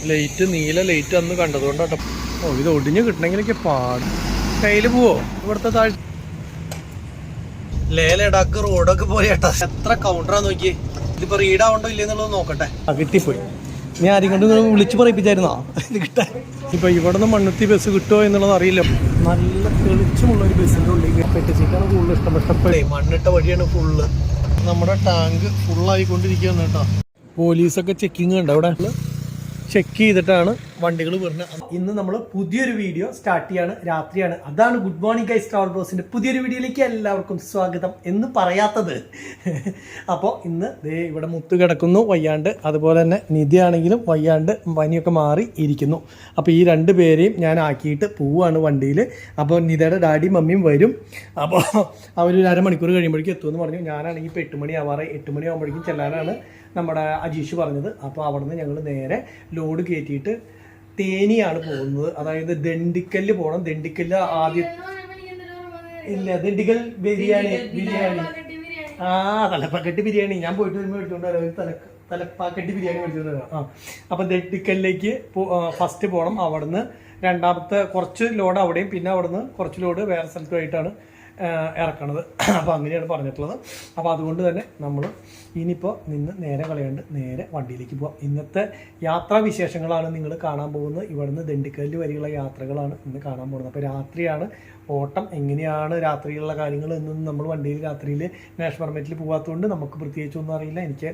Light നീല light അന്ന് കണ്ടതുകൊണ്ടാട്ടോ. ഓ ഇത് ഒടിഞ്ഞ് കിട്ടണമെങ്കിലൊക്കെ പാട്. കയ്യിൽ പോവോ ഇവിടുത്തെ താഴ് ലേലടാക്ക് റോഡൊക്കെ പോലെ ഏട്ടാ. എത്ര കൗണ്ടറാന്ന് നോക്കിയേ. ഇതിപ്പോ റീഡാവണ്ടോ ഇല്ലെന്നുള്ളത് നോക്കട്ടെ. കിട്ടിപ്പോയി. ഞാൻ ആരും കൊണ്ട് വിളിച്ചു പറയിപ്പിച്ചായിരുന്നോ ഇത് കിട്ടാൻ. ഇപ്പൊ ഇവിടെ നിന്ന് മണ്ണുത്തി ബസ് കിട്ടുമോ എന്നുള്ളത് അറിയില്ല. നല്ല തെളിച്ചമുള്ള ഒരു ബസ്സിന്റെ ഉള്ളിൽ പെട്ടിച്ചിട്ടാണ് കൂടുതൽ ഇഷ്ടപ്പെട്ടപ്പോഴേ. മണ്ണിട്ട വഴിയാണ് ഫുള്ള്. നമ്മുടെ ടാങ്ക് ഫുള്ളായിക്കൊണ്ടിരിക്കുകയാണ് കേട്ടോ. പോലീസൊക്കെ ചെക്കിങ് ഉണ്ട് അവിടെ. ചെക്ക് ചെയ്തിട്ടാണ് വണ്ടികൾ വരുന്നത്. ഇന്ന് നമ്മൾ പുതിയൊരു വീഡിയോ സ്റ്റാർട്ട് ചെയ്യാണ്. രാത്രിയാണ്. അതാണ് ഗുഡ് മോർണിംഗ് ഗൈസ് ട്രാവൽ ബ്ലോഗ്സിന്റെ പുതിയൊരു വീഡിയോയിലേക്ക് എല്ലാവർക്കും സ്വാഗതം എന്ന് പറയാത്തത്. അപ്പോൾ ഇന്ന് ഇവിടെ മുത്ത് കിടക്കുന്നു വയ്യാണ്ട്. അതുപോലെ തന്നെ നിധി ആണെങ്കിലും വയ്യാണ്ട്, പനിയൊക്കെ മാറി ഇരിക്കുന്നു. അപ്പോൾ ഈ രണ്ട് പേരെയും ഞാൻ ആക്കിയിട്ട് പോവുകയാണ് വണ്ടിയിൽ. അപ്പോൾ നിധയുടെ ഡാഡിയും മമ്മിയും വരും. അപ്പോൾ അവരൊരു അരമണിക്കൂർ കഴിയുമ്പോഴേക്കും എത്തുമെന്ന് പറഞ്ഞു. ഞാനാണെങ്കിൽ ഇപ്പോൾ 8 മണി ആവാറായി. 8 മണി ആകുമ്പോഴേക്കും ചെല്ലാനാണ് നമ്മുടെ അജീഷ് പറഞ്ഞത്. അപ്പോൾ അവിടെ നിന്ന് ഞങ്ങൾ നേരെ ലോഡ് കയറ്റിയിട്ട് തേനിയാണ് പോകുന്നത്. അതായത് ദണ്ഡിക്കല്ല് പോകണം. ദണ്ഡിക്കല്ല് ആദ്യം ഇല്ല, ദണ്ഡിക്കൽ ബിരിയാണി തലപ്പാക്കട്ടി ബിരിയാണി ഞാൻ പോയിട്ട് വരുമ്പോൾ എടുത്തുകൊണ്ട് വരാം. തലപ്പാക്കട്ടി ബിരിയാണി മേടിച്ചുകൊണ്ട് വരാം. അപ്പോൾ ദണ്ഡിക്കലിലേക്ക് ഫസ്റ്റ് പോകണം. അവിടുന്ന് രണ്ടാമത്തെ കുറച്ച് ലോഡ് അവിടെയും പിന്നെ അവിടുന്ന് കുറച്ച് ലോഡ് വേറെ സ്ഥലത്തുമായിട്ടാണ് ഇറക്കണത്. അപ്പോൾ അങ്ങനെയാണ് പറഞ്ഞിട്ടുള്ളത്. അപ്പോൾ അതുകൊണ്ട് തന്നെ നമ്മൾ ഇനിയിപ്പോൾ നിന്ന് നേരെ കളയാണ്ട് നേരെ വണ്ടിയിലേക്ക് പോകാം. ഇന്നത്തെ യാത്രാ വിശേഷങ്ങളാണ് നിങ്ങൾ കാണാൻ പോകുന്നത്. ഇവിടുന്ന് ദണ്ഡിക്കലിൽ വരെയുള്ള യാത്രകളാണ് ഇന്ന് കാണാൻ പോകുന്നത്. അപ്പോൾ രാത്രിയാണ് ഓട്ടം. എങ്ങനെയാണ് രാത്രിയിലുള്ള കാര്യങ്ങൾ എന്നൊന്നും നമ്മൾ വണ്ടിയിൽ രാത്രിയിൽ നാഷണൽ പെർമിറ്റിൽ പോകാത്തതുകൊണ്ട് നമുക്ക് പ്രത്യേകിച്ചൊന്നും അറിയില്ല. എനിക്ക്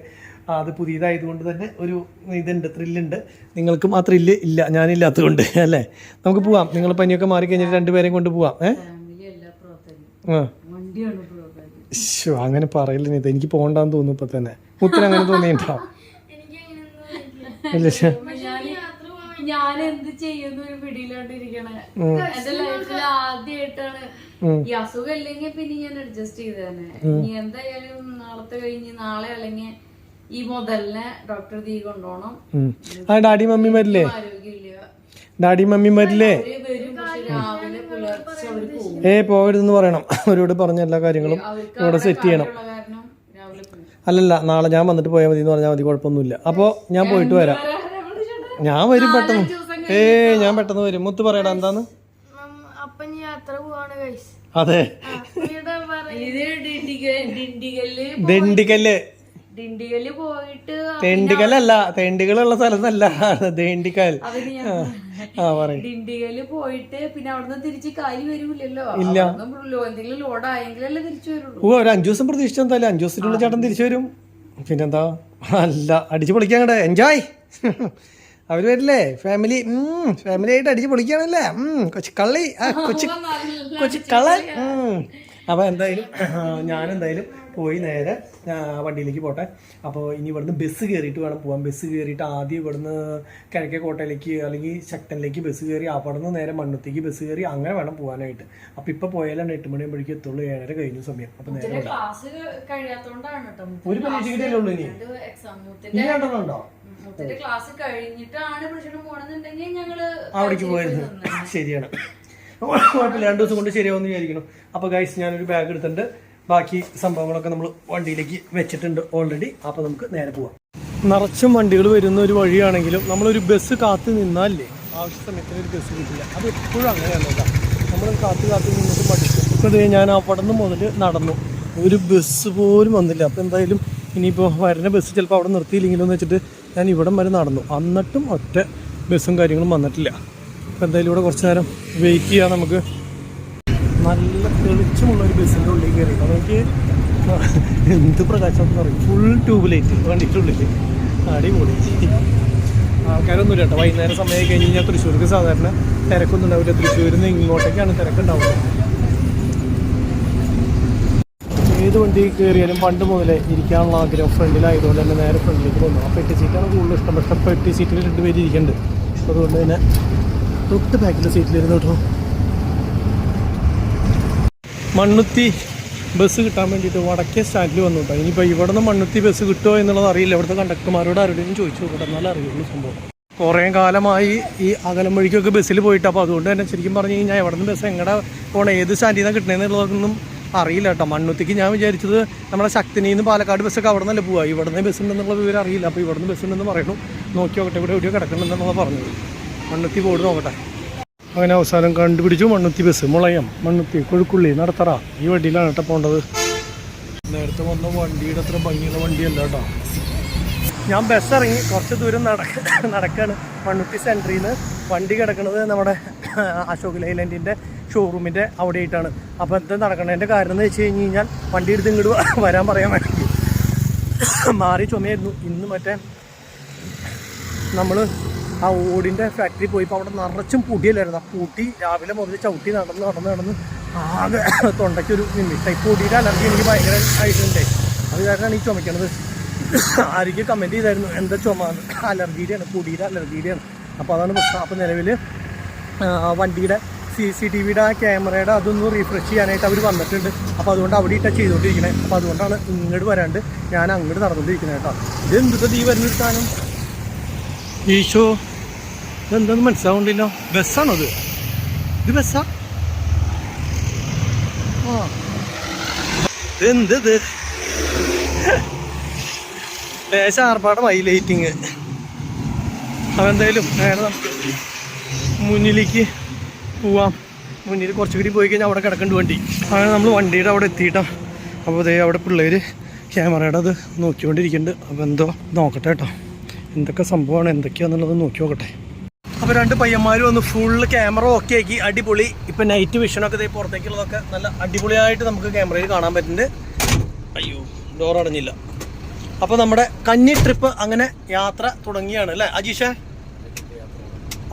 അത് പുതിയതായതുകൊണ്ട് തന്നെ ഒരു ഇതുണ്ട്, ത്രില്ലുണ്ട്. നിങ്ങൾക്കും ആ ത്രില്ല് ഇല്ല, ഞാനില്ലാത്തതുകൊണ്ട് അല്ലേ. നമുക്ക് പോവാം. നിങ്ങൾ പനിയൊക്കെ മാറി കഴിഞ്ഞിട്ട് രണ്ടുപേരെയും കൊണ്ട് പോവാം. അങ്ങനെ പറയില്ല നീ. എനിക്ക് പോകണ്ടെന്ന് തോന്നുന്നു ഇപ്പൊ തന്നെ. മുത്തിന് അങ്ങനെ തോന്നിയിട്ടുണ്ടോ? ഞാൻ എന്ത് ചെയ്യുന്ന ഒരു പിടിയിലോണ്ടിരിക്കണേ. എന്റെ ലൈഫിൽ ആദ്യമായിട്ടാണ് ഈ അസുഖം ഇല്ലെങ്കിൽ പിന്നെ ഞാൻ അഡ്ജസ്റ്റ് ചെയ്തേനെ. ഇനി എന്തായാലും നാളത്തെ കഴിഞ്ഞ് നാളെ അല്ലെങ്കിൽ ഈ മുതലിനെ ഡോക്ടർ തീ കൊണ്ടുപോകണം. ഡാഡി മമ്മി വരില്ലേ? ആരോഗ്യമില്ല. ഡാഡി മമ്മി വരില്ലേ? രാവിലെ പുലർച്ചെ അവര് പോകും. പോകരുതെന്ന് പറയണം. അവരോട് പറഞ്ഞ എല്ലാ കാര്യങ്ങളും ഇവിടെ സെറ്റ് ചെയ്യണം. അല്ലല്ല, നാളെ ഞാൻ വന്നിട്ട് പോയാൽ മതി എന്ന് പറഞ്ഞാൽ മതി, കുഴപ്പമൊന്നുമില്ല. അപ്പോൾ ഞാൻ പോയിട്ട് വരാം. ഞാൻ വരും പെട്ടെന്ന്. ഞാൻ പെട്ടെന്ന് വരും. മുത്ത് പറയടാ എന്താന്ന്. അതെ, ദണ്ഡിക്കല്ല്. ദിണ്ടിഗല് പോയിട്ട് തെണ്ടിക്കലല്ല, തെണ്ടികളുള്ള സ്ഥലത്തല്ല, ദണ്ഡിക്കൽ. ദിണ്ടിഗല് പോയിട്ട് പിന്നെ അവിടുന്ന് തിരിച്ച് കാര്യം വരൂലല്ലോ. ഇല്ല, എന്തെങ്കിലും ലോഡ് ആയെങ്കിലല്ലേ തിരിച്ചു വരുള്ളൂ. ഒരു 5 ദിവസം പ്രതീക്ഷിച്ചെന്തായാലും 5 ദിവസത്തിനുള്ളിൽ ചേട്ടൻ തിരിച്ചു വരും. പിന്നെന്താ, അല്ല അടിച്ചു പൊളിക്കാങ്ങടെ എൻജോയ്. അവര് വരില്ലേ? ഫാമിലി ആയിട്ട് അടിച്ചു പൊളിക്കാണല്ലേ. കൊച്ചു കള്ളി, കൊച്ചു കള്ളൻ. അപ്പൊ എന്തായാലും ഞാനെന്തായാലും പോയി നേരെ വണ്ടിയിലേക്ക് പോട്ടെ. അപ്പോൾ ഇനി ഇവിടുന്ന് ബസ് കയറിയിട്ട് വേണം പോകാൻ. ബസ് കയറിയിട്ട് ആദ്യം ഇവിടുന്ന് കിഴക്കേക്കോട്ടയിലേക്ക് അല്ലെങ്കിൽ ശക്തനിലേക്ക് ബസ് കയറി അവിടെ നിന്ന് നേരെ മണ്ണുത്തേക്ക് ബസ് കയറി അങ്ങനെ വേണം പോകാനായിട്ട്. അപ്പോൾ ഇപ്പോൾ പോയാലാണ് 8 മണിയാകുമ്പോഴേക്കും എത്തുള്ളൂ. 7:30 കഴിഞ്ഞ സമയം. അപ്പോൾ നേരെ ഒരു പരീക്ഷ കിട്ടിയല്ലേ ഉള്ളൂ. ഇനി രണ്ടെണ്ണുണ്ടോ? ക്ലാസ് കഴിഞ്ഞിട്ടാണ് അവിടേക്ക് പോയത്. ശരിയാണ്, കുഴപ്പമില്ല. 2 ദിവസം കൊണ്ട് ശരിയാവുമെന്ന് വിചാരിക്കണം. അപ്പോൾ ഗൈസ് ഞാനൊരു ബാഗ് എടുത്തിട്ടുണ്ട്. ബാക്കി സംഭവങ്ങളൊക്കെ നമ്മൾ വണ്ടിയിലേക്ക് വെച്ചിട്ടുണ്ട് ഓൾറെഡി. അപ്പോൾ നമുക്ക് നേരെ പോവാം. നിറച്ചും വണ്ടികൾ വരുന്ന ഒരു വഴിയാണെങ്കിലും നമ്മളൊരു ബസ് കാത്തു നിന്നാലേ ആവശ്യ സമയത്തിന് ഒരു ബസ് കിട്ടില്ല. അത് എപ്പോഴും അങ്ങനെയാണ് കേട്ടോ. നമ്മൾ കാത്തു നിന്നിട്ട് പഠിക്കും. ഇപ്പോൾ ഞാൻ അവിടെ നിന്ന് മുതൽ നടന്നു, ഒരു ബസ് പോലും വന്നില്ല. അപ്പോൾ എന്തായാലും ഇനിയിപ്പോൾ വരുന്ന ബസ് ചിലപ്പോൾ അവിടെ നിർത്തിയില്ലെങ്കിലും എന്ന് വെച്ചിട്ട് ഞാൻ ഇവിടം വരെ നടന്നു. എന്നിട്ടും ഒറ്റ ബസ്സും കാര്യങ്ങളും വന്നിട്ടില്ല. അപ്പോൾ എന്തായാലും ഇവിടെ കുറച്ച് നേരം വെയിറ്റ് ചെയ്യാം നമുക്ക്. നല്ല തെളിച്ചമുള്ള ഒരു ബസ്സിൻ്റെ ഉള്ളിൽ കയറി. അതെനിക്ക് എന്ത് പ്രകാശം എന്ന് പറയും. ഫുൾ ട്യൂബ് ലൈറ്റ് വണ്ടിൻ്റെ ഉള്ളിൽ. അടിപൊളി. ആൾക്കാരൊന്നുമില്ല കേട്ടോ. വൈകുന്നേരം സമയം കഴിഞ്ഞ് കഴിഞ്ഞാൽ തൃശ്ശൂർക്ക് സാധാരണ തിരക്കൊന്നും ഉണ്ടാവില്ല. തൃശ്ശൂരിൽ നിന്ന് ഇങ്ങോട്ടേക്കാണ് തിരക്കുണ്ടാവുന്നത്. ഏത് വണ്ടി കയറിയാലും പണ്ട് മുതലേ ഇരിക്കാനുള്ള ആഗ്രഹം ഫ്രണ്ടിലായതുകൊണ്ട് തന്നെ നേരെ ഫ്രണ്ടിലേക്ക് പോകുന്നു. ആ പെട്ടി സീറ്റാണ് കൂടുതൽ ഇഷ്ടം. പക്ഷേ പെട്ടി സീറ്റിൽ 2 പേര് ഇരിക്കുന്നുണ്ട്. അതുകൊണ്ട് തന്നെ തൊട്ട് ബാക്കിലെ സീറ്റിലിരുന്ന് കേട്ടോ. മണ്ണുത്തി ബസ് കിട്ടാൻ വേണ്ടിയിട്ട് വടക്കേ സ്റ്റാൻഡിൽ വന്നു കേട്ടോ. ഇനിയിപ്പോൾ ഇവിടെ നിന്ന് മണ്ണുത്തി ബസ് കിട്ടുമോ എന്നുള്ളത് അറിയില്ല. ഇവിടുത്തെ കണ്ടക്ടർമാരോട് ആരുടെയും ചോദിച്ചു നോക്കട്ടെ, എന്നാലും അറിയുള്ളൂ സംഭവം. കുറേ കാലമായി ഈ അകലം വഴിക്കൊക്കെ ബസ്സിൽ പോയിട്ട്. അപ്പോൾ അതുകൊണ്ട് തന്നെ ശരിക്കും പറഞ്ഞു കഴിഞ്ഞാൽ എവിടെ നിന്ന് ബസ് എങ്ങനെ പോകണം, ഏത് സ്റ്റാൻഡിൽ നിന്നാണ് കിട്ടണമെന്നുള്ളതൊന്നും അറിയില്ല കേട്ടോ. മണ്ണുത്തിക്ക് ഞാൻ വിചാരിച്ചത് നമ്മുടെ ശക്തിനിൽ നിന്ന് പാലക്കാട് ബസ്സൊക്കെ അവിടെ നിന്നല്ലേ പോവുക. ഇവിടെ നിന്ന് ബസ് ഉണ്ടെന്നുള്ള വിവരം അറിയില്ല. അപ്പോൾ ഇവിടെ നിന്ന് ബസ് ഉണ്ടെന്ന് പറയണു. നോക്കി നോക്കട്ടെ, ഇവിടെ എവിടെയോ കിടക്കുന്നുണ്ടെന്നുള്ള പറഞ്ഞത്. മണ്ണുത്തി ബോർഡ് നോക്കട്ടെ. അങ്ങനെ അവസാനം കണ്ടുപിടിച്ചു മണ്ണുത്തി ബസ്. മുളയം, മണ്ണുത്തി, കൊഴുക്കുള്ളി, നടത്തറ ഈ വണ്ടിയിലാണ് കേട്ടോ പോകേണ്ടത്. നേരത്തെ വന്ന വണ്ടിയുടെ അത്ര ഭംഗിയുള്ള വണ്ടിയല്ല കേട്ടോ. ഞാൻ ബസ് ഇറങ്ങി കുറച്ച് ദൂരം നടക്കാണ്. മണ്ണുത്തി സെൻറ്ററിൽ നിന്ന് വണ്ടി കിടക്കുന്നത് നമ്മുടെ അശോക് ലൈലൻഡിൻ്റെ ഷോറൂമിൻ്റെ അവിടെ ആയിട്ടാണ്. അപ്പോൾ എന്താ നടക്കണതിൻ്റെ കാരണം എന്ന് വെച്ച് കഴിഞ്ഞാൽ വണ്ടി എടുത്ത് ഇങ്ങോട്ട് വരാൻ പറയാൻ വേണ്ടി മാറി ചുമയായിരുന്നു. ഇന്ന് മറ്റേ നമ്മൾ ആ ഓടിൻ്റെ ഫാക്ടറി പോയപ്പോൾ അവിടെ നിറച്ചും പൊടിയല്ലായിരുന്നു. ആ പൊടി രാവിലെ മുതൽ ചവിട്ടി നടന്ന് ആകെ തൊണ്ടയ്ക്കൊരു നിമിഷം. പൊടിയുടെ അലർജി എനിക്ക് ഭയങ്കര ആയിട്ടുണ്ട്. അത് കാരണമാണ് ഈ ചുമയ്ക്കണത്. ആരെങ്കിലും കമൻറ്റ് ചെയ്തായിരുന്നു എന്താ ചുമ, അലർജിയുടെയാണ്, പൊടിയുടെ അലർജിയുടെയാണ്. അപ്പോൾ അതാണ് പ്രശ്നം. അപ്പോൾ നിലവിൽ വണ്ടിയുടെ CCTVയുടെ ആ ക്യാമറയുടെ അതൊന്ന് റീഫ്രഷ് ചെയ്യാനായിട്ട് അവർ വന്നിട്ടുണ്ട്. അപ്പോൾ അതുകൊണ്ട് അവിടെ ഇട്ടാണ് ചെയ്തുകൊണ്ടിരിക്കുന്നത്. അപ്പോൾ അതുകൊണ്ടാണ് ഇങ്ങോട്ട് വരാണ്ട് ഞാൻ അങ്ങോട്ട് നടന്നുകൊണ്ടിരിക്കുന്നത് കേട്ടോ. ഇത് എന്തൊക്കെ ഈ വരുന്നൊരു സാധനം ഈശോ, ഇതെന്താന്ന് മനസ്സിലാവുന്നില്ല. ബസ്സാണോ ഇത്? ഇത് ബസ്സാ? ആ, ഇതെന്തത് ആർപ്പാടമായി ലൈറ്റിങ്. അപ്പോൾ എന്തായാലും നേരെ നമുക്ക് മുന്നിലേക്ക് പോവാം. മുന്നിൽ കുറച്ചുകൂടി പോയി കഴിഞ്ഞാൽ അവിടെ കിടക്കേണ്ട വണ്ടി. അങ്ങനെ നമ്മൾ വണ്ടിയുടെ അവിടെ എത്തിയിട്ടാണ്. അപ്പോൾ അതേ അവിടെ പിള്ളേർ ക്യാമറയുടെ അത് നോക്കിക്കൊണ്ടിരിക്കുന്നുണ്ട്. അപ്പോൾ എന്തോ നോക്കട്ടെ കേട്ടോ, എന്തൊക്കെ സംഭവമാണ് എന്തൊക്കെയാണെന്നുള്ളത് നോക്കി നോക്കട്ടെ. അപ്പോൾ 2 പയ്യന്മാർ വന്ന് ഫുള്ള് ക്യാമറ ഓക്കെ ആക്കി. അടിപൊളി. ഇപ്പം നൈറ്റ് വിഷനൊക്കെ ഇതേ പുറത്തേക്കുള്ളതൊക്കെ നല്ല അടിപൊളിയായിട്ട് നമുക്ക് ക്യാമറയിൽ കാണാൻ പറ്റുന്നുണ്ട്. അയ്യോ, ഡോർ അടഞ്ഞില്ല. അപ്പോൾ നമ്മുടെ കന്നി ട്രിപ്പ് അങ്ങനെ യാത്ര തുടങ്ങിയാണ് അല്ലേ അജീഷ?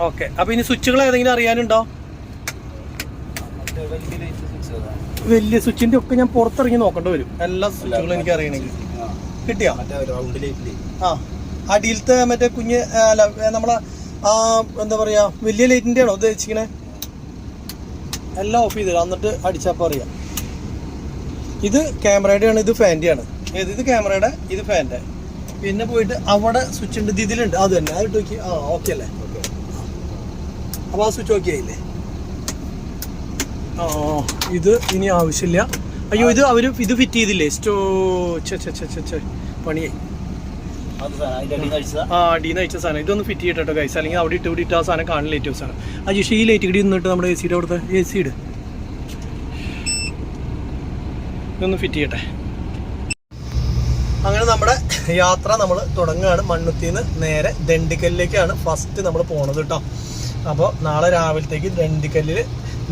ഓക്കെ. അപ്പോൾ ഇനി സ്വിച്ചുകൾ ഏതെങ്കിലും അറിയാനുണ്ടോ? വലിയ സ്വിച്ചിൻ്റെ ഒക്കെ ഞാൻ പുറത്തിറങ്ങി നോക്കേണ്ടി വരും. എല്ലാ സ്വിച്ചുകളും എനിക്ക് അറിയണമെങ്കിൽ. കിട്ടിയോ? ആ, അടിയിലത്തെ മറ്റേ കുഞ്ഞ് അല്ല നമ്മളെ എന്താ പറയുക വലിയ ലൈറ്റിൻ്റെ ആണോ ഉദ്ദേശിക്കണേ? എല്ലാം ഓഫ് ചെയ്തിടാം, എന്നിട്ട് അടിച്ചപ്പോൾ അറിയാം. ഇത് ക്യാമറയുടെ ആണ്, ഇത് ഫാൻ്റെ ആണ്. ഇത് ക്യാമറയുടെ, ഇത് ഫാൻ്റെ. പിന്നെ പോയിട്ട് അവിടെ സ്വിച്ച് ഉണ്ട്, ഇതിലുണ്ട്, അത് തന്നെ. അത് ഇട്ട് നോക്കി. ആ, ഓക്കെ അല്ലേ? അപ്പോൾ ആ സ്വിച്ച് ഓക്കെ ആയില്ലേ? ആ, ഇത് ഇനി ആവശ്യമില്ല. അയ്യോ, ഇത് അവർ ഇത് ഫിറ്റ് ചെയ്തില്ലേ? പണിയായി. ആ, അടിന്ന് അയച്ച സാധനം ഇതൊന്ന് ഫിറ്റ് ചെയ്തിട്ടോ ഗൈസ്. അല്ലെങ്കിൽ അവിടെ ഇട്ട് ഇവിടെ ഇട്ട് ആ സാധനം കാണില്ല ഏറ്റവും സാധനം. അജീഷ് ഈ ലൈറ്റ് കൂടി നിന്നിട്ട് നമ്മുടെ AC അവിടുത്തെ AC ഇട്, ഇതൊന്ന് ഫിറ്റ് ചെയ്യട്ടെ. അങ്ങനെ നമ്മുടെ യാത്ര നമ്മൾ തുടങ്ങുകയാണ്. മണ്ണുത്തിന്ന് നേരെ ദണ്ഡിക്കല്ലിലേക്കാണ് ഫസ്റ്റ് നമ്മൾ പോണത് കേട്ടോ. അപ്പോൾ നാളെ രാവിലത്തേക്ക് ദണ്ഡിക്കല്ലിൽ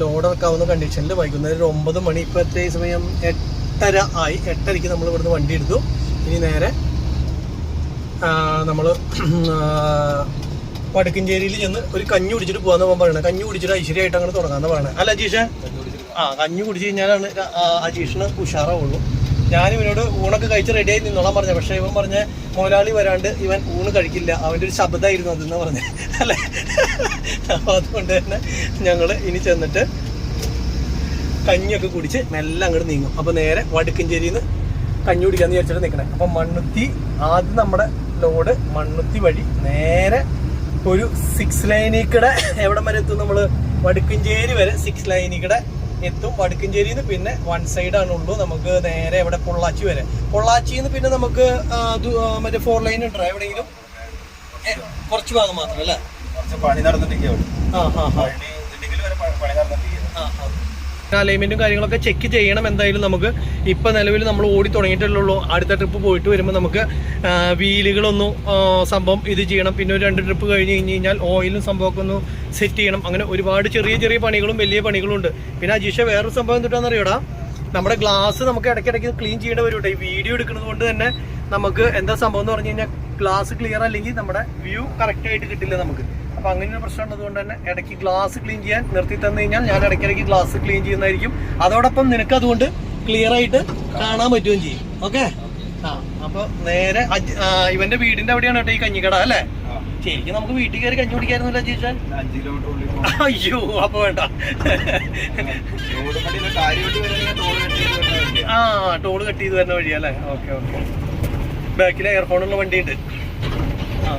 ലോഡ് ഇറക്കാവുന്ന കണ്ടീഷനിൽ വൈകുന്നേരം 9 മണി. ഇപ്പോൾ എത്ര സമയം? 8:30 ആയി. 8:30ക്ക് നമ്മൾ ഇവിടുന്ന് വണ്ടി എടുത്തു. ഇനി നേരെ നമ്മൾ വടക്കഞ്ചേരിയിൽ ചെന്ന് ഒരു കഞ്ഞി കുടിച്ചിട്ട് പോകാന്ന് പറയണത്. കഞ്ഞി കുടിച്ചിട്ട് ഐശ്വര്യമായിട്ട് അങ്ങനെ തുടങ്ങാന്ന് പറയണത് അല്ല അജീഷേ? ആ, കഞ്ഞി കുടിച്ച് കഴിഞ്ഞാലാണ് അജീഷിന് ഉഷാറാവുള്ളൂ. ഞാൻ ഇവനോട് ഊണൊക്കെ കഴിച്ച് റെഡിയായി നിന്നോളാൻ പറഞ്ഞത്. പക്ഷേ ഇവൻ പറഞ്ഞ മുതലാളി വരാണ്ട് ഇവൻ ഊണ് കഴിക്കില്ല, അവൻ്റെ ഒരു ശബ്ദമായിരുന്നു അതെന്ന് പറഞ്ഞത് അല്ലേ? അപ്പോൾ അതുകൊണ്ട് തന്നെ ഞങ്ങൾ ഇനി ചെന്നിട്ട് കഞ്ഞിയൊക്കെ കുടിച്ച് മെല്ലെ അങ്ങോട്ട് നീങ്ങും. അപ്പോൾ നേരെ വടക്കഞ്ചേരിയിൽ നിന്ന് കഞ്ഞി കുടിക്കാന്ന് വിചാരിച്ചിട്ട് നിൽക്കണേ. അപ്പം മണ്ണുത്തി ആദ്യം നമ്മുടെ ലോഡ് മണ്ണുത്തി വഴി നേരെ ഒരു 6 ലൈനിക്കടെ എവിടം വരെ എത്തും? നമ്മൾ വടക്കഞ്ചേരി വരെ 6 ലൈനിക്കടെ എത്തും. വടക്കഞ്ചേരിയിൽ നിന്ന് പിന്നെ 1 സൈഡാണുള്ളൂ നമുക്ക് നേരെ എവിടെ പൊള്ളാച്ചി വരെ. പൊള്ളാച്ചിയിൽ നിന്ന് പിന്നെ നമുക്ക് മറ്റേ 4 ലൈൻ ഉണ്ടോ എവിടെയെങ്കിലും? കുറച്ച് ഭാഗം മാത്രം അല്ലേ? പണി നടന്നിട്ടില്ല. അലൈൻമെന്റും കാര്യങ്ങളൊക്കെ ചെക്ക് ചെയ്യണം എന്തായാലും. നമുക്ക് ഇപ്പം നിലവിൽ നമ്മൾ ഓടി തുടങ്ങിയിട്ടുള്ളൂ. അടുത്ത ട്രിപ്പ് പോയിട്ട് വരുമ്പോൾ നമുക്ക് വീലുകളൊന്നും സംഭവം ഇത് ചെയ്യണം. പിന്നെ ഒരു 2 ട്രിപ്പ് കഴിഞ്ഞ് കഴിഞ്ഞാൽ ഓയിലും സംഭവമൊക്കെ ഒന്ന് സെറ്റ് ചെയ്യണം. അങ്ങനെ ഒരുപാട് ചെറിയ ചെറിയ പണികളും വലിയ പണികളും ഉണ്ട്. പിന്നെ അജീഷ വേറൊരു സംഭവം എന്തിട്ടാന്ന് അറിയോടാ? നമ്മുടെ ഗ്ലാസ് നമുക്ക് ഇടയ്ക്കിടയ്ക്ക് ക്ലീൻ ചെയ്യേണ്ടി വരും കേട്ടോ. ഈ വീഡിയോ എടുക്കുന്നത് കൊണ്ട് തന്നെ നമുക്ക് എന്താ സംഭവം എന്ന് പറഞ്ഞു കഴിഞ്ഞാൽ ഗ്ലാസ് ക്ലിയർ അല്ലെങ്കിൽ നമ്മുടെ വ്യൂ കറക്റ്റായിട്ട് കിട്ടില്ല നമുക്ക്. അപ്പോൾ അങ്ങനെ ഒരു പ്രശ്നം ഉള്ളതുകൊണ്ട് തന്നെ ഇടയ്ക്ക് ഗ്ലാസ് ക്ലീൻ ചെയ്യാൻ നിർത്തി തന്നു കഴിഞ്ഞാൽ ഞാൻ ഇടയ്ക്കിടയ്ക്ക് ഗ്ലാസ് ക്ലീൻ ചെയ്യുന്നതായിരിക്കും. അതോടൊപ്പം നിനക്ക് അതുകൊണ്ട് ക്ലിയർ ആയിട്ട് കാണാൻ പറ്റുകയും ചെയ്യും. ഓക്കെ. ആ, അപ്പോൾ നേരെ ഇവന്റെ വീടിന്റെ അവിടെയാണ് കേട്ടോ ഈ കഞ്ഞിക്കട അല്ലേ? ശരിക്കും നമുക്ക് വീട്ടിൽ കയറി കഞ്ഞി കുടിക്കായിരുന്നില്ല ജീഷൻ? അയ്യോ, അപ്പോൾ വേണ്ട. ആ, ടോള് കട്ട് ചെയ്ത് വരുന്ന വഴിയല്ലേ? Okay okay. ബാക്കിൽ എയർഫോണുള്ള വണ്ടിയുണ്ട്. ആ,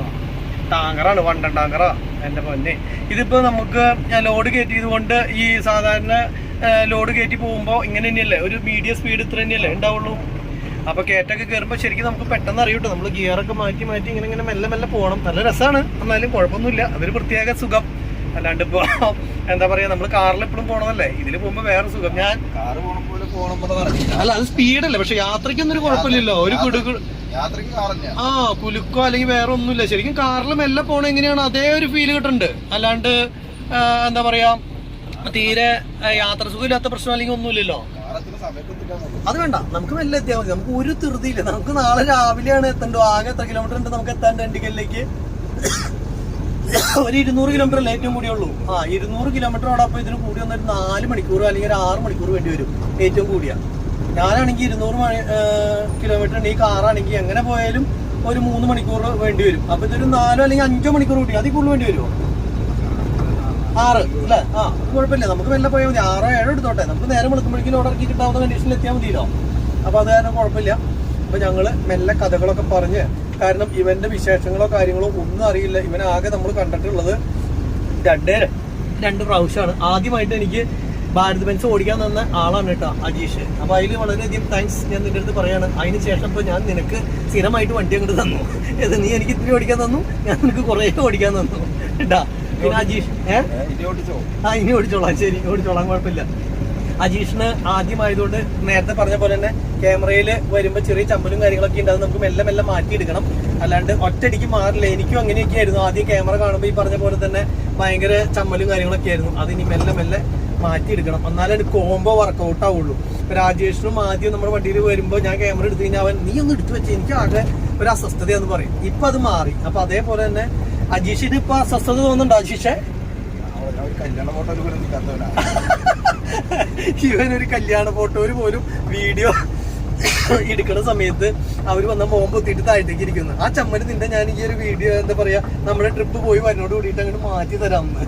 ടാങ്കറാണ്, വണ്ടൻ ടാങ്കറാ എൻ്റെ പൊന്നെ. ഇതിപ്പോൾ നമുക്ക് ലോഡ് കയറ്റിയത് കൊണ്ട് ഈ സാധാരണ ലോഡ് കയറ്റി പോകുമ്പോൾ ഇങ്ങനെ തന്നെയല്ലേ, ഒരു മീഡിയം സ്പീഡ് ഇത്ര തന്നെയല്ലേ ഉണ്ടാവുള്ളൂ. അപ്പോൾ കയറ്റൊക്കെ കയറുമ്പോൾ ശരിക്കും നമുക്ക് പെട്ടെന്ന് അറിയൂട്ടോ, നമ്മൾ ഗിയറൊക്കെ മാറ്റി ഇങ്ങനെ മെല്ലെ മെല്ലെ പോകണം. നല്ല രസമാണ്, എന്നാലും കുഴപ്പമൊന്നുമില്ല, അതൊരു പ്രത്യേക സുഖം. അല്ലാണ്ട് ഇപ്പോൾ എന്താ പറയുക, നമ്മൾ കാറിൽ എപ്പോഴും പോകണമല്ലേ, ഇതിൽ പോകുമ്പോൾ വേറെ സുഖം. ഞാൻ അല്ല അത് സ്പീഡല്ലേ, പക്ഷെ യാത്രയ്ക്കൊന്നും ഒരു കുഴപ്പമില്ലല്ലോ, ഒരു കുലുക്കോ അല്ലെങ്കിൽ വേറെ ഒന്നുമില്ല. ശരിക്കും കാറിൽ മെല്ലെ പോകണം എങ്ങനെയാണ് അതേ ഒരു ഫീല് കിട്ടുന്നുണ്ട്. അല്ലാണ്ട് എന്താ പറയാ തീരെ യാത്ര സുഖം ഇല്ലാത്ത പ്രശ്നം അല്ലെങ്കിൽ ഒന്നുമില്ലല്ലോ. അത് വേണ്ട, നമുക്ക് മെല്ലെ എത്തിയാൽ മതി, നമുക്ക് ഒരു ധൃതിയില്ല. നമുക്ക് നാളെ രാവിലെയാണ് എത്തേണ്ടത്. ആകെ എത്ര കിലോമീറ്റർ ഉണ്ട് നമുക്ക് എത്താൻ ഡണ്ടിഗലിലേക്ക്? ഒരു 200 കിലോമീറ്റർ അല്ലേ ഏറ്റവും കൂടിയുള്ളൂ. 200 കിലോമീറ്ററോടൊപ്പം ഇതിന് കൂടി വന്നൊരു 4 മണിക്കൂർ അല്ലെങ്കിൽ ഒരു 6 മണിക്കൂർ വേണ്ടി വരും ഏറ്റവും കൂടിയ. ഞാനാണെങ്കിൽ 200 കിലോമീറ്റർ ഉണ്ട്, ഈ കാറാണെങ്കിൽ എങ്ങനെ പോയാലും ഒരു 3 മണിക്കൂർ വേണ്ടി വരും. അപ്പൊ ഇതൊരു 4 അല്ലെങ്കിൽ 5 മണിക്കൂർ കൂട്ടി അതിൽ കൂടുതൽ വേണ്ടി വരുമോ? 6 അല്ലേ? കുഴപ്പമില്ല, നമുക്ക് മെല്ലെ പോയാൽ മതി. 6 7 എടുത്തോട്ടെ, നമുക്ക് നേരെ വെളുക്കുമ്പോഴേക്കും ലോഡ് ഇറക്കി കിട്ടാവുന്ന കണ്ടീഷനിൽ എത്തിയാൽ മതിയല്ലോ. അപ്പൊ അത് കാരണം കുഴപ്പമില്ല. അപ്പൊ ഞങ്ങള് മെല്ലെ കഥകളൊക്കെ പറഞ്ഞ്, കാരണം ഇവന്റെ വിശേഷങ്ങളോ കാര്യങ്ങളോ ഒന്നും അറിയില്ല. ഇവനാകെ നമ്മൾ കണ്ടിട്ടുള്ളത് രണ്ട് പ്രാവശ്യമാണ്. ആദ്യമായിട്ട് എനിക്ക് ഭാരത് ബെൻസ് ഓടിക്കാൻ തന്ന ആളാണ് കേട്ടോ അജീഷ്. അപ്പൊ അതിൽ വളരെയധികം താങ്ക്സ് ഞാൻ നിന്റെ അടുത്ത് പറയാണ്. അതിന് ശേഷം ഇപ്പൊ ഞാൻ നിനക്ക് സ്ഥിരമായിട്ട് വണ്ടി അങ്ങോട്ട് തന്നു. നീ എനിക്ക് ഇത്തിരി ഓടിക്കാൻ തന്നു, ഞാൻ നിനക്ക് കുറേ ഓടിക്കാൻ തന്നു കേട്ടാ. പിന്നെ അജീഷ് ഇനി ഓടിച്ചോളാം, ശരി ഓടിച്ചോളാം, കുഴപ്പമില്ല. അജീഷിന് ആദ്യമായതുകൊണ്ട് നേരത്തെ പറഞ്ഞ പോലെ തന്നെ ക്യാമറയിൽ വരുമ്പോൾ ചെറിയ ചമ്മലും കാര്യങ്ങളൊക്കെ ഉണ്ട്, അത് നമുക്ക് മെല്ലെ മെല്ലെ മാറ്റിയെടുക്കണം. അല്ലാണ്ട് ഒറ്റയടിക്ക് മാറില്ല. എനിക്കും അങ്ങനെയൊക്കെ ആയിരുന്നു. ആദ്യം ക്യാമറ കാണുമ്പോൾ ഈ പറഞ്ഞ പോലെ തന്നെ ഭയങ്കര ചമ്മലും കാര്യങ്ങളൊക്കെ ആയിരുന്നു. അതിനി മെല്ലെ മെല്ലെ മാറ്റിയെടുക്കണം, എന്നാലേ അത് കോംബോ വർക്കൗട്ട് ആവുള്ളൂ. ഇപ്പൊ രാജേഷിനും ആദ്യം നമ്മുടെ വണ്ടിയിൽ വരുമ്പോൾ ഞാൻ ക്യാമറ എടുത്തു കഴിഞ്ഞാൽ അവൻ നീ ഒന്ന് എടുത്തു വെച്ച് എനിക്ക് ആകെ ഒരു അസ്വസ്ഥതയെന്ന് പറയും. ഇപ്പൊ അത് മാറി. അപ്പൊ അതേപോലെ തന്നെ അജീഷിന് ഇപ്പൊ അസ്വസ്ഥത തോന്നുന്നുണ്ടോ അജീഷെ? ഇവനൊരു കല്യാണ ഫോട്ടോയിൽ പോലും വീഡിയോ എടുക്കുന്ന സമയത്ത് അവർ വന്ന ബോംബ് എത്തിയിട്ട് താഴത്തേക്ക് ഇരിക്കുന്നു. ആ ചമ്മല് നിന്റെ ഞാൻ ഈ ഒരു വീഡിയോ എന്താ പറയാ നമ്മുടെ ട്രിപ്പ് പോയി വരുന്നോട് കൂടിയിട്ട് അങ്ങോട്ട് മാറ്റി തരാമെന്ന്.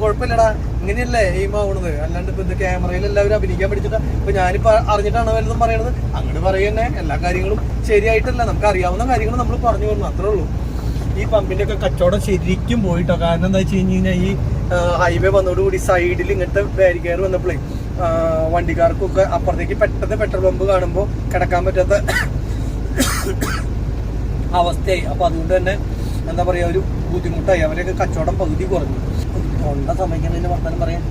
കുഴപ്പമില്ലടാ, ഇങ്ങനെയല്ലേ എയിം ആവണത്. അല്ലാണ്ട് ഇപ്പൊ ക്യാമറയിൽ എല്ലാവരും അഭിനയിക്കാൻ പഠിച്ചിട്ടാ. ഇപ്പൊ ഞാനിപ്പോ അറിഞ്ഞിട്ടാണ് വല്ലതും പറയണത്. അങ്ങോട്ട് പറയുന്നേ എല്ലാ കാര്യങ്ങളും ശരിയായിട്ടല്ല, നമുക്ക് അറിയാവുന്ന കാര്യങ്ങൾ നമ്മൾ പറഞ്ഞു തന്നു, അത്രേ ഉള്ളൂ. ഈ പമ്പിന്റെ ഒക്കെ കച്ചവടം ശരിക്കും പോയിട്ടോ. കാരണം എന്താ വെച്ച് കഴിഞ്ഞ് കഴിഞ്ഞാൽ ഈ ഹൈവേ വന്നതോടുകൂടി സൈഡിൽ ഇങ്ങനത്തെ ബാരിക്കെയർ വന്നപ്പോഴേ വണ്ടിക്കാർക്കൊക്കെ അപ്പുറത്തേക്ക് പെട്ടെന്ന് പെട്രോൾ പമ്പ് കാണുമ്പോൾ കിടക്കാൻ പറ്റാത്ത അവസ്ഥയായി. അപ്പൊ അതുകൊണ്ട് തന്നെ എന്താ പറയാ ഒരു ബുദ്ധിമുട്ടായി. അവരെയൊക്കെ കച്ചവടം പകുതി കുറഞ്ഞു. തൊണ്ട സമയക്കുന്നതിന് വർത്താനം പറയാൻ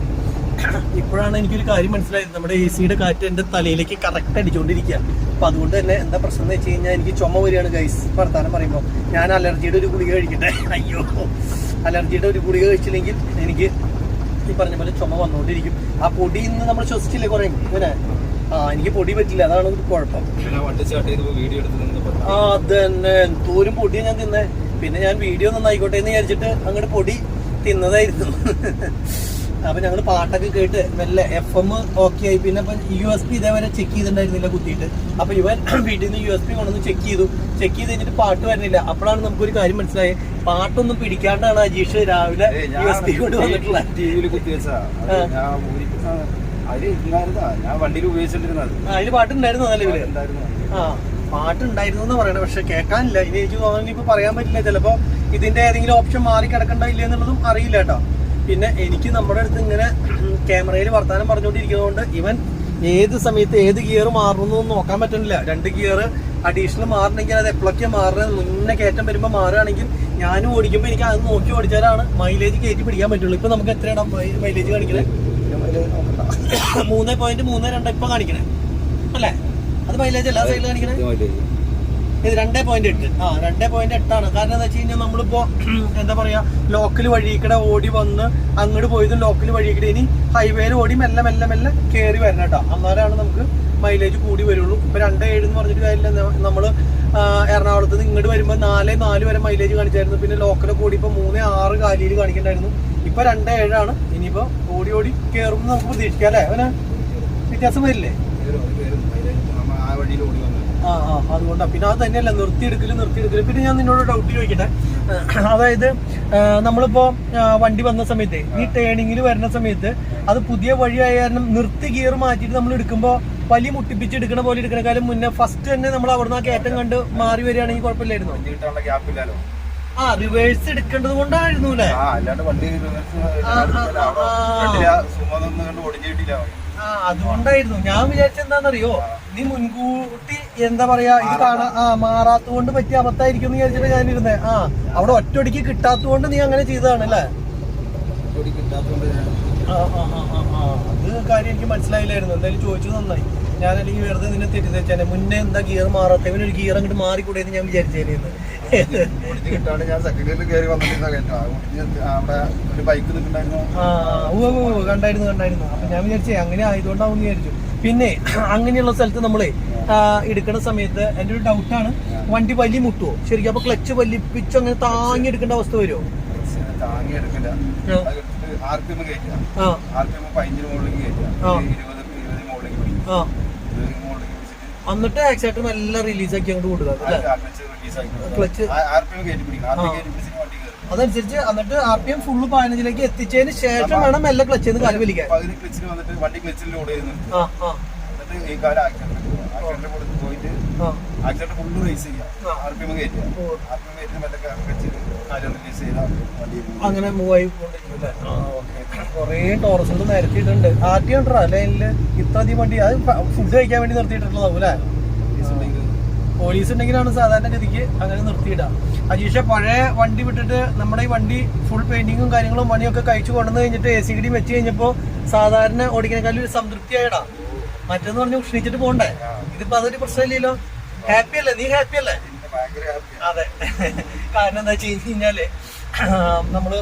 ഇപ്പോഴാണ് എനിക്കൊരു കാര്യം മനസ്സിലായത്. നമ്മുടെ AC-യുടെ കാറ്റ് എൻ്റെ തലയിലേക്ക് കറക്റ്റ് അടിച്ചുകൊണ്ടിരിക്കുക. അപ്പൊ അതുകൊണ്ട് തന്നെ എന്താ പ്രശ്നം എന്ന് വെച്ച് കഴിഞ്ഞാൽ എനിക്ക് ചുമ വരികയാണ് ഗൈസ്. വർത്താനം പറയുമ്പോൾ ഞാൻ അലർജിയുടെ ഒരു ഗുളിക കഴിക്കട്ടെ. അയ്യോ, അലർജിയുടെ ഒരു ഗുളിക കഴിച്ചില്ലെങ്കിൽ എനിക്ക് ഈ പറഞ്ഞ പോലെ ചുമ വന്നുകൊണ്ടിരിക്കും. ആ പൊടി ഇന്ന് നമ്മൾ ശ്വസിച്ചില്ലേ കുറേ ഇങ്ങനെ. എനിക്ക് പൊടി പറ്റില്ല, അതാണ് ഒരു കുഴപ്പം. അത് തന്നെ എന്തോരം പൊടിയാണ് ഞാൻ തിന്നേ. പിന്നെ ഞാൻ വീഡിയോ നന്നായിക്കോട്ടെ എന്ന് വിചാരിച്ചിട്ട് അങ്ങോട്ട് പൊടി തിന്നതായിരുന്നു. അപ്പൊ ഞങ്ങള് പാട്ടൊക്കെ കേട്ട് മെല്ലെ FM ഓക്കെ ആയി. പിന്നെ ഇപ്പൊ USB ഇതേവരെ ചെക്ക് ചെയ്തിട്ടുണ്ടായിരുന്നില്ല കുത്തിയിട്ട്. അപ്പൊ ഇവൻ വീട്ടിൽ നിന്ന് USB കൊണ്ടൊന്ന് ചെക്ക് ചെയ്ത് കഴിഞ്ഞിട്ട് പാട്ട് വരുന്നില്ല. അപ്പോഴാണ് നമുക്കൊരു കാര്യം മനസ്സിലായത്, പാട്ടൊന്നും പിടിക്കാണ്ടാണ് അജീഷ് രാവിലെ USB കൊണ്ട് വന്നിട്ടുള്ളത്. അതില് പാട്ടുണ്ടായിരുന്നു നിലവില്. പാട്ടുണ്ടായിരുന്നു എന്ന് പറയണേ, പക്ഷെ കേൾക്കാനില്ല. ഇനി എനിക്ക് തോന്നുന്നു ഇപ്പൊ പറയാൻ പറ്റില്ല. ചിലപ്പോ ഇതിന്റെ ഏതെങ്കിലും ഓപ്ഷൻ മാറി കിടക്കണ്ടോ ഇല്ല എന്നുള്ളതും അറിയില്ല കേട്ടോ. പിന്നെ എനിക്ക് നമ്മുടെ അടുത്ത് ഇങ്ങനെ ക്യാമറയിൽ വർത്താനം പറഞ്ഞുകൊണ്ടിരിക്കുന്നതുകൊണ്ട് ഇവൻ ഏത് സമയത്ത് ഏത് ഗിയർ മാറണമെന്നൊന്നും നോക്കാൻ പറ്റുന്നില്ല. 2 ഗിയർ അഡീഷണൽ മാറണമെങ്കിൽ അത് എപ്പോഴൊക്കെ മാറുന്നത്, മുന്നേ കയറ്റം വരുമ്പോൾ മാറുകയാണെങ്കിൽ ഞാനും ഓടിക്കുമ്പോൾ എനിക്ക് അത് നോക്കി ഓടിച്ചാലാണ് മൈലേജ് കയറ്റി പിടിക്കാൻ പറ്റുള്ളൂ. ഇപ്പൊ നമുക്ക് എത്രയാണ് മൈലേജ് കാണിക്കണേ? 3.32 ഇപ്പൊ കാണിക്കണേ അല്ലേ? അത് മൈലേജ് അല്ല സൈഡിൽ കാണിക്കണേ. ഇത് 2.8. 2.8 ആണ്. കാരണം എന്താ വെച്ച് കഴിഞ്ഞാൽ നമ്മളിപ്പോ എന്താ പറയാ ലോക്കൽ വഴിക്കടെ ഓടി വന്ന് അങ്ങോട്ട് പോയതും ലോക്കൽ വഴിക്കടെ ഇനി ഹൈവേയിൽ ഓടി മെല്ലെ മെല്ലെ മെല്ലെ കയറി വരണം കേട്ടോ. അന്നേരമാണ് നമുക്ക് മൈലേജ് കൂടി വരുള്ളൂ. ഇപ്പൊ 2.7 എന്ന് പറഞ്ഞിട്ട് കാര്യമില്ല. നമ്മള് എറണാകുളത്ത് നിന്ന് ഇങ്ങോട്ട് വരുമ്പോൾ 4.4 വരെ മൈലേജ് കാണിച്ചായിരുന്നു. പിന്നെ ലോക്കലൊക്കെ ഓടി ഇപ്പൊ 3.6 കാലിയിൽ കാണിക്കണ്ടായിരുന്നു. ഇപ്പൊ 2.7 ആണ്. ഇനിയിപ്പോ ഓടി ഓടി കയറുമ്പോൾ നമുക്ക് പ്രതീക്ഷിക്കാം അല്ലേ? അവന് വ്യത്യാസം വരില്ലേ? അതുകൊണ്ടാ. പിന്നെ അത് തന്നെയല്ല നിർത്തിയെടുക്കല്. പിന്നെ ഞാൻ നിന്നോട് ഡൗട്ട് ചോദിക്കട്ടെ. അതായത് നമ്മളിപ്പോ വണ്ടി വന്ന സമയത്ത് ഈ ടേണിങ്ങിൽ വരുന്ന സമയത്ത് അത് പുതിയ വഴിയായ കാരണം നിർത്തി ഗിയർ മാറ്റിയിട്ട് നമ്മൾ എടുക്കുമ്പോൾ വലിയ മുട്ടിപ്പിച്ച് എടുക്കണ പോലെ എടുക്കണ കാലം മുന്നേ ഫസ്റ്റ് തന്നെ നമ്മൾ അവിടുന്ന് ആ കയറ്റം കണ്ട് മാറി വരികയാണെങ്കിൽ കുഴപ്പമില്ലായിരുന്നു. റിവേഴ്സ് എടുക്കേണ്ടത് കൊണ്ടായിരുന്നു അല്ലേ? അതുകൊണ്ടായിരുന്നു ഞാൻ വിചാരിച്ച എന്താണെന്നറിയോ, നീ മുൻകൂട്ടി എന്താ പറയാ ഇത് കാണാ മാറാത്തത് കൊണ്ട് പറ്റിയ അബദ്ധമായിരിക്കും എന്ന് വിചാരിച്ചിട്ട് ഞാനിരുന്നേ. അവിടെ ഒറ്റയടിക്ക് കിട്ടാത്തത് കൊണ്ട് നീ അങ്ങനെ ചെയ്തതാണ് അല്ലേ? അത് കാര്യം എനിക്ക് മനസ്സിലായില്ലായിരുന്നു. എന്തായാലും ചോദിച്ചത് നന്നായി. ഞാനല്ലെങ്കിൽ വെറുതെ നിന്നെ തെറ്റിദ്ധരിച്ചാനെ. മുന്നേ എന്താ ഗിയർ മാറാത്ത, ഇവനൊരു ഗിയർ അങ്ങോട്ട് മാറിക്കൂടെ എന്ന് ഞാൻ വിചാരിച്ചേരുന്നു. കണ്ടായിരുന്നു. അപ്പൊ ഞാൻ വിചാരിച്ചേ അങ്ങനെ ആയതുകൊണ്ടാവും വിചാരിച്ചു. പിന്നെ അങ്ങനെയുള്ള സ്ഥലത്ത് നമ്മളെ എടുക്കുന്ന സമയത്ത് എൻ്റെ ഒരു ഡൗട്ടാണ്, വണ്ടി വലി മുട്ടുവോ ശരിക്കും? അപ്പൊ ക്ലച്ച് വലിപ്പിച്ച് അങ്ങനെ താങ്ങി എടുക്കേണ്ട അവസ്ഥ വരുമോ? താങ്ങി എടുക്കില്ല. RPM കയറ്റുക, RPM 15 മുകളിലേക്ക് കയറ്റുക, 20 മുകളിലേക്ക് പിടിക്കും. എന്നിട്ട് ആക്സിലേറ്റർ നല്ല റിലീസ് ആക്കി അങ്ങോട്ട് കൊടുക്കുക ക്ലച്ച് അതനുസരിച്ച്. എന്നിട്ട് RPM ഫുള്ള് 15ലേക്ക് എത്തിച്ചതിന് ശേഷം വേണം എല്ലാ ക്ലച്ചിന്ന് കാല് വലിക്കാൻ. വണ്ടി ക്ലച്ചിൽ ലോഡ് ചെയ്യുന്നുണ്ട്. എന്നിട്ട് ഈ കാലം ആക്സിലേറ്റർ പോയിട്ട് ആക്സിലേറ്റർ ഫുള്ള് റേസ് ചെയ്യാം. RPM കയറ്റുക, RPM കയറ്റി മറ്റേ ക്ലച്ചിൽ കാലം റിലീസ് ചെയ്താൽ വണ്ടി അങ്ങനെ മൂവ് ആയിക്കൊണ്ടിരിക്കും. കൊറേ ടോറസുകൾ നിരത്തിയിട്ടുണ്ട്. ആദ്യം ലൈനില് ഇത്രയധികം വണ്ടി അത് ഫുഡ് കഴിക്കാൻ വേണ്ടി നിർത്തിയിട്ടുള്ളതാവും അല്ലേ? പോലീസ് ഉണ്ടെങ്കിലാണ് സാധാരണ ഗതിക്ക് അങ്ങനെ നിർത്തിയിടാം. അജീഷ പഴയ വണ്ടി വിട്ടിട്ട് നമ്മുടെ ഈ വണ്ടി ഫുൾ പെയിന്റിങ്ങും കാര്യങ്ങളും പണിയൊക്കെ കഴിച്ചു കൊണ്ടുവന്ന് കഴിഞ്ഞിട്ട് AC കൂടി വെച്ച് കഴിഞ്ഞപ്പോ സാധാരണ ഓടിക്കുന്നേക്കാളും ഒരു സംതൃപ്തി ആയിടാ. മറ്റേന്ന് പറഞ്ഞ് ഉഷ്ണിച്ചിട്ട് പോണ്ടേ. ഇതിപ്പോ അതൊരു പ്രശ്നമില്ലല്ലോ. ഹാപ്പി അല്ലേ? നീ ഹാപ്പി അല്ലേ? അതെ. കാരണം എന്താ വെച്ച് കഴിഞ്ഞാല് നമ്മള്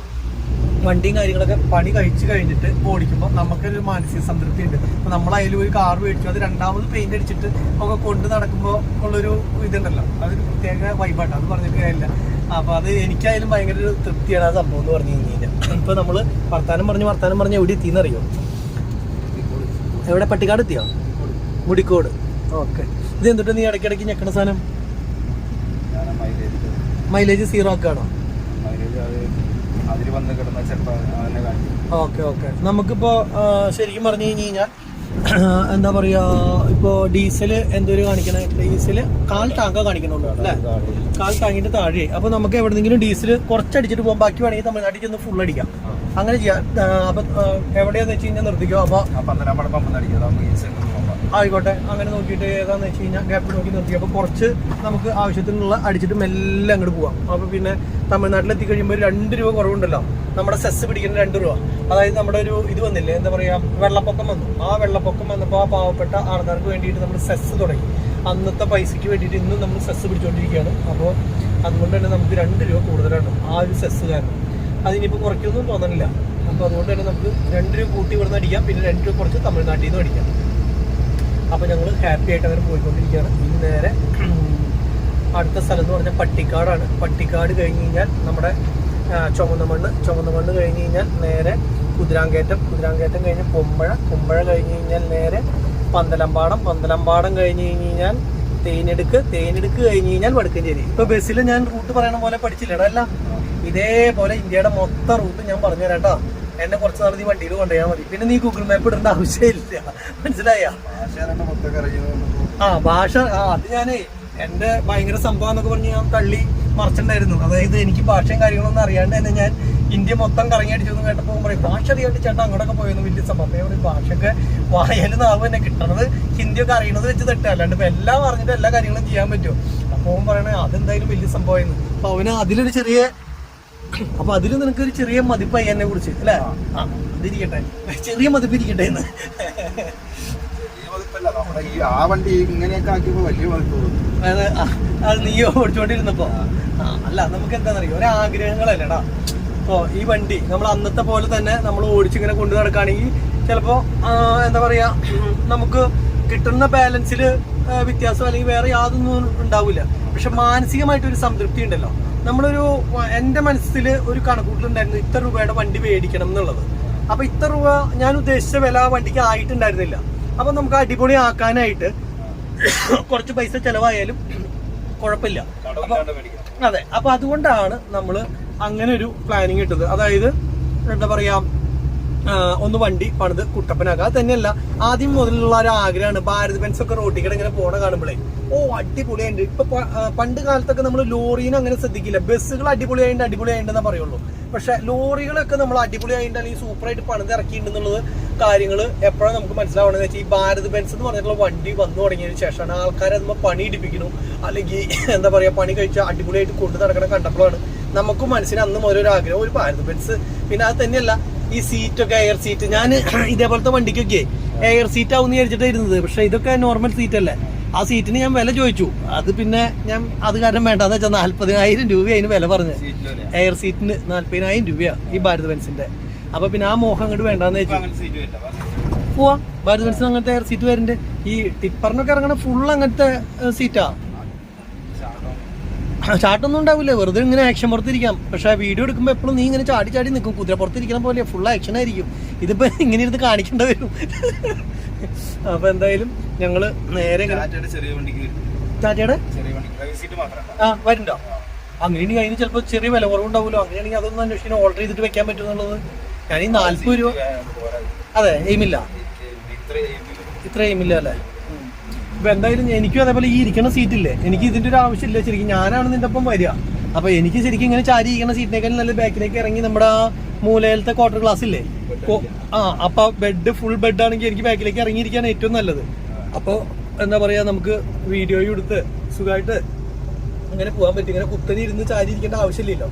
വണ്ടിയും കാര്യങ്ങളൊക്കെ പണി കഴിച്ചു കഴിഞ്ഞിട്ട് ഓടിക്കുമ്പോൾ നമുക്കൊരു മാനസിക സംതൃപ്തി ഉണ്ട്. അപ്പൊ നമ്മളതിലും ഒരു കാർ മേടിച്ചു, അത് രണ്ടാമത് പെയിന്റ് അടിച്ചിട്ട് ഒക്കെ കൊണ്ട് നടക്കുമ്പോൾ ഉള്ളൊരു ഇതുണ്ടല്ലോ, അതൊരു പ്രത്യേക വൈബാട്ടോ. അത് പറഞ്ഞിട്ട് കാര്യമില്ല. അപ്പൊ അത് എനിക്കായാലും ഭയങ്കര ഒരു തൃപ്തിയാണ് ആ സംഭവം എന്ന് പറഞ്ഞു കഴിഞ്ഞാൽ. ഇപ്പൊ നമ്മള് വർത്താനം പറഞ്ഞ് എവിടെ എത്തിയെന്നറിയോ? എവിടെ? പട്ടിക്കാട് എത്തിയോ? മുടിക്കോട്. ഓക്കെ. ഇത് എന്തിട്ട് നീ ഇടയ്ക്കിടയ്ക്ക് ഞെക്കണ സാധനം? മൈലേജ് 0 ആക്കാണോ? ഓക്കെ. നമുക്കിപ്പോ ശരിക്കും പറഞ്ഞു കഴിഞ്ഞാൽ എന്താ പറയാ, ഇപ്പോ ഡീസല് എന്തൊരു കാണിക്കണേ? ഡീസല് 1/4 ടാങ്ക കാണിക്കണുള്ളൂ അല്ലേ? 1/4 ടാങ്കിന്റെ താഴെ. അപ്പൊ നമുക്ക് എവിടെന്നെങ്കിലും ഡീസൽ കുറച്ചടിച്ചിട്ട് പോകാം, ബാക്കി വേണമെങ്കിൽ തമിഴ്നാട്ടിൽ ചെന്ന് ഫുൾ അടിക്കാം. അങ്ങനെ ചെയ്യാം. അപ്പൊ എവിടെയാന്ന് വെച്ച് കഴിഞ്ഞാൽ നിർത്തിക്കോ. അപ്പൊ ആയിക്കോട്ടെ, അങ്ങനെ നോക്കിയിട്ട് ഏതാന്ന് വെച്ച് കഴിഞ്ഞാൽ ഗ്യാപ്പ് നോക്കി നിർത്തി. അപ്പോൾ കുറച്ച് നമുക്ക് ആവശ്യത്തിനുള്ള അടിച്ചിട്ട് മെല്ലെ അങ്ങോട്ട് പോവാം. അപ്പോൾ പിന്നെ തമിഴ്നാട്ടിൽ എത്തിക്കഴിയുമ്പോൾ 2 രൂപ കുറവുണ്ടല്ലോ. നമ്മുടെ സെസ് പിടിക്കുന്ന 2 രൂപ. അതായത് നമ്മുടെ ഒരു ഇത് വന്നില്ലേ, എന്താ പറയുക, വെള്ളപ്പൊക്കം വന്നു. ആ വെള്ളപ്പൊക്കം വന്നപ്പോൾ ആ പാവപ്പെട്ട ആൾക്കാർക്ക് വേണ്ടിയിട്ട് നമ്മൾ സെസ് തുടങ്ങി. അന്നത്തെ പൈസയ്ക്ക് വേണ്ടിയിട്ട് ഇന്നും നമ്മൾ സെസ് പിടിച്ചുകൊണ്ടിരിക്കുകയാണ്. അപ്പോൾ അതുകൊണ്ട് തന്നെ നമുക്ക് 2 രൂപ കൂടുതലാണ് ആ ഒരു സെസ് കാരണം. അതിനിപ്പോൾ കുറയ്ക്കൊന്നും തോന്നണില്ല. അപ്പോൾ അതുകൊണ്ട് തന്നെ നമുക്ക് 2 രൂപ കൂട്ടി ഇവിടുന്ന് അടിക്കാം, പിന്നെ 2 രൂപ കുറച്ച് തമിഴ്നാട്ടിൽ നിന്നും അടിക്കാം. അപ്പോൾ ഞങ്ങൾ ഹാപ്പി ആയിട്ട് അങ്ങനെ പോയിക്കൊണ്ടിരിക്കുകയാണ്. ഇനി നേരെ അടുത്ത സ്ഥലം എന്ന് പറഞ്ഞാൽ പട്ടിക്കാടാണ്. പട്ടിക്കാട് കഴിഞ്ഞ് കഴിഞ്ഞാൽ നമ്മുടെ ചുമന്ന മണ്ണ് കഴിഞ്ഞ് കഴിഞ്ഞാൽ നേരെ കുതിരാങ്കേറ്റം കഴിഞ്ഞ് കുമ്പഴ കഴിഞ്ഞ് കഴിഞ്ഞാൽ നേരെ പന്തലമ്പാടം കഴിഞ്ഞ് കഴിഞ്ഞാൽ തേനെടുക്ക് കഴിഞ്ഞ് കഴിഞ്ഞാൽ വടക്കഞ്ചേരി. ഇപ്പൊ ബസ്സിൽ ഞാൻ റൂട്ട് പറയണ പോലെ പഠിച്ചില്ലടാ. അല്ല, ഇതേപോലെ ഇന്ത്യയുടെ മൊത്തം റൂട്ട് ഞാൻ പറഞ്ഞുതരാം കേട്ടോ. എന്നെ കുറച്ച് നാൾ നീ വണ്ടിയിൽ കൊണ്ടുപോയാൽ മതി. പിന്നെ നീ ഗൂഗിൾ മാപ്പ് ഇടേണ്ട ആവശ്യമില്ല. മനസ്സിലായ? ഭാഷ അത് ഞാനേ എന്റെ ഭയങ്കര സംഭവം എന്നൊക്കെ പറഞ്ഞ് ഞാൻ തള്ളി മറിച്ചിട്ടുണ്ടായിരുന്നു. അതായത് എനിക്ക് ഭാഷയും കാര്യങ്ങളൊന്നും അറിയാണ്ട് തന്നെ ഞാൻ ഇന്ത്യ മൊത്തം കറങ്ങി അടിച്ചൊന്നും കേട്ടപ്പോൾ പറയും ഭാഷ അറിയാണ്ട് ചേട്ടാ അങ്ങോട്ടൊക്കെ പോയെന്ന് വലിയ സംഭവം. അപ്പോൾ ഭാഷയൊക്കെ വായാലും നാവ് തന്നെ കിട്ടണത് ഹിന്ദിയൊക്കെ അറിയണത് വെച്ച് തെറ്റാ. അല്ലാണ്ട് ഇപ്പൊ എല്ലാം അറിഞ്ഞിട്ട് എല്ലാ കാര്യങ്ങളും ചെയ്യാൻ പറ്റുമോ? അപ്പോൾ അവൻ പറയണേ അതെന്തായാലും വലിയ സംഭവമായിരുന്നു. അപ്പൊ അവന് അതിലൊരു ചെറിയ, അപ്പൊ അതിൽ നിനക്കൊരു ചെറിയ മതിപ്പായി എന്നെ കുറിച്ച് അല്ലേ? അതിരിക്കട്ടെ, ചെറിയ മതിപ്പിരിക്കട്ടെ എന്ന്. അത് നീ ഓടിച്ചോണ്ടിരുന്നപ്പോ അല്ല, നമുക്ക് എന്താണെന്നറിയോ, ഒരാഗ്രഹങ്ങളല്ലേടാ. ഇപ്പോൾ ഈ വണ്ടി നമ്മൾ അന്നത്തെ പോലെ തന്നെ നമ്മൾ ഓടിച്ചിങ്ങനെ കൊണ്ടു നടക്കുകയാണെങ്കിൽ ചിലപ്പോ എന്താ പറയാ, നമുക്ക് കിട്ടുന്ന ബാലൻസിൽ വ്യത്യാസം അല്ലെങ്കിൽ വേറെ യാതൊന്നും ഉണ്ടാവില്ല. പക്ഷെ മാനസികമായിട്ടൊരു സംതൃപ്തി ഉണ്ടല്ലോ. നമ്മളൊരു എൻ്റെ മനസ്സിൽ ഒരു കണക്കൂട്ടിലുണ്ടായിരുന്നു ഇത്ര രൂപയുടെ വണ്ടി മേടിക്കണം എന്നുള്ളത്. അപ്പൊ ഇത്ര രൂപ ഞാൻ ഉദ്ദേശിച്ച വില വണ്ടിക്ക് ആയിട്ടുണ്ടായിരുന്നില്ല. അപ്പൊ നമുക്ക് അടിപൊളി ആക്കാനായിട്ട് കുറച്ച് പൈസ ചെലവായാലും കുഴപ്പമില്ല. അതെ, അപ്പൊ അതുകൊണ്ടാണ് നമ്മൾ അങ്ങനെ ഒരു പ്ലാനിങ് ഇട്ടത്. അതായത് എന്താ പറയാ, ഒന്ന് വണ്ടി പണിത് കുട്ടപ്പനാക്കുക. അത് തന്നെയല്ല, ആദ്യം മുതലുള്ള ഒരു ആഗ്രഹമാണ് ഭാരത് ബെൻസ് ഒക്കെ റോട്ടിക്കടെ ഇങ്ങനെ പോണ കാണുമ്പോഴേ അടിപൊളിയായിട്ട്. ഇപ്പൊ പണ്ട് കാലത്തൊക്കെ നമ്മൾ ലോറീനെ അങ്ങനെ ശ്രദ്ധിക്കില്ല. ബസ്സുകൾ അടിപൊളിയായിട്ടുണ്ടെന്നേ പറയുള്ളൂ. പക്ഷെ ലോറികളൊക്കെ നമ്മൾ അടിപൊളിയായിട്ട് അല്ലെങ്കിൽ സൂപ്പറായിട്ട് പണിത് ഇറക്കിയിട്ടുണ്ടെന്നുള്ളത് കാര്യങ്ങൾ എപ്പോഴാണ് നമുക്ക് മനസ്സിലാവണമെന്ന് വെച്ചാൽ ഈ ഭാരത് ബെൻസ് എന്ന് പറഞ്ഞിട്ടുള്ള വണ്ടി വന്നു തുടങ്ങിയതിന് ശേഷമാണ് ആൾക്കാരെ നമ്മൾ പണി ഇടിപ്പിക്കുന്നു, അല്ലെങ്കിൽ എന്താ പറയുക പണി കഴിച്ചാൽ അടിപൊളിയായിട്ട് കൊണ്ടു നടക്കണം കണ്ടപ്പോഴാണ് നമുക്കും മനസ്സിന് അന്ന് ഓരോരോ ആഗ്രഹം ഒരു ഭാരത് ബെൻസ്. പിന്നെ അത് തന്നെയല്ല ഈ സീറ്റൊക്കെ എയർ സീറ്റ്, ഞാൻ ഇതേപോലത്തെ വണ്ടിക്കൊക്കെ എയർ സീറ്റ് ആവും വിചാരിച്ചിട്ടാണ് ഇരുന്നത്. പക്ഷെ ഇതൊക്കെ നോർമൽ സീറ്റ് അല്ലേ. ആ സീറ്റിന് ഞാൻ വില ചോദിച്ചു, അത് പിന്നെ ഞാൻ അത് കാരണം വേണ്ടെന്ന് വെച്ചാൽ 40,000 രൂപ അതിന് വില പറഞ്ഞു. എയർ സീറ്റിന് 40,000 രൂപയാണ് ഈ ഭാരത് ബെൻസിന്റെ. അപ്പൊ പിന്നെ ആ മോഹം അങ്ങോട്ട് വേണ്ടെന്ന് വെച്ചു. പോവാ ഭാരത് ബെൻസിന് അങ്ങനത്തെ എയർ സീറ്റ് വരുന്നുണ്ട്. ഈ ടിപ്പറിനൊക്കെ ഇറങ്ങണ ഫുൾ അങ്ങനത്തെ സീറ്റാ. ചാട്ടൊന്നും ഉണ്ടാവില്ല, വെറുതെ ഇങ്ങനെ ആക്ഷൻ പുറത്തിരിക്കാം. പക്ഷെ വീഡിയോ എടുക്കുമ്പോൾ എപ്പോഴും നീ ഇങ്ങനെ ചാടി ചാടി നിൽക്കും, കുതിര പുറത്തിരിക്കുന്ന പോലെ ഫുൾ ആക്ഷൻ ആയിരിക്കും. ഇതിപ്പോ ഇങ്ങനെ ഇരുന്ന് കാണിക്കേണ്ട വരും. അപ്പൊ എന്തായാലും ഞങ്ങള് നേരെ ടാറ്റയുടെ വരുന്നുണ്ടോ? അങ്ങനെയാണെങ്കിൽ അതിന് ചിലപ്പോൾ ചെറിയ വില കുറവുണ്ടാവുമല്ലോ. അങ്ങനെയാണെങ്കിൽ അതൊന്നും അന്വേഷിക്കാൻ ഓർഡർ ചെയ്തിട്ട് വെക്കാൻ പറ്റും എന്നുള്ളത്. ഞാൻ ഈ 40 രൂപ അതെ എയിമില്ല, ഇത്ര എയിമില്ല അല്ലേ. ഇപ്പൊ എന്തായാലും എനിക്കും അതേപോലെ ഈ ഇരിക്കുന്ന സീറ്റില്ലേ, എനിക്ക് ഇതിന്റെ ഒരു ആവശ്യമില്ല ശരിക്കും. ഞാനാണ് നിന്റെ ഒപ്പം വരിക. അപ്പൊ എനിക്ക് ശരിക്കും ഇങ്ങനെ ചാരി ഇരിക്കുന്ന സീറ്റിനേക്കാൾ നല്ല ബാക്കിലേക്ക് ഇറങ്ങി നമ്മുടെ ആ മൂലയിലത്തെ ക്വാർട്ടർ ക്ലാസ് ഇല്ലേ, അപ്പൊ ബെഡ് ഫുൾ ബെഡ് ആണെങ്കിൽ എനിക്ക് ബാക്കിലേക്ക് ഇറങ്ങിയിരിക്കാണ് ഏറ്റവും നല്ലത്. അപ്പൊ എന്താ പറയാ, നമുക്ക് വീഡിയോയും എടുത്ത് സുഖമായിട്ട് അങ്ങനെ പോകാൻ പറ്റും. ഇങ്ങനെ കുത്തനെ ഇരുന്ന് ചാരി ഇരിക്കേണ്ട ആവശ്യമില്ലല്ലോ.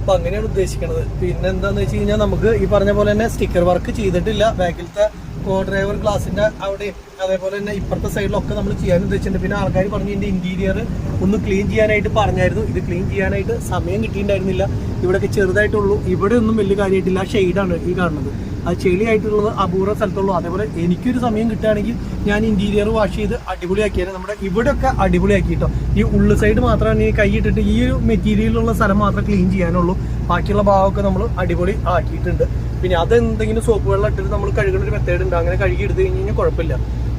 അപ്പൊ അങ്ങനെയാണ് ഉദ്ദേശിക്കുന്നത്. പിന്നെ എന്താന്ന് വെച്ച് കഴിഞ്ഞാൽ നമുക്ക് ഈ പറഞ്ഞ പോലെ തന്നെ സ്റ്റിക്കർ വർക്ക് ചെയ്തിട്ടില്ല ബാക്കിലത്തെ കോ ഡ്രൈവർ ഗ്ലാസിന്റെ അവിടെയും അതേപോലെ തന്നെ ഇപ്പുറത്തെ സൈഡിലൊക്കെ നമ്മൾ ചെയ്യാൻ ഉദ്ദേശിച്ചിട്ടുണ്ട്. പിന്നെ ആൾക്കാർ പറഞ്ഞു ഇതിന്റെ ഇന്റീരിയർ ഒന്ന് ക്ലീൻ ചെയ്യാനായിട്ട് പറഞ്ഞായിരുന്നു. ഇത് ക്ലീൻ ചെയ്യാനായിട്ട് സമയം കിട്ടിയിട്ടുണ്ടായിരുന്നില്ല. ഇവിടെയൊക്കെ ചെറുതായിട്ടുള്ളൂ, ഇവിടെ ഒന്നും വലിയ കാര്യമായിട്ടില്ല. ഷെയ്ഡാണ് ഈ കാണുന്നത്, അത് ചെളിയായിട്ടുള്ളത് അപൂർവ സ്ഥലത്തുള്ളൂ. അതേപോലെ എനിക്കൊരു സമയം കിട്ടുകയാണെങ്കിൽ ഞാൻ ഇന്റീരിയർ വാഷ് ചെയ്ത് അടിപൊളിയാക്കിയാൽ നമ്മുടെ ഇവിടെയൊക്കെ അടിപൊളിയാക്കിയിട്ടോ. ഈ ഉള്ളു സൈഡ് മാത്രമാണ് ഈ കൈയിട്ടിട്ട് ഈ ഒരു മെറ്റീരിയലുള്ള സ്ഥലം മാത്രം ക്ലീൻ ചെയ്യാനുള്ളൂ. ബാക്കിയുള്ള ഭാഗമൊക്കെ നമ്മൾ അടിപൊളി ആക്കിയിട്ടുണ്ട്. പിന്നെ അതെന്തെങ്കിലും സോപ്പ് വെള്ളം ഇട്ടിട്ട് നമ്മൾ കഴുകുന്ന ഒരു മെത്തേഡ് ഉണ്ട്. അങ്ങനെ കഴുകി എടുത്തു കഴിഞ്ഞ് കഴിഞ്ഞാൽ കുഴപ്പമില്ല.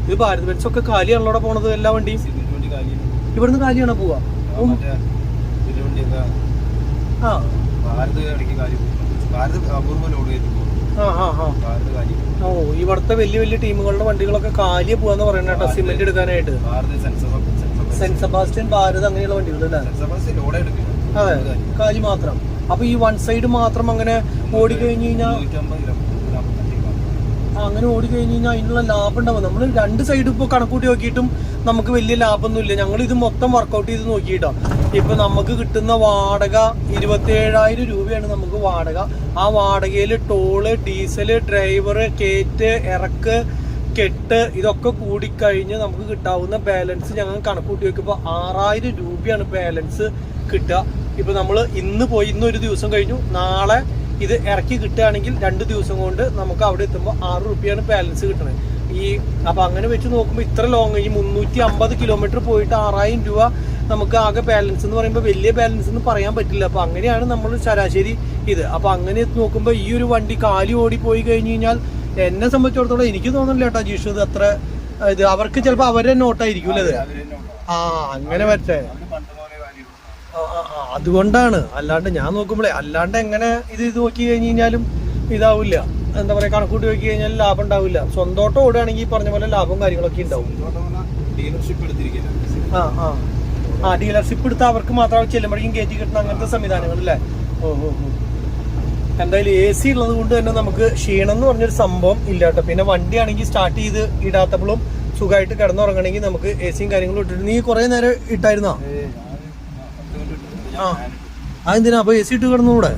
ഇത് ഭാരത് ബെൻസ് ഒക്കെ കാലിയാണല്ലോ പോണത്. എല്ലാ വണ്ടിയും ഇവിടുന്ന് കാലിയാണോ പോവാ? ഓ ഇവിടുത്തെ വലിയ വലിയ ടീമുകളുടെ വണ്ടികളൊക്കെ കാലിയ പോവാന്ന് പറയുന്നത് കേട്ടോ, സിമെന്റ് എടുക്കാനായിട്ട്. സെന്റ് സെബാസ്റ്റ്യൻ, ഭാരത് അങ്ങനെയുള്ള വണ്ടികളല്ലേ? അതെ കാലി മാത്രം. അപ്പൊ ഈ വൺ സൈഡ് മാത്രം അങ്ങനെ ഓടിക്കഴിഞ്ഞ് കഴിഞ്ഞാൽ അങ്ങനെ ഓടിക്കഴിഞ്ഞ് കഴിഞ്ഞാൽ അതിനുള്ള ലാഭം ഉണ്ടാവും. നമ്മൾ രണ്ട് സൈഡ് ഇപ്പോൾ കണക്കൂട്ടി നോക്കിയിട്ടും നമുക്ക് വലിയ ലാഭമൊന്നുമില്ല. ഞങ്ങൾ ഇത് മൊത്തം വർക്കൗട്ട് ചെയ്ത് നോക്കിയിട്ടോ. ഇപ്പൊ നമുക്ക് കിട്ടുന്ന വാടക 27,000 രൂപയാണ് നമുക്ക് വാടക. ആ വാടകയിൽ ടോള്, ഡീസല്, ഡ്രൈവർ, കേറ്റ്, ഇറക്ക്, കെട്ട് ഇതൊക്കെ കൂടിക്കഴിഞ്ഞ് നമുക്ക് കിട്ടാവുന്ന ബാലൻസ് ഞങ്ങൾ കണക്കൂട്ടി നോക്കിയപ്പോൾ 6,000 രൂപയാണ് ബാലൻസ് കിട്ടുക. ഇപ്പൊ നമ്മൾ ഇന്ന് പോയി, ഇന്നൊരു ദിവസം കഴിഞ്ഞു, നാളെ ഇത് ഇറക്കി കിട്ടുകയാണെങ്കിൽ 2 ദിവസം കൊണ്ട് നമുക്ക് അവിടെ എത്തുമ്പോൾ 6 രൂപയാണ് ബാലൻസ് കിട്ടുന്നത്. അപ്പൊ അങ്ങനെ വെച്ച് നോക്കുമ്പോൾ ഇത്ര ലോങ് ഈ 350 കിലോമീറ്റർ പോയിട്ട് 6,000 രൂപ നമുക്ക് ആകെ ബാലൻസ് എന്ന് പറയുമ്പോൾ വലിയ ബാലൻസ് എന്ന് പറയാൻ പറ്റില്ല. അപ്പൊ അങ്ങനെയാണ് നമ്മൾ ശരാശരി ഇത്. അപ്പൊ അങ്ങനെ നോക്കുമ്പോൾ ഈ ഒരു വണ്ടി കാലി ഓടി പോയി കഴിഞ്ഞ് കഴിഞ്ഞാൽ എന്നെ സംബന്ധിച്ചിടത്തോളം എനിക്ക് തോന്നുന്നില്ല കേട്ടോ ജീഷു, ഇത് അത്ര ഇത് അവർക്ക് ചിലപ്പോൾ അവരെ നോട്ടായിരിക്കും അല്ലേ? അങ്ങനെ പറ്റേ അതുകൊണ്ടാണ്. അല്ലാണ്ട് ഞാൻ നോക്കുമ്പോഴേ അല്ലാണ്ട് എങ്ങനെ ഇത് നോക്കി കഴിഞ്ഞ് കഴിഞ്ഞാലും ഇതാവില്ല. എന്താ പറയാ, കണക്കൂട്ടി നോക്കി കഴിഞ്ഞാൽ ലാഭം ഉണ്ടാവില്ല. സ്വന്തമായിട്ട് ഓടുകയാണെങ്കിൽ ഈ പറഞ്ഞ പോലെ ലാഭവും കാര്യങ്ങളൊക്കെ ഉണ്ടാവും. ഡീലർഷിപ്പ് എടുത്ത് അവർക്ക് മാത്രം ചെല്ലുമ്പോഴേക്കും കയറ്റി കിട്ടുന്ന അങ്ങനത്തെ സംവിധാനങ്ങൾ അല്ലേ? എന്തായാലും AC ഉള്ളത് കൊണ്ട് തന്നെ നമുക്ക് ക്ഷീണം എന്ന് പറഞ്ഞൊരു സംഭവം ഇല്ല കേട്ടോ. പിന്നെ വണ്ടിയാണെങ്കിൽ സ്റ്റാർട്ട് ചെയ്ത് ഇടാത്തപ്പോഴും സുഖമായിട്ട് കിടന്നുറങ്ങണമെങ്കിൽ നമുക്ക് AC കാര്യങ്ങളും ഇട്ടിട്ട്. നീ കുറെ നേരം ഇട്ടായിരുന്നോ? അതെന്തിനാ അപ്പൊ AC ഇട്ട് കിടന്നുകൂടെ?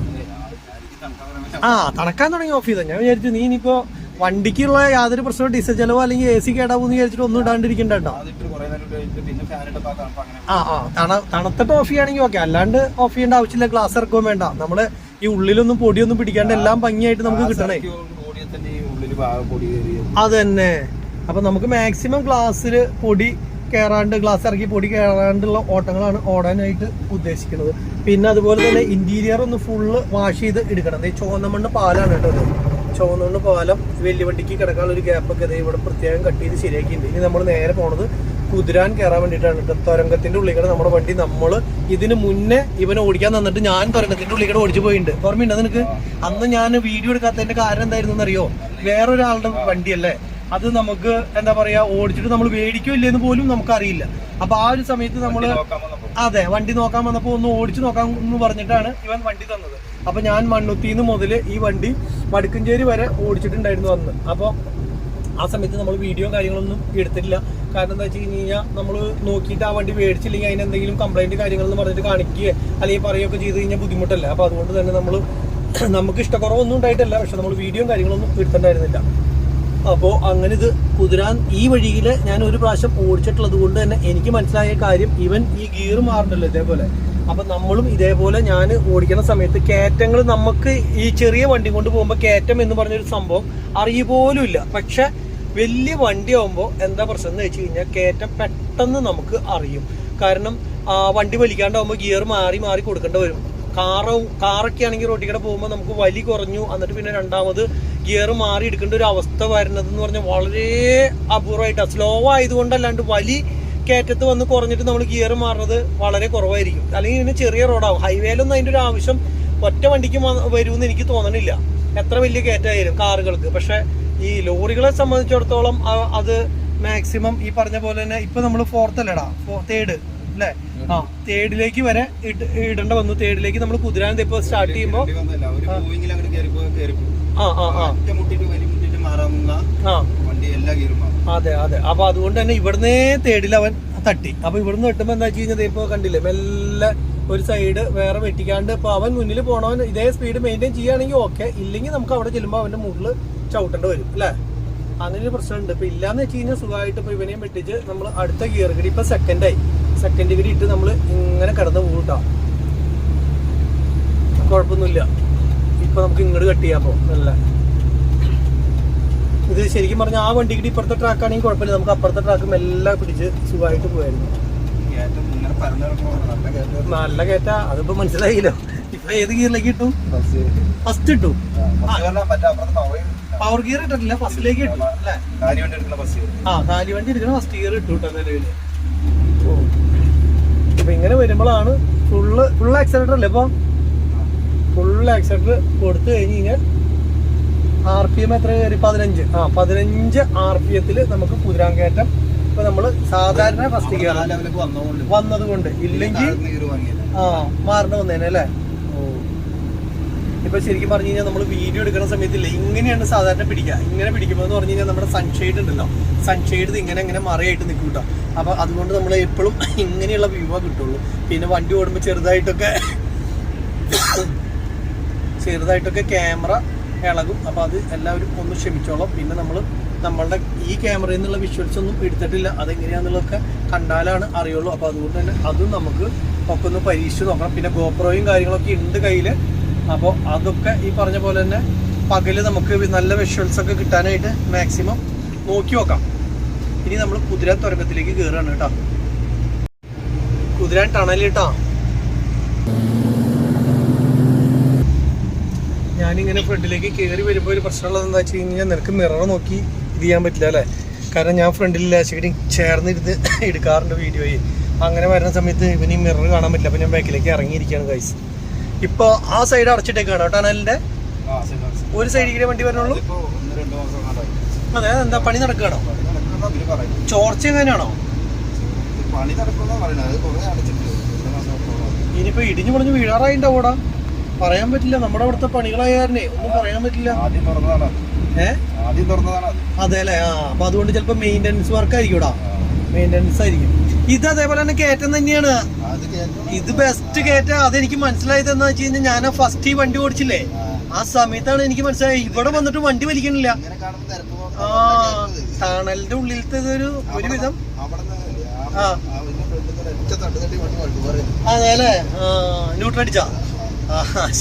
തണക്കാൻ തുടങ്ങി ഓഫ് ചെയ്താ. ഞാൻ വിചാരിച്ചു നീ ഇനിയിപ്പോ വണ്ടിക്കുള്ള യാതൊരു പ്രശ്നവും ഡീസൽ ചെലവോ അല്ലെങ്കിൽ AC കേടാവൂന്ന് വിചാരിച്ചിട്ട് ഒന്നും ഇടാണ്ടിരിക്കണ്ട കേട്ടോ. തണുത്തിട്ട് ഓഫ് ചെയ്യുകയാണെങ്കിൽ ഓക്കെ, അല്ലാണ്ട് ഓഫ് ചെയ്യേണ്ട ആവശ്യമില്ല. ഗ്ലാസ് ഇറക്കുകയും വേണ്ട. നമ്മള് ഈ ഉള്ളിലൊന്നും പൊടിയൊന്നും പിടിക്കാണ്ട് എല്ലാം ഭംഗിയായിട്ട് നമുക്ക് കിട്ടണേ. അത് തന്നെ. അപ്പൊ നമുക്ക് മാക്സിമം ഗ്ലാസ്സില് പൊടി കയറാണ്ട്, ഗ്ലാസ് ഇറക്കി പൊടി കയറാണ്ടുള്ള ഓട്ടങ്ങളാണ് ഓടാനായിട്ട് ഉദ്ദേശിക്കുന്നത്. പിന്നെ അതുപോലെ തന്നെ ഇന്റീരിയർ ഒന്ന് ഫുള്ള് വാഷ് ചെയ്ത് എടുക്കണം. ചുവന്നമണ്ണ് പാലാണ് കേട്ടോ ഇത്. ചുവന്നമണ്ണ് പാലം വലിയ വണ്ടിക്ക് കിടക്കാനുള്ള ഒരു ഗ്യാപ്പൊക്കെ ഇവിടെ പ്രത്യേകം കട്ട് ചെയ്ത് ശരിയാക്കിയിട്ടുണ്ട്. ഇനി നമ്മൾ നേരെ പോണത് കുതിരാൻ കയറാൻ വേണ്ടിയിട്ടാണ് കേട്ടോ. തുരങ്കത്തിന്റെ ഉള്ളിൽ നമ്മുടെ വണ്ടി നമ്മൾ ഇതിന് മുന്നേ ഇവനെ ഓടിക്കാൻ തന്നിട്ട് ഞാൻ തുരങ്കത്തിന്റെ ഉള്ളിൽ ഓടിച്ചു പോയിട്ടുണ്ട്. ഓർമ്മയുണ്ടോ നിനക്ക്? അന്ന് ഞാൻ വീഡിയോ എടുക്കാത്തതിന്റെ കാരണം എന്തായിരുന്നു എന്നറിയോ? വേറൊരാളുടെ വണ്ടിയല്ലേ അത്. നമുക്ക് എന്താ പറയാ, ഓടിച്ചിട്ട് നമ്മൾ മേടിക്കോ ഇല്ലെന്ന് പോലും നമുക്കറിയില്ല. അപ്പൊ ആ ഒരു സമയത്ത് നമ്മള് വണ്ടി നോക്കാൻ വന്നപ്പോ ഒന്ന് ഓടിച്ചു നോക്കാം എന്ന് പറഞ്ഞിട്ടാണ് ഇവൻ വണ്ടി തന്നത്. അപ്പോൾ ഞാൻ മണ്ണുത്തിന്ന് മുതൽ ഈ വണ്ടി വടക്കഞ്ചേരി വരെ ഓടിച്ചിട്ടുണ്ടായിരുന്നു അന്ന്. അപ്പോൾ ആ സമയത്ത് നമ്മൾ വീഡിയോ കാര്യങ്ങളൊന്നും എടുത്തിട്ടില്ല. കാരണം എന്താ വെച്ച് കഴിഞ്ഞാൽ നമ്മൾ നോക്കിയിട്ട് ആ വണ്ടി മേടിച്ചില്ലെങ്കിൽ അതിന് എന്തെങ്കിലും കംപ്ലൈൻറ്റ് കാര്യങ്ങളെന്ന് പറഞ്ഞിട്ട് കാണിക്കുകയോ അല്ലെങ്കിൽ പറയുകയൊക്കെ ചെയ്ത് കഴിഞ്ഞാൽ ബുദ്ധിമുട്ടല്ല. അപ്പോൾ അതുകൊണ്ട് തന്നെ നമുക്ക് ഇഷ്ടക്കുറവൊന്നും ഉണ്ടായിട്ടല്ല, പക്ഷെ നമ്മൾ വീഡിയോ കാര്യങ്ങളൊന്നും എടുത്തിട്ടുണ്ടായിരുന്നില്ല. അപ്പോൾ അങ്ങനെ ഇത് കുതിരാൻ ഈ വഴിയിൽ ഞാൻ ഒരു പ്രാവശ്യം ഓടിച്ചിട്ടുള്ളത് കൊണ്ട് തന്നെ എനിക്ക് മനസ്സിലായ കാര്യം, ഇവൻ ഈ ഗിയർ മാറണ്ടല്ലോ ഇതേപോലെ. അപ്പം നമ്മളും ഇതേപോലെ ഞാൻ ഓടിക്കുന്ന സമയത്ത് കയറ്റങ്ങൾ നമുക്ക് ഈ ചെറിയ വണ്ടി കൊണ്ട് പോകുമ്പോൾ കയറ്റം എന്ന് പറഞ്ഞൊരു സംഭവം അറിയുപോലും ഇല്ല. പക്ഷെ വലിയ വണ്ടി ആകുമ്പോൾ എന്താ പ്രശ്നം എന്ന് വെച്ച് കഴിഞ്ഞാൽ കയറ്റം പെട്ടെന്ന് നമുക്ക് അറിയും. കാരണം വണ്ടി വലിക്കാണ്ടാവുമ്പോൾ ഗിയർ മാറി മാറി കൊടുക്കേണ്ടി വരും. കാറൊക്കെ ആണെങ്കിൽ റോട്ടിൽ കൂടെ പോകുമ്പോൾ നമുക്ക് വലി കുറഞ്ഞു, എന്നിട്ട് പിന്നെ രണ്ടാമത് ഗിയർ മാറി എടുക്കേണ്ട ഒരു അവസ്ഥ വരുന്നതെന്ന് പറഞ്ഞാൽ വളരെ അപൂർവമായിട്ടാണ്. സ്ലോ ആയതുകൊണ്ടല്ലാണ്ട് വലി കയറ്റത്ത് വന്ന് കുറഞ്ഞിട്ട് നമ്മൾ ഗിയർ മാറുന്നത് വളരെ കുറവായിരിക്കും. അല്ലെങ്കിൽ ഇതിന് ചെറിയ റോഡാവും. ഹൈവേയിലൊന്നും അതിൻ്റെ ഒരു ആവശ്യം ഒറ്റ വണ്ടിക്ക് വരുമെന്ന് എനിക്ക് തോന്നണില്ല, എത്ര വലിയ കയറ്റമായാലും കാറുകൾക്ക്. പക്ഷെ ഈ ലോറികളെ സംബന്ധിച്ചിടത്തോളം അത് മാക്സിമം ഈ പറഞ്ഞ പോലെ തന്നെ ഇപ്പൊ നമ്മൾ ഫോർത്ത് അല്ലേടാ, തേർഡ് അല്ലേ, തേർഡിലേക്ക് വരെ ഇടേണ്ട വന്നു. തേർഡിലേക്ക് നമ്മൾ കുതിരാൻ ഇപ്പൊ സ്റ്റാർട്ട് ചെയ്യുമ്പോ അതെ അതെ. അപ്പൊ അതുകൊണ്ട് തന്നെ ഇവിടുന്ന് തേർഡിൽ അവൻ തട്ടി. അപ്പൊ ഇവിടുന്ന് തട്ടുമ്പോ എന്താ വെച്ച് കഴിഞ്ഞാൽ ഇപ്പൊ കണ്ടില്ലേ, മെല്ലെ ഒരു സൈഡ് വേറെ വെട്ടിക്കാണ്ട് ഇപ്പൊ അവൻ മുന്നിൽ പോണവൻ ഇതേ സ്പീഡ് മെയിൻറ്റെയിൻ ചെയ്യുകയാണെങ്കിൽ ഓക്കെ, ഇല്ലെങ്കിൽ നമുക്ക് അവിടെ ചെല്ലുമ്പോൾ അവന്റെ മുകളിൽ ചവിട്ടേണ്ടി വരും അല്ലേ. അങ്ങനെ ഒരു പ്രശ്നമുണ്ട്. ഇപ്പൊ ഇല്ലാന്ന് വെച്ച് കഴിഞ്ഞാൽ സുഖമായിട്ട് ഇപ്പൊ ഇവനെയും വെട്ടിച്ച് നമ്മൾ അടുത്ത ഗിയർ ഗിരി ഇപ്പൊ സെക്കൻഡ് ഗിരി ഇട്ട് നമ്മൾ ഇങ്ങനെ കിടന്ന് പോകട്ടോ, കുഴപ്പമൊന്നുമില്ല. ഇപ്പൊ നമുക്ക് ഇങ്ങോട്ട് കട്ട് ചെയ്യാപ്പോ നല്ല ഇത്. ശരിക്കും പറഞ്ഞാൽ ആ വണ്ടിക്ക് ഇപ്പുറത്തെ ട്രാക്ക് ആണെങ്കിൽ കുഴപ്പമില്ല, നമുക്ക് അപ്പുറത്തെ ട്രാക്ക് മെല്ലെ പിടിച്ച് സുഖമായിട്ട് പോയായിരുന്നു. നല്ല കയറ്റാ, അതിപ്പോ മനസ്സിലായില്ലോ. ഇപ്പൊ ഏത് ഗിയറിലേക്ക് ഇട്ടു? ഫസ്റ്റ് ഇട്ടു. പവർ ഗിയർ ഇട്ടിട്ടില്ല, ഫസ്റ്റിലേക്ക് ഇട്ടു അല്ലേ. കാലി വണ്ടി എടുക്കണ ഫസ്റ്റ് ഗിയർ ഇട്ടു കേട്ടോ നിലവില്. ഓ അപ്പൊ ഇങ്ങനെ വരുമ്പോഴാണ് ഫുൾ ആക്സിലേറ്റർ അല്ലേ. ഇപ്പൊ ഫുൾ ആക്സിലേറ്റർ കൊടുത്തു കഴിഞ്ഞ് കഴിഞ്ഞാൽ RPM എത്ര കയറി? 15 RPM നമുക്ക് കുതിരാൻ കയറ്റം. ഇപ്പൊ നമ്മള് സാധാരണ ഫസ്റ്റ് ഗിയർ വന്നത് കൊണ്ട് ഇല്ലെങ്കിൽ മാറേണ്ട വന്നേനെ അല്ലേ. ഇപ്പൊ ശരിക്കും പറഞ്ഞു കഴിഞ്ഞാൽ നമ്മൾ വീഡിയോ എടുക്കുന്ന സമയത്തില്ല, ഇങ്ങനെയാണ് സാധാരണ പിടിക്കുക. ഇങ്ങനെ പിടിക്കുമ്പോൾ എന്ന് പറഞ്ഞു കഴിഞ്ഞാൽ നമ്മുടെ സൺഷെയ്ഡ് ഉണ്ടല്ലോ, സൺഷെയ്ഡ് ഇങ്ങനെ മറയായിട്ട് നിൽക്കും കേട്ടോ. അപ്പൊ അതുകൊണ്ട് നമ്മൾ എപ്പോഴും ഇങ്ങനെയുള്ള വ്യൂ കിട്ടുള്ളൂ. പിന്നെ വണ്ടി ഓടുമ്പോൾ ചെറുതായിട്ടൊക്കെ ക്യാമറ ഇളകും. അപ്പൊ അത് എല്ലാവരും ഒന്ന് ക്ഷമിച്ചോളാം. പിന്നെ നമ്മളുടെ ഈ ക്യാമറയിൽ നിന്നുള്ള വിഷ്വൽസ് ഒന്നും എടുത്തിട്ടില്ല, അതെങ്ങനെയാന്നുള്ളതൊക്കെ കണ്ടാലാണ് അറിയുള്ളൂ. അപ്പൊ അതുകൊണ്ട് തന്നെ അതും നമുക്ക് ഒക്കെ ഒന്ന് പരീക്ഷിച്ച് നോക്കണം. പിന്നെ ഗോപ്രോയും കാര്യങ്ങളൊക്കെ ഉണ്ട് കയ്യില്. അപ്പോൾ അതൊക്കെ ഈ പറഞ്ഞ പോലെ തന്നെ പകല് നമുക്ക് നല്ല വിഷ്വൽസ് ഒക്കെ കിട്ടാനായിട്ട് മാക്സിമം നോക്കി നോക്കാം. ഇനി നമ്മൾ കുതിരാൻ തുരങ്കത്തിലേക്ക് കയറുകയാണ് കേട്ടോ, കുതിരാൻ ടണൽ കേട്ടോ. ഞാനിങ്ങനെ ഫ്രണ്ടിലേക്ക് കയറി വരുമ്പോൾ ഒരു പ്രശ്നമുള്ളത് എന്താ വെച്ച് കഴിഞ്ഞാൽ, നിനക്ക് മിറർ നോക്കി ഇത് ചെയ്യാൻ പറ്റില്ല അല്ലേ. കാരണം ഞാൻ ഫ്രണ്ടിൽ ലാശക്കടി ചേർന്നിരുന്ന് എടുക്കാറുണ്ട് വീഡിയോയിൽ. അങ്ങനെ വരുന്ന സമയത്ത് ഇവന് ഈ മിറർ കാണാൻ പറ്റില്ല. അപ്പോൾ ഞാൻ ബാക്കിലേക്ക് ഇറങ്ങിയിരിക്കുകയാണ് ഗൈസ്. ഇപ്പൊ ആ സൈഡ് അടച്ചിട്ടേക്കാണോ ടണലിന്റെ? ഒരു സൈഡിൽ വണ്ടി വരണുള്ളൂ. അതെ, എന്താ പണി നടക്കുകയാണോ? ചോർച്ച എങ്ങനെയാണോ? ഇനിയിപ്പോ ഇടിഞ്ഞു പൊളിഞ്ഞ് വീഴാറായിണ്ടാവൂടാ, പറയാൻ പറ്റില്ല. നമ്മുടെ അവിടുത്തെ പണികളായാലേ ഒന്നും പറയാൻ പറ്റില്ല. അതെ അല്ലേ. അപ്പൊ അതുകൊണ്ട് ചിലപ്പോ മെയിൻ്റെനൻസ് വർക്ക് ആയിരിക്കും, മെയിൻ്റെനൻസ് ആയിരിക്കും. ഇത് അതേപോലെ തന്നെ കയറ്റം തന്നെയാണ്. ഇത് ബെസ്റ്റ് കയറ്റം. അതെനിക്ക് മനസ്സിലായത് എന്താ വെച്ച് കഴിഞ്ഞാൽ, ഞാൻ ഫസ്റ്റ് ഈ വണ്ടി ഓടിച്ചില്ലേ, ആ സമയത്താണ് എനിക്ക് മനസ്സിലായത് ഇവിടെ വന്നിട്ട് വണ്ടി വലിക്കണില്ല. ടണലിന്റെ ഉള്ളിലത്തെ ഒരുവിധം അതെ അല്ലേ. ന്യൂട്രടിച്ചാ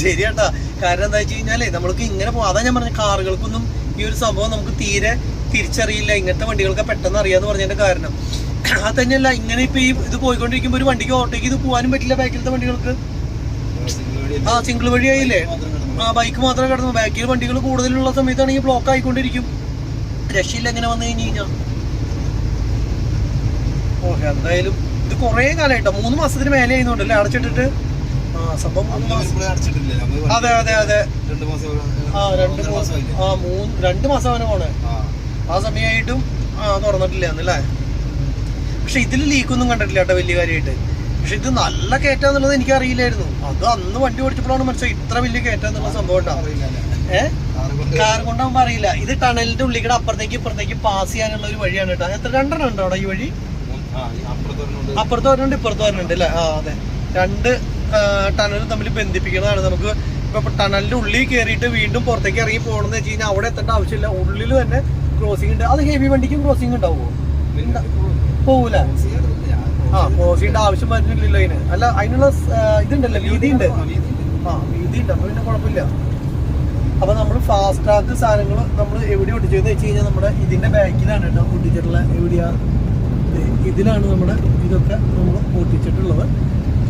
ശരിയാട്ടാ. കാരണം എന്താ വെച്ച് കഴിഞ്ഞാലേ നമ്മൾക്ക് ഇങ്ങനെ പോകാം. അതാ ഞാൻ പറഞ്ഞ, കാറുകൾക്കൊന്നും ഈ ഒരു സംഭവം നമുക്ക് തീരെ തിരിച്ചറിയില്ല. ഇങ്ങനത്തെ വണ്ടികൾക്ക് പെട്ടെന്ന് അറിയാന്ന് പറഞ്ഞതിന്റെ കാരണം അത് തന്നെയല്ല. ഇങ്ങനെ ഇപ്പൊ ഇത് പോയിക്കൊണ്ടിരിക്കുമ്പോ ഒരു വണ്ടിക്ക് ഓട്ടോയ്ക്ക് ഇത് പോകാനും പറ്റില്ല. ബാക്കിലത്തെ വണ്ടികൾക്ക് സിംഗിൾ വഴിയായില്ലേ. ബൈക്ക് മാത്രമേ കിടന്നു. ബാക്കിൽ വണ്ടികൾ കൂടുതലുള്ള സമയത്താണെങ്കിൽ ബ്ലോക്ക് ആയിക്കൊണ്ടിരിക്കും. രക്ഷയില്ല എങ്ങനെ വന്നു കഴിഞ്ഞ് കഴിഞ്ഞാൽ. ഓക്കെ, എന്തായാലും ഇത് കുറെ കാലമായിട്ടോ, 3 മാസത്തിന് മേലെ ആയിരുന്നുണ്ടല്ലേ അടച്ചിട്ടിട്ട്. സംഭവം 2 അതെ അതെ അതെ. 2 മാസം അവനെ പോണേ. ആ സമയമായിട്ടും തുറന്നിട്ടില്ല എന്നല്ലേ. പക്ഷെ ഇതിൽ ലീക്കൊന്നും കണ്ടിട്ടില്ല കേട്ടോ വലിയ കാര്യമായിട്ട്. പക്ഷെ ഇത് നല്ല കയറ്റാന്നുള്ളത് എനിക്ക് അറിയില്ലായിരുന്നു. അത് അന്ന് വണ്ടി ഓടിച്ചപ്പോഴാണ് മനസ്സിലായി ഇത്ര വലിയ കയറ്റം എന്നുള്ള സംഭവം ഉണ്ടാവും. കാർ കൊണ്ടാകുമ്പോ അറിയില്ല. ഇത് ടണലിന്റെ ഉള്ളിൽ കൂടെ അപ്പുറത്തേക്ക് ഇപ്പുറത്തേക്ക് പാസ് ചെയ്യാനുള്ള ഒരു വഴിയാണ് കേട്ടോ. എത്ര 2 ഉണ്ടോ അവിടെ ഈ വഴി? അപ്പുറത്ത് വരണുണ്ട് ഇപ്പുറത്ത് വരണുണ്ട് അല്ലേ? അതെ, 2 ടണൽ തമ്മിൽ ബന്ധിപ്പിക്കുന്നതാണ്. നമുക്ക് ഇപ്പൊ ടണലിന്റെ ഉള്ളിൽ കയറിയിട്ട് വീണ്ടും പുറത്തേക്ക് ഇറങ്ങി പോകണമെന്ന് വെച്ച് കഴിഞ്ഞാൽ അവിടെ എത്തേണ്ട ആവശ്യമില്ല, ഉള്ളിൽ തന്നെ ക്രോസിംഗ് ഉണ്ട്. അത് ഹെവി വണ്ടിക്കും ക്രോസിംഗ് ഉണ്ടാവുമോ? പോവൂല. ക്രോസ് ചെയ്യേണ്ട ആവശ്യം വരുന്നില്ലല്ലോ അതിന്. അല്ല, അതിനുള്ള ഇതുണ്ടല്ലോ, വീതി ഉണ്ട്. വീതി ഉണ്ട്, അപ്പൊ പിന്നെ കുഴപ്പമില്ല. അപ്പൊ നമ്മൾ ഫാസ്റ്റ് ട്രാക്ക് സാധനങ്ങൾ നമ്മൾ എവിടെ ഒട്ടിച്ചതെന്ന് വെച്ച് കഴിഞ്ഞാൽ നമ്മുടെ ഇതിന്റെ ബാക്കിലാണ് കേട്ടോ ഒട്ടിച്ചിട്ടുള്ള. എവിടെയാ? ഇതിലാണ് നമ്മുടെ ഇതൊക്കെ നമ്മൾ ഒട്ടിച്ചിട്ടുള്ളത്.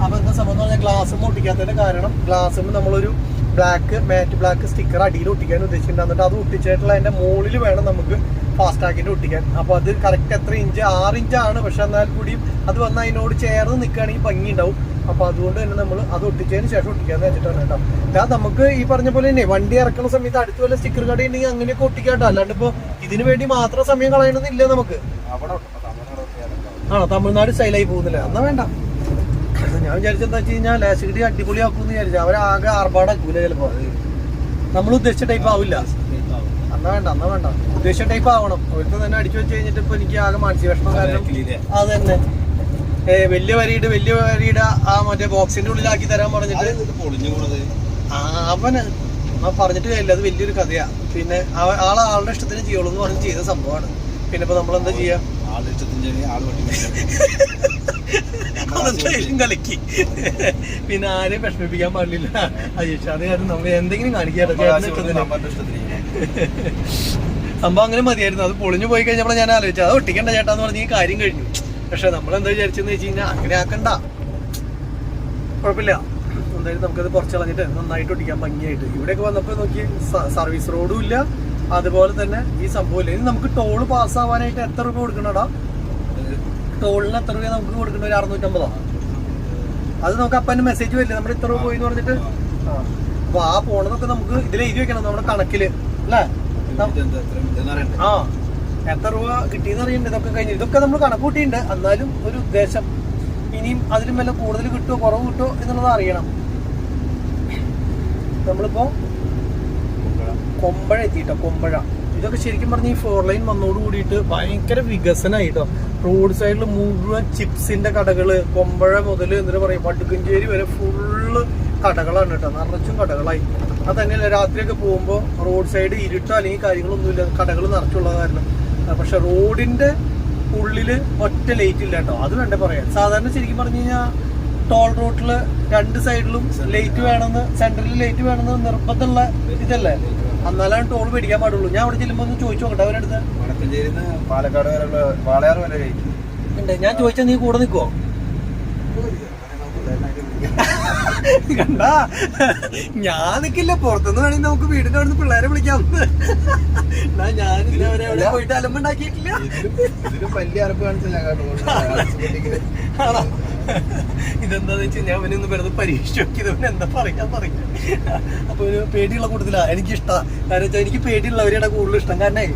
അപ്പൊ എന്താ സംഭവം എന്ന് പറഞ്ഞാൽ ഗ്ലാസ്സും ഒട്ടിക്കാത്തതിന്റെ കാരണം ഗ്ലാസ്സും നമ്മളൊരു മാറ്റ് ബ്ലാക്ക് സ്റ്റിക്കർ അടിയിൽ ഒട്ടിക്കാൻ ഉദ്ദേശിച്ചിട്ടുണ്ട്. എന്നിട്ട് അത് ഒട്ടിച്ചിട്ടുള്ള അതിന്റെ മുകളിൽ വേണം നമുക്ക് ഫാസ്റ്റ് ട്രാക്കിന്റെ ഒട്ടിക്കാൻ. അപ്പൊ അത് കറക്റ്റ് എത്ര ഇഞ്ച്? 6 ഇഞ്ചാണ്. പക്ഷെ എന്നാൽ കൂടിയും അത് വന്ന് അതിനോട് ചേർന്ന് നിൽക്കുകയാണെങ്കിൽ ഭംഗി ഉണ്ടാവും. അപ്പൊ അതുകൊണ്ട് തന്നെ നമ്മൾ അത് ഒട്ടിച്ചതിന് ശേഷം ഒട്ടിക്കാന്ന് വെച്ചിട്ടാണ് കേട്ടോ. അത് നമുക്ക് ഈ പറഞ്ഞ പോലെ തന്നെ വണ്ടി ഇറക്കുന്ന സമയത്ത് അടുത്ത് വല്ല സ്റ്റിക്കർ കട ഉണ്ടെങ്കിൽ അങ്ങനെയൊക്കെ ഒട്ടിക്കാട്ടോ. അല്ലാണ്ട് ഇപ്പൊ ഇതിനു വേണ്ടി മാത്രം സമയം കളയണമെന്നില്ല നമുക്ക്. ആണോ? തമിഴ്നാട് സ്റ്റൈലായി പോകുന്നില്ല? എന്നാ വേണ്ട. ഞാൻ വിചാരിച്ചെന്താ വെച്ച് കഴിഞ്ഞാൽ ലാശികടി അടിപൊളിയാക്കുമെന്ന് വിചാരിച്ചു. അവരാകെ ആർഭാടാക്കൂല ചിലപ്പോ. നമ്മൾ ഉദ്ദേശിച്ച ടൈപ്പ് ആവില്ല. എന്നാ വേണ്ട. ഉദ്ദേശിച്ച ടൈപ്പ് ആവണം. അവർക്ക് തന്നെ അടിച്ചു വെച്ച് കഴിഞ്ഞിട്ട് ഇപ്പൊ എനിക്ക് ആകെ മാനസിക വിഷമം. കാരണം അത് തന്നെ വലിയ വരിയുടെ ആ മറ്റേ ബോക്സിന്റെ ഉള്ളിലാക്കി തരാൻ പറഞ്ഞിട്ട് അവൻ പറഞ്ഞിട്ട് കാര്യമില്ല. അത് വലിയൊരു കഥയാ. പിന്നെ ആളുടെ ഇഷ്ടത്തിന് ചെയ്യുള്ളൂ എന്ന് പറഞ്ഞ് ചെയ്ത സംഭവമാണ്. പിന്നെ ഇപ്പൊ നമ്മളെന്താ ചെയ്യാ? അതെന്തായാലും കലക്കി. പിന്നെ ആരെയും വിഷമിപ്പിക്കാൻ പാടില്ല. അത് കാരണം നമ്മൾ എന്തെങ്കിലും കാണിക്കാറ് സംഭവം അങ്ങനെ മതിയായിരുന്നു. അത് പൊളിഞ്ഞു പോയി കഴിഞ്ഞപ്പോൾ ഞാൻ ആലോചിച്ചു അത് ഒട്ടിക്കണ്ട ചേട്ടാന്ന് പറഞ്ഞ് ഈ കാര്യം കഴിഞ്ഞു. പക്ഷെ നമ്മളെന്താ വിചാരിച്ചെന്ന് വെച്ച് കഴിഞ്ഞാൽ അങ്ങനെ ആക്കണ്ട, കുഴപ്പമില്ല. എന്തായാലും നമുക്കത് കുറച്ച് കളഞ്ഞിട്ട് നന്നായിട്ട് ഒട്ടിക്കാൻ ഭംഗിയായിട്ട്. ഇവിടെയൊക്കെ വന്നപ്പോൾ നോക്കി സർവീസ് റോഡും ഇല്ല, അതുപോലെ തന്നെ ഈ സംഭവമില്ല. ഇനി നമുക്ക് ടോള് പാസ്സാവാനായിട്ട് എത്ര രൂപ കൊടുക്കണടാ? ടോളിന് എത്ര രൂപ നമുക്ക് കൊടുക്കേണ്ട? ഒരു 650. അത് നമുക്ക് അപ്പം മെസ്സേജ് വരില്ല നമ്മൾ ഇത്ര രൂപ പോയി എന്ന് പറഞ്ഞിട്ട്. അപ്പൊ ആ പോണതൊക്കെ നമുക്ക് ഇതിൽ എഴുതി വെക്കണം നമ്മുടെ കണക്കില് അല്ലേ? എത്ര രൂപ കിട്ടിയെന്ന് അറിയണ്ട. ഇതൊക്കെ കഴിഞ്ഞ് ഇതൊക്കെ നമ്മൾ കണക്ക് കൂട്ടിയിട്ടുണ്ട്. എന്നാലും ഒരു ഉദ്ദേശം ഇനിയും അതിലും വല്ല കൂടുതൽ കിട്ടുമോ കുറവ് കിട്ടുമോ എന്നുള്ളത് അറിയണം. നമ്മളിപ്പോ കൊമ്പഴ എത്തിയിട്ടോ. കൊമ്പഴ ഇതൊക്കെ ശരിക്കും പറഞ്ഞ ഈ 4 ലൈൻ വന്നോട് കൂടിയിട്ട് ഭയങ്കര വികസനമായിട്ടോ. റോഡ് സൈഡിൽ മുഴുവൻ ചിപ്സിന്റെ കടകള്, കൊമ്പഴ മുതൽ എന്താ പറയാ വടുക്കഞ്ചേരി വരെ ഫുള്ള് കടകളാണ് കേട്ടോ. നിറച്ചും കടകളായി. അത് തന്നെയല്ല രാത്രിയൊക്കെ പോകുമ്പോൾ റോഡ് സൈഡ് ഇരുട്ടോ അല്ലെങ്കിൽ കാര്യങ്ങളൊന്നുമില്ല, കടകൾ നിറച്ചുള്ളത് കാരണം. പക്ഷെ റോഡിന്റെ ഉള്ളില് ഒറ്റ ലൈറ്റ് ഇല്ല കേട്ടോ. അത് വേണ്ടേ പറയാൻ. സാധാരണ ശരിക്കും പറഞ്ഞു കഴിഞ്ഞാൽ ടോൾ റോഡില് 2 സൈഡിലും ലൈറ്റ് വേണമെന്ന്, സെന്ററിൽ ലൈറ്റ് വേണമെന്ന് നിർബന്ധമുള്ള ഇതല്ലേ? എന്നാലാണ് ടോൾ മേടിക്കാൻ പാടുള്ളൂ. ഞാൻ അവിടെ ചെല്ലുമ്പോ ഒന്ന് ചോദിച്ചു നോക്കട്ടെ അവരടുത്ത്. പാലക്കാട് വാളയാർ വരെ ഉണ്ട്. ഞാൻ ചോദിച്ചാൽ നീ കൂടെ നിൽക്കുവോ? കണ്ടാ, ഞാൻ നിക്കില്ല. പുറത്തുനിന്ന് വേണമെങ്കിൽ നമുക്ക് വീടിന്റെ അവിടെ നിന്ന് പിള്ളേരെ വിളിക്കാം. ഞാൻ ഇന്നവരെ പോയിട്ട് അലമ്പുണ്ടാക്കിയിട്ടില്ല. വലിയ അറപ്പ് കാണിച്ചില്ല. ഇതെന്താന്ന് വെച്ചാൽ ഞാൻ അവനൊന്ന് വെറുതെ പരീക്ഷിച്ച് നോക്കിയത്. എന്താ പറയാൻ പറയും. അപ്പൊ ഒരു പേടിയുള്ള കൂടുതലാ എനിക്കിഷ്ടം. കാരണം വെച്ചാൽ എനിക്ക് പേടിയുള്ളവരെയാണ് കൂടുതൽ ഇഷ്ടം. കാരണം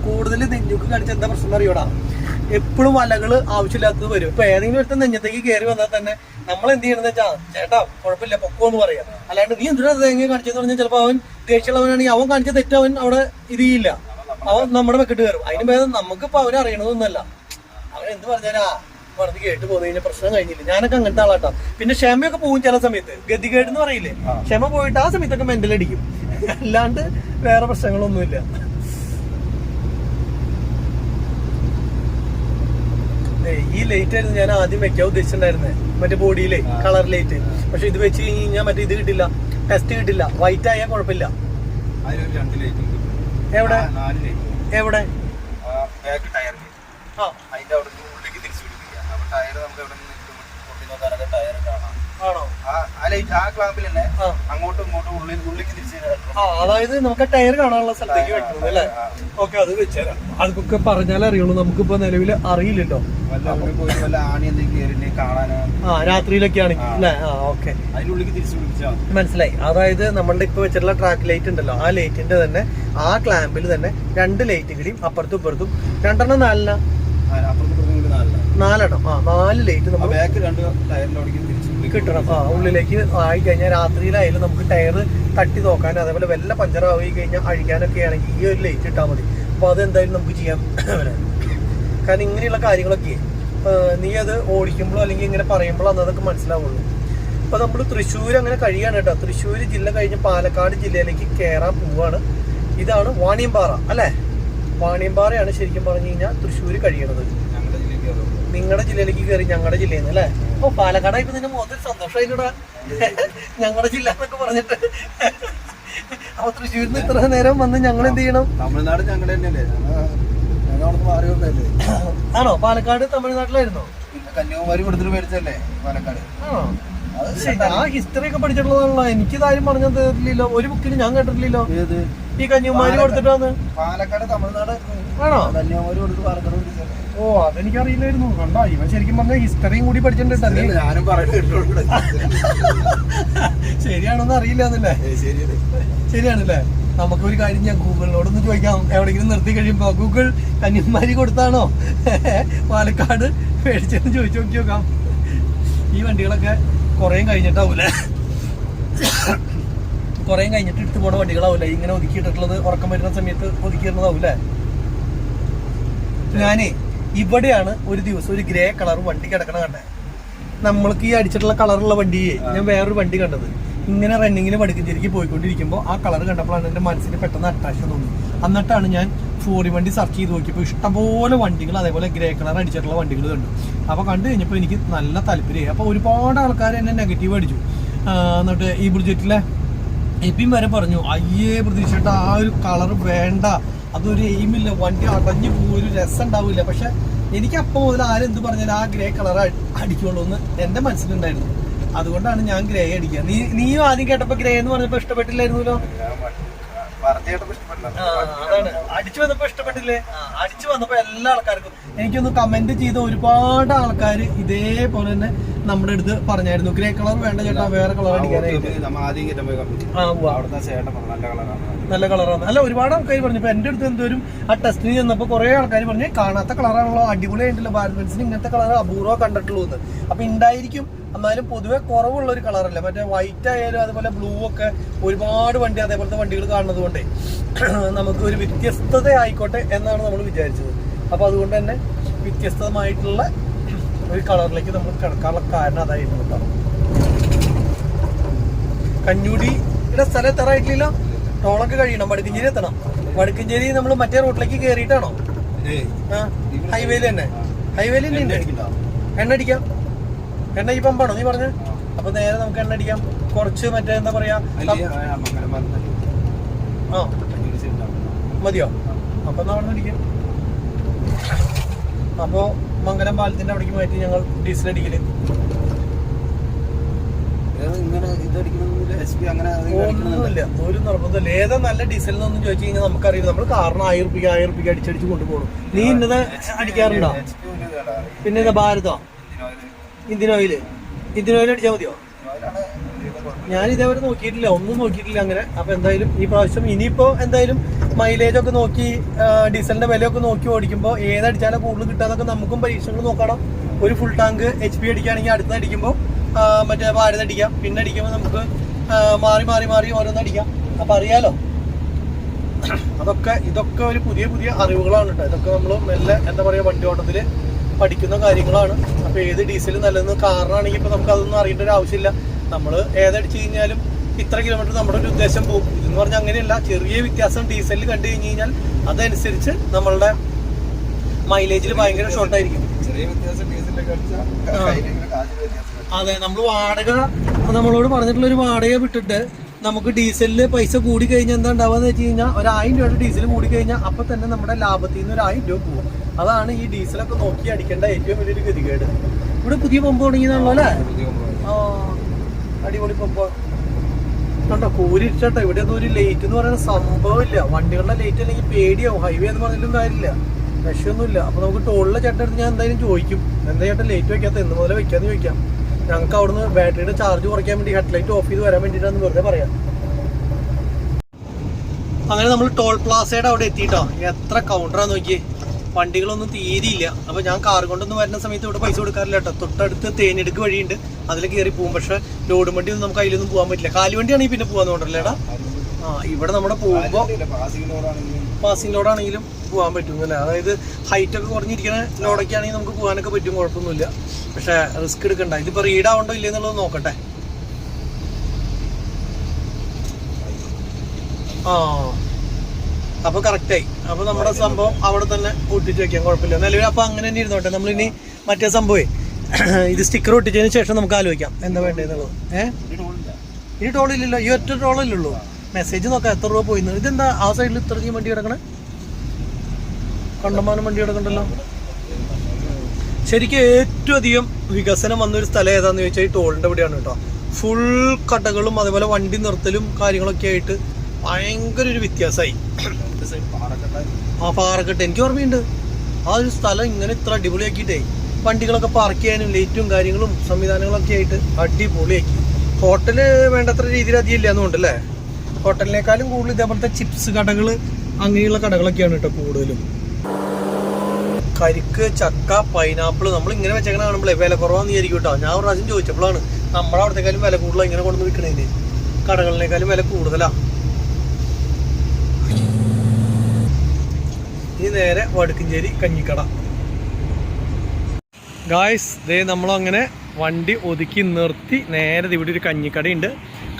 കൂടുതൽ നെഞ്ഞുക്ക് കാണിച്ച എന്താ പ്രശ്നം അറിയോടാ? എപ്പോഴും വലകള് ആവശ്യമില്ലാത്തത് വരും. ഇപ്പൊ ഏതെങ്കിലും ഒരു നെഞ്ഞത്തേക്ക് കയറി വന്നാൽ തന്നെ നമ്മൾ എന്ത് ചെയ്യണമെന്ന് വെച്ചാൽ ചേട്ടാ കുഴപ്പമില്ല പൊക്കോ എന്ന് പറയാം. അല്ലാണ്ട് നീ എന്തിനാ തേങ്ങ കാണിച്ചെന്ന് പറഞ്ഞാൽ ചിലപ്പോൾ അവൻ ദേഷ്യമുള്ളവനാണെങ്കിൽ അവൻ കാണിച്ച തെറ്റ് അവൻ അവിടെ ഇത് ചെയ്യില്ല. അവൻ നമ്മുടെ വെക്കിട്ട് കയറും. അതിന് ഭേദം നമുക്കിപ്പോ അവനെ അറിയണതൊന്നല്ല. അവൻ എന്ത് പറഞ്ഞാലാ പറഞ്ഞ് കേട്ട് പോന്നു കഴിഞ്ഞാൽ പ്രശ്നം കഴിഞ്ഞില്ല. ഞാനൊക്കെ അങ്ങനത്തെ ആളാട്ടോ. പിന്നെ ക്ഷമയൊക്കെ പോകും ചില സമയത്ത്. ഗതികേട് എന്ന് പറയില്ലേ, ക്ഷമ പോയിട്ട് ആ സമയത്തൊക്കെ മെന്റലടിക്കും. അല്ലാണ്ട് വേറെ പ്രശ്നങ്ങളൊന്നുമില്ല. ഈ ലൈറ്റ് ആയിരുന്നു ഞാൻ ആദ്യം വെക്കാൻ ഉദ്ദേശിച്ചിട്ടുണ്ടായിരുന്നത്, മറ്റേ ബോഡിയിലെ കളർ ലൈറ്റ്. പക്ഷെ ഇത് വെച്ച് കഴിഞ്ഞാൽ മറ്റേ ഇത് കിട്ടില്ല, ടെസ്റ്റ് കിട്ടില്ല. വൈറ്റ് ആയാൽ കുഴപ്പമില്ല. എവിടെ എവിടെ? ആണോ? അതായത് നമുക്ക് ടയർ കാണാനുള്ള സ്ഥലത്തേക്ക് വെക്കുന്നത് അല്ലേ? ഓക്കെ, അത് വെച്ചുതരാം. അതൊക്കെ പറഞ്ഞാലേ അറിയുള്ളൂ. നമുക്കിപ്പോ നിലവിൽ അറിയില്ലല്ലോ. രാത്രിയിലൊക്കെ ആണെങ്കിൽ അല്ലേ? ഓക്കെ, മനസ്സിലായി. അതായത് നമ്മളുടെ ഇപ്പൊ വെച്ചിട്ടുള്ള ട്രാക്ക് ലൈറ്റ് ഉണ്ടല്ലോ, ആ ലൈറ്റിന്റെ തന്നെ ആ ക്ലാമ്പിൽ തന്നെ 2 ലൈറ്റ് കൂടിയും അപ്പുറത്തും ഇപ്പുറത്തും 2 4 ലൈറ്റ് നമ്മൾ കിട്ടണം. ഉള്ളിലേക്ക് ആയി കഴിഞ്ഞാൽ രാത്രിയിലായാലും നമുക്ക് ടയർ തട്ടി നോക്കാൻ, അതേപോലെ വല്ല പഞ്ചറായി കഴിഞ്ഞാൽ അഴിക്കാനൊക്കെ ആണെങ്കിൽ ഈ ഒരു ലൈറ്റ് ഇട്ടാൽ മതി. അപ്പോൾ അതെന്തായാലും നമുക്ക് ചെയ്യാം. കാരണം ഇങ്ങനെയുള്ള കാര്യങ്ങളൊക്കെ നീ അത് ഓടിക്കുമ്പോഴോ അല്ലെങ്കിൽ ഇങ്ങനെ പറയുമ്പോഴോ അതൊക്കെ മനസ്സിലാവുള്ളൂ. അപ്പോൾ നമ്മൾ തൃശ്ശൂർ അങ്ങനെ കഴിയാണ് കേട്ടോ. തൃശ്ശൂർ ജില്ല കഴിഞ്ഞ് പാലക്കാട് ജില്ലയിലേക്ക് കയറാൻ പോവാണ്. ഇതാണ് വാണിയമ്പാറ അല്ലേ? വാണിയമ്പാറയാണ് ശരിക്കും പറഞ്ഞു കഴിഞ്ഞാൽ തൃശ്ശൂർ കഴിയണത്. നിങ്ങളുടെ ജില്ലയിലേക്ക് കയറി ഞങ്ങളുടെ ജില്ലയിൽ നിന്ന് അല്ലേ? ഓ, പാലക്കാടായപ്പോ നിന്റെ മുഖത്തൊരു സന്തോഷമായിട്ടാ ഞങ്ങളുടെ ജില്ല എന്നൊക്കെ പറഞ്ഞിട്ട്. അപ്പൊ തൃശ്ശൂരിൽ നിന്ന് ഇത്ര നേരം വന്ന് ഞങ്ങൾ എന്ത് ചെയ്യണം? തമിഴ്നാട് ഞങ്ങളുടെ തന്നെയല്ലേ? ആണോ? പാലക്കാട് തമിഴ്നാട്ടിലായിരുന്നോ? കന്യാകുമാരി കൊടുത്തിട്ട് മേടിച്ചല്ലേ പാലക്കാട്? ആ ഹിസ്റ്ററി ഒക്കെ പഠിച്ചിട്ടുള്ളതാണല്ലോ. എനിക്കിതാരും പറഞ്ഞു തരില്ലല്ലോ, ഒരു ബുക്കിന് ഞാൻ കേട്ടിട്ടില്ലല്ലോ. ഈ കന്യാകുമാരി കൊടുത്തിട്ടാണ് പാലക്കാട് തമിഴ്നാട് ആണോ? കന്യാകുമാരി കൊടുത്ത് പാലക്കാട് കൊടുത്തു. ഓ, അതെനിക്കറിയില്ലായിരുന്നു. കണ്ടോ, ഇവൻ ശരിക്കും പറഞ്ഞ ഹിസ്റ്ററിയും കൂടി പഠിച്ചിട്ടുണ്ട്. ഞാനും പറയുന്നത് ശരിയാണെന്ന് അറിയില്ലാന്നല്ലേ? ശരിയാണല്ലേ? നമുക്കൊരു കാര്യം ഞാൻ ഗൂഗിളിനോടൊന്ന് ചോദിക്കാം. എവിടെയെങ്കിലും നിർത്തി കഴിയുമ്പോ ഗൂഗിൾ കന്യാകുമാരി കൊടുത്താണോ പാലക്കാട് മേടിച്ചെന്ന് ചോദിച്ചു നോക്കി നോക്കാം. ഈ വണ്ടികളൊക്കെ കുറേയും കഴിഞ്ഞിട്ടാവൂലേ? കുറേയും കഴിഞ്ഞിട്ട് എടുത്ത് പോണ വണ്ടികളാവൂലേ ഇങ്ങനെ ഒതുക്കിയിട്ടുള്ളത്? ഉറക്കം വരുന്ന സമയത്ത് ഒതുക്കിയിരുന്നതാവൂലേ? ഞാനേ ഇവിടെയാണ് ഒരു ദിവസം ഒരു ഗ്രേ കളർ വണ്ടി കിടക്കണ കണ്ടേ. നമ്മൾക്ക് ഈ അടിച്ചിട്ടുള്ള കളറുള്ള വണ്ടിയെ ഞാൻ വേറൊരു വണ്ടി കണ്ടത്. ഇങ്ങനെ റണ്ണിങ്ങിന് വടക്കഞ്ചേരിക്ക് പോയിക്കൊണ്ടിരിക്കുമ്പോൾ ആ കളർ കണ്ടപ്പോഴാണ് എൻ്റെ മനസ്സിന് പെട്ടെന്ന് അട്രാക്ഷൻ തോന്നി. എന്നിട്ടാണ് ഞാൻ ഫോറി വണ്ടി സെർച്ച് ചെയ്ത് നോക്കിയപ്പോൾ ഇഷ്ടംപോലെ വണ്ടികൾ അതേപോലെ ഗ്രേ കളർ അടിച്ചിട്ടുള്ള വണ്ടികൾ കണ്ടു. അപ്പോൾ കണ്ടു കഴിഞ്ഞപ്പോൾ എനിക്ക് നല്ല താല്പര്യമായി. അപ്പോൾ ഒരുപാട് ആൾക്കാർ എന്നെ നെഗറ്റീവ് അടിച്ചു. എന്നിട്ട് ഈ ബുൾജെറ്റിലെ എപ്പിയും വരെ പറഞ്ഞു, അയ്യേ പ്രതീക്ഷിച്ചിട്ട് ആ ഒരു കളർ വേണ്ട, അതൊരു എയിമില്ല, വണ്ടി അടഞ്ഞു പോകും, ഒരു രസം ഉണ്ടാവില്ല. പക്ഷെ എനിക്ക് അപ്പം മുതൽ ആരെന്ത് പറഞ്ഞാൽ ആ ഗ്രേ കളർ അടിക്കുള്ളൂ എന്ന് എൻ്റെ മനസ്സിലുണ്ടായിരുന്നു. അതുകൊണ്ടാണ് ഞാൻ ഗ്രേ അടിക്കുക. നീയും ആദ്യം കേട്ടപ്പോ ഗ്രേ എന്ന് പറഞ്ഞപ്പോ ഇഷ്ടപ്പെട്ടില്ലായിരുന്നല്ലോ? അതാണ്, അടിച്ചു വന്നപ്പോ ഇഷ്ടപ്പെട്ടില്ലേ? അടിച്ചു വന്നപ്പോ എല്ലാ ആൾക്കാർക്കും എനിക്കൊന്ന് കമന്റ് ചെയ്ത ഒരുപാട് ആൾക്കാർ ഇതേപോലെ തന്നെ നമ്മുടെ അടുത്ത് പറഞ്ഞായിരുന്നു, ഗ്രേ കളർ വേണ്ട ചേട്ടാ, വേറെ കളർ അടിക്കാനായിട്ട്. നല്ല കളറാണ്. അല്ല, ഒരുപാട് ആൾക്കാർ പറഞ്ഞു. ഇപ്പൊ എന്റെ അടുത്ത് എന്തോരും ആ ടെസ്റ്റിന് ചെന്നപ്പോ കുറെ ആൾക്കാർ പറഞ്ഞു, കാണാത്ത കളറാണല്ലോ, അടിപൊളിയായിട്ടില്ല, ഭാരത് ബെൻസിന് ഇങ്ങനത്തെ കളർ അപൂർവം കണ്ടിട്ടുള്ളൂ എന്ന്. അപ്പൊ ഉണ്ടായിരിക്കും, എന്നാലും പൊതുവെ കുറവുള്ള ഒരു കളറല്ല. മറ്റേ വൈറ്റ് ആയാലും അതുപോലെ ബ്ലൂ ഒക്കെ ഒരുപാട് വണ്ടി അതേപോലത്തെ വണ്ടികൾ കാണുന്നത് കൊണ്ടേ നമുക്ക് ഒരു വ്യത്യസ്തത ആയിക്കോട്ടെ എന്നാണ് നമ്മൾ വിചാരിച്ചത്. അപ്പൊ അതുകൊണ്ട് തന്നെ വ്യത്യസ്തമായിട്ടുള്ള ഒരു കളറിലേക്ക് നമ്മൾ കിടക്കാനുള്ള കാരണം അതായിരുന്നു കേട്ടോ. കഞ്ഞൂടിയുടെ സ്ഥലം എത്താറായിട്ടില്ല, ടോളൊക്കെ കഴിയണം, വടക്കഞ്ചേരി എത്തണം. വടക്കഞ്ചേരി നമ്മൾ മറ്റേ റോട്ടിലേക്ക് കയറിയിട്ടാണോ? ഹൈവേയിൽ തന്നെ, ഹൈവേയിൽ തന്നെ ഉണ്ട്. എണ്ണ അടിക്കാം, എണ്ണ ഈ പമ്പാണോ നീ പറഞ്ഞ? അപ്പൊ നേരെ നമുക്ക് എണ്ണ അടിക്കാം. കുറച്ച് മറ്റേ എന്താ പറയാ, മതിയോ? അപ്പൊ എന്നാ അവിടെ അടിക്കാം. അപ്പോ മംഗലം പാലത്തിന്റെ അവിടേക്ക് മാറ്റി ഞങ്ങൾ ഡീസൽ അടിക്കല്. ഒന്നുമില്ല, ഒരു നിർബന്ധമില്ല. ഏതാ നല്ല ഡീസൽ എന്നൊന്നും ചോദിച്ചു കഴിഞ്ഞാൽ നമുക്കറിയില്ല. നമ്മൾ കാറിന് 1000 രൂപ അടിച്ചടിച്ച് കൊണ്ടുപോകണം. നീ ഇന്നത് അടിക്കാറുണ്ടോ? പിന്നെ ഇതാ ഭാരതോ, ഇന്ത്യൻ ഓയിൽ അടിച്ചാൽ മതിയോ? ഞാൻ ഇതേവരെ നോക്കിയിട്ടില്ല, ഒന്നും നോക്കിയിട്ടില്ല അങ്ങനെ. അപ്പൊ എന്തായാലും ഈ പ്രാവശ്യം ഇനിയിപ്പോ എന്തായാലും മൈലേജ് ഒക്കെ നോക്കി ഡീസലിന്റെ വിലയൊക്കെ നോക്കി ഓടിക്കുമ്പോൾ ഏതടിച്ചാലും കൂടുതൽ കിട്ടാന്നൊക്കെ നമുക്കും പരീക്ഷകൾ നോക്കണം. ഒരു ഫുൾ ടാങ്ക് HP അടിക്കുകയാണെങ്കിൽ അടുത്ത അടിക്കുമ്പോൾ മറ്റേ ഭാരത് അടിക്കാം, പിന്നെ അടിക്കുമ്പോൾ നമുക്ക് മാറി മാറി മാറി ഓരോന്ന് അടിക്കാം. അപ്പൊ അറിയാലോ, ഇതൊക്കെ ഒരു പുതിയ അറിവുകളാണ് കേട്ടോ. ഇതൊക്കെ നമ്മൾ മെല്ലെ എന്താ പറയാ വണ്ടി ഓട്ടത്തില് പഠിക്കുന്ന കാര്യങ്ങളാണ്. അപ്പൊ ഏത് ഡീസൽ നല്ലതെന്ന് കാറിനാണെങ്കിൽ ഇപ്പൊ നമുക്ക് അതൊന്നും അറിയേണ്ട ഒരു ആവശ്യമില്ല. നമ്മൾ ഏതടിച്ചു കഴിഞ്ഞാലും ഇത്ര കിലോമീറ്റർ നമ്മുടെ ഒരു ഉദ്ദേശം പോകും. ഇതെന്ന് പറഞ്ഞാൽ അങ്ങനെയല്ല, ചെറിയ വ്യത്യാസം ഡീസലിൽ കണ്ടു കഴിഞ്ഞ് കഴിഞ്ഞാൽ അതനുസരിച്ച് നമ്മളുടെ മൈലേജിൽ ഭയങ്കര ഷോർട്ടായിരിക്കും. അതെ, നമ്മൾ നമ്മളോട് പറഞ്ഞിട്ടുള്ള ഒരു വാടക വിട്ടിട്ട് നമുക്ക് ഡീസലില് പൈസ കൂടി കഴിഞ്ഞാൽ എന്താ ഉണ്ടാവുക വെച്ച് കഴിഞ്ഞാൽ 1000 രൂപയുടെ ഡീസൽ കൂടി കഴിഞ്ഞാൽ അപ്പൊ തന്നെ നമ്മുടെ ലാഭത്തിൽ നിന്ന് 1000 രൂപ പോകും. അതാണ് ഈ ഡീസലൊക്കെ നോക്കി അടിക്കേണ്ട ഏറ്റവും വലിയൊരു ഗതികേട്. ഇവിടെ പുതിയ പമ്പ് തുടങ്ങിയതാണല്ലോ അല്ലേ? അടിപൊളി പമ്പ് കണ്ടോ, കൂരിട്ടോ. ഇവിടെ ഒന്നും ഒരു ലൈറ്റ് എന്ന് പറയുന്ന സംഭവമില്ല. വണ്ടികളുടെ ലൈറ്റ് അല്ലെങ്കിൽ പേടിയാവും. ഹൈവേ എന്ന് പറഞ്ഞിട്ടും കാര്യമില്ല, രക്ഷയൊന്നുമില്ല. അപ്പൊ നമുക്ക് ടോളിലെ ചേട്ടൻ അടുത്ത് ഞാൻ എന്തായാലും ചോദിക്കും, എന്താ ചേട്ടൻ ലൈറ്റ് വെക്കാത്ത, എന്ന് മുതലേ വെക്കാന്ന് ചോദിക്കാം. ഞങ്ങൾക്ക് അവിടുന്ന് ബാറ്ററിയുടെ ചാർജ് കുറയ്ക്കാൻ വേണ്ടി ഹെഡ്ലൈറ്റ് ഓഫ് ചെയ്ത് വരാൻ വേണ്ടിയിട്ടാന്ന് വെറുതെ പറയാം. അങ്ങനെ നമ്മൾ ടോൾ പ്ലാസയുടെ അവിടെ എത്തിയിട്ടോ. എത്ര കൗണ്ടറാന്ന് നോക്കി, വണ്ടികളൊന്നും തീരെയില്ല. അപ്പോൾ ഞാൻ കാർ കൊണ്ടൊന്നും വരുന്ന സമയത്ത് ഇവിടെ പൈസ കൊടുക്കാറില്ല കേട്ടോ. തൊട്ടടുത്ത് തേനെടുക്ക് വഴിയുണ്ട്, അതിൽ കയറി പോകും. പക്ഷേ ലോഡ് വണ്ടി ഒന്നും നമുക്ക് അതിലൊന്നും പോകാൻ പറ്റില്ല. കാലുവണ്ടിയാണെങ്കിൽ പിന്നെ പോകാൻ തോന്നണ്ടല്ലേടാ. ഇവിടെ നമ്മുടെ പോകുമ്പോൾ പാസിംഗ് ലോഡാണെങ്കിലും പോകാൻ പറ്റുന്നില്ല. അതായത് ഹൈറ്റ് ഒക്കെ കുറഞ്ഞിരിക്കുന്ന ലോഡൊക്കെ ആണെങ്കിൽ നമുക്ക് പോകാനൊക്കെ പറ്റും, കുഴപ്പമൊന്നുമില്ല. പക്ഷേ റിസ്ക് എടുക്കണ്ട. ഇതിപ്പോൾ റീഡാവണ്ടോ ഇല്ലെന്നുള്ളത് നോക്കട്ടെ. അപ്പോൾ കറക്റ്റായി. അപ്പോൾ നമ്മുടെ സംഭവം അവിടെ തന്നെ ഒട്ടിച്ച് വെക്കാം, കുഴപ്പമില്ല. നിലവിൽ അപ്പോൾ അങ്ങനെ തന്നെ ഇരുന്നോട്ടെ. നമ്മളിനി മറ്റേ സംഭവമേ ഇത് സ്റ്റിക്കർ ഒട്ടിച്ചതിന് ശേഷം നമുക്ക് ആലോചിക്കാം എന്താ വേണ്ടതെന്നുള്ളത്. ഇനി ടോളില്ലല്ലോ, ഈ ഒറ്റ ടോളില്ലല്ലോ. മെസ്സേജ് നോക്കാം എത്ര രൂപ പോയിന്ന്. ഇതെന്താ ആ സൈഡിൽ ഇത്രയും വണ്ടി കിടക്കണേ? കണ്ടമാനം വണ്ടി കിടക്കണ്ടല്ലോ. ശരിക്കും ഏറ്റവും അധികം വികസനം വന്നൊരു സ്ഥലം ഏതാണെന്ന് ചോദിച്ചാൽ ഈ ടോളിൻ്റെ ഇവിടെയാണ് കേട്ടോ. ഫുൾ കടകളും അതേപോലെ വണ്ടി നിർത്തലും കാര്യങ്ങളൊക്കെ ആയിട്ട് ഭയങ്കര ഒരു വ്യത്യാസമായി. പാറക്കെട്ട് എനിക്ക് ഓർമ്മയുണ്ട്. ആ ഒരു സ്ഥലം ഇങ്ങനെ ഇത്ര അടിപൊളിയാക്കിയിട്ടേ വണ്ടികളൊക്കെ പാർക്ക് ചെയ്യാനും ലൈറ്റും കാര്യങ്ങളും സംവിധാനങ്ങളൊക്കെ ആയിട്ട് അടിപൊളിയാക്കി. ഹോട്ടല് വേണ്ടത്ര രീതിയിൽ അധികം ഇല്ല എന്നുകൊണ്ടല്ലേ. ഹോട്ടലിനേക്കാളും കൂടുതൽ ഇതേപോലത്തെ ചിപ്സ് കടകൾ അങ്ങനെയുള്ള കടകളൊക്കെയാണ് കേട്ടോ കൂടുതലും. കരിക്ക്, ചക്ക, പൈനാപ്പിൾ നമ്മൾ ഇങ്ങനെ വെച്ചേക്കണ കാണുമ്പോഴേ വില കുറവാന്ന് വിചാരിക്കും കേട്ടോ. ഞാൻ ഒരു പ്രാവശ്യം ചോദിച്ചപ്പോഴാണ് നമ്മുടെ അവിടത്തേക്കാളും വില കൂടുതലാണ് ഇങ്ങനെ കൊണ്ടു വിൽക്കണേന്. കടകളിനേക്കാളും വില കൂടുതലാണ്. ഇനി നേരെ വടക്കഞ്ചേരി കഞ്ഞിക്കട. ഗായ്സ് ദേ നമ്മളങ്ങനെ വണ്ടി ഒതുക്കി നിർത്തി നേരെ ഇവിടെ ഒരു കഞ്ഞിക്കടയുണ്ട്.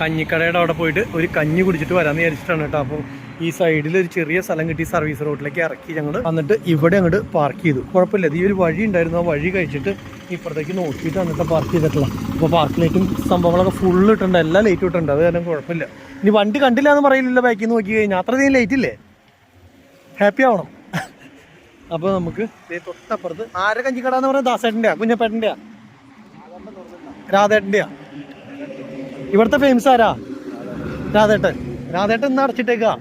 കഞ്ഞിക്കടയുടെ അവിടെ പോയിട്ട് ഒരു കഞ്ഞി കുടിച്ചിട്ട് വരാമെന്ന് വിചാരിച്ചിട്ടാണ് കേട്ടോ. അപ്പോൾ ഈ സൈഡിൽ ഒരു ചെറിയ സ്ഥലം കിട്ടി, സർവീസ് റോഡിലേക്ക് ഇറക്കി ഞങ്ങൾ. എന്നിട്ട് ഇവിടെ അങ്ങോട്ട് പാർക്ക് ചെയ്തു. കുഴപ്പമില്ല, ഈ ഒരു വഴി ഉണ്ടായിരുന്നു. ആ വഴി കഴിച്ചിട്ട് ഇപ്പുറത്തേക്ക് നോക്കിയിട്ട് എന്നിട്ട് പാർക്ക് ചെയ്തിട്ടുള്ള. അപ്പോൾ പാർക്ക് ലൈറ്റും സംഭവങ്ങളൊക്കെ ഫുള്ള് ഇട്ടുണ്ട്, എല്ലാ ലൈറ്റും ഇട്ടുണ്ട്. അത് കാരണം കുഴപ്പമില്ല. ഇനി വണ്ടി കണ്ടില്ല എന്ന് പറയില്ലല്ലോ ബാക്കിൽ നിന്ന് നോക്കി കഴിഞ്ഞാൽ. അത്രയധികം ലൈറ്റ് ഇല്ലേ, ഹാപ്പി ആവണം. അപ്പോൾ നമുക്ക് തൊട്ടപ്പുറത്ത് ആരെ കഞ്ഞിക്കട എന്ന് പറയുന്നത് ദാസേട്ടൻ്റെയാ, കുഞ്ഞപ്പേട്ടൻ്റെയാ, രാധേട്ടൻ്റെയാ. ഇവിടുത്തെ ഫേമസ് ആരാ? രാധേട്ടൻ. രാധേട്ടൻ ഇന്ന് അടച്ചിട്ടേക്കാ.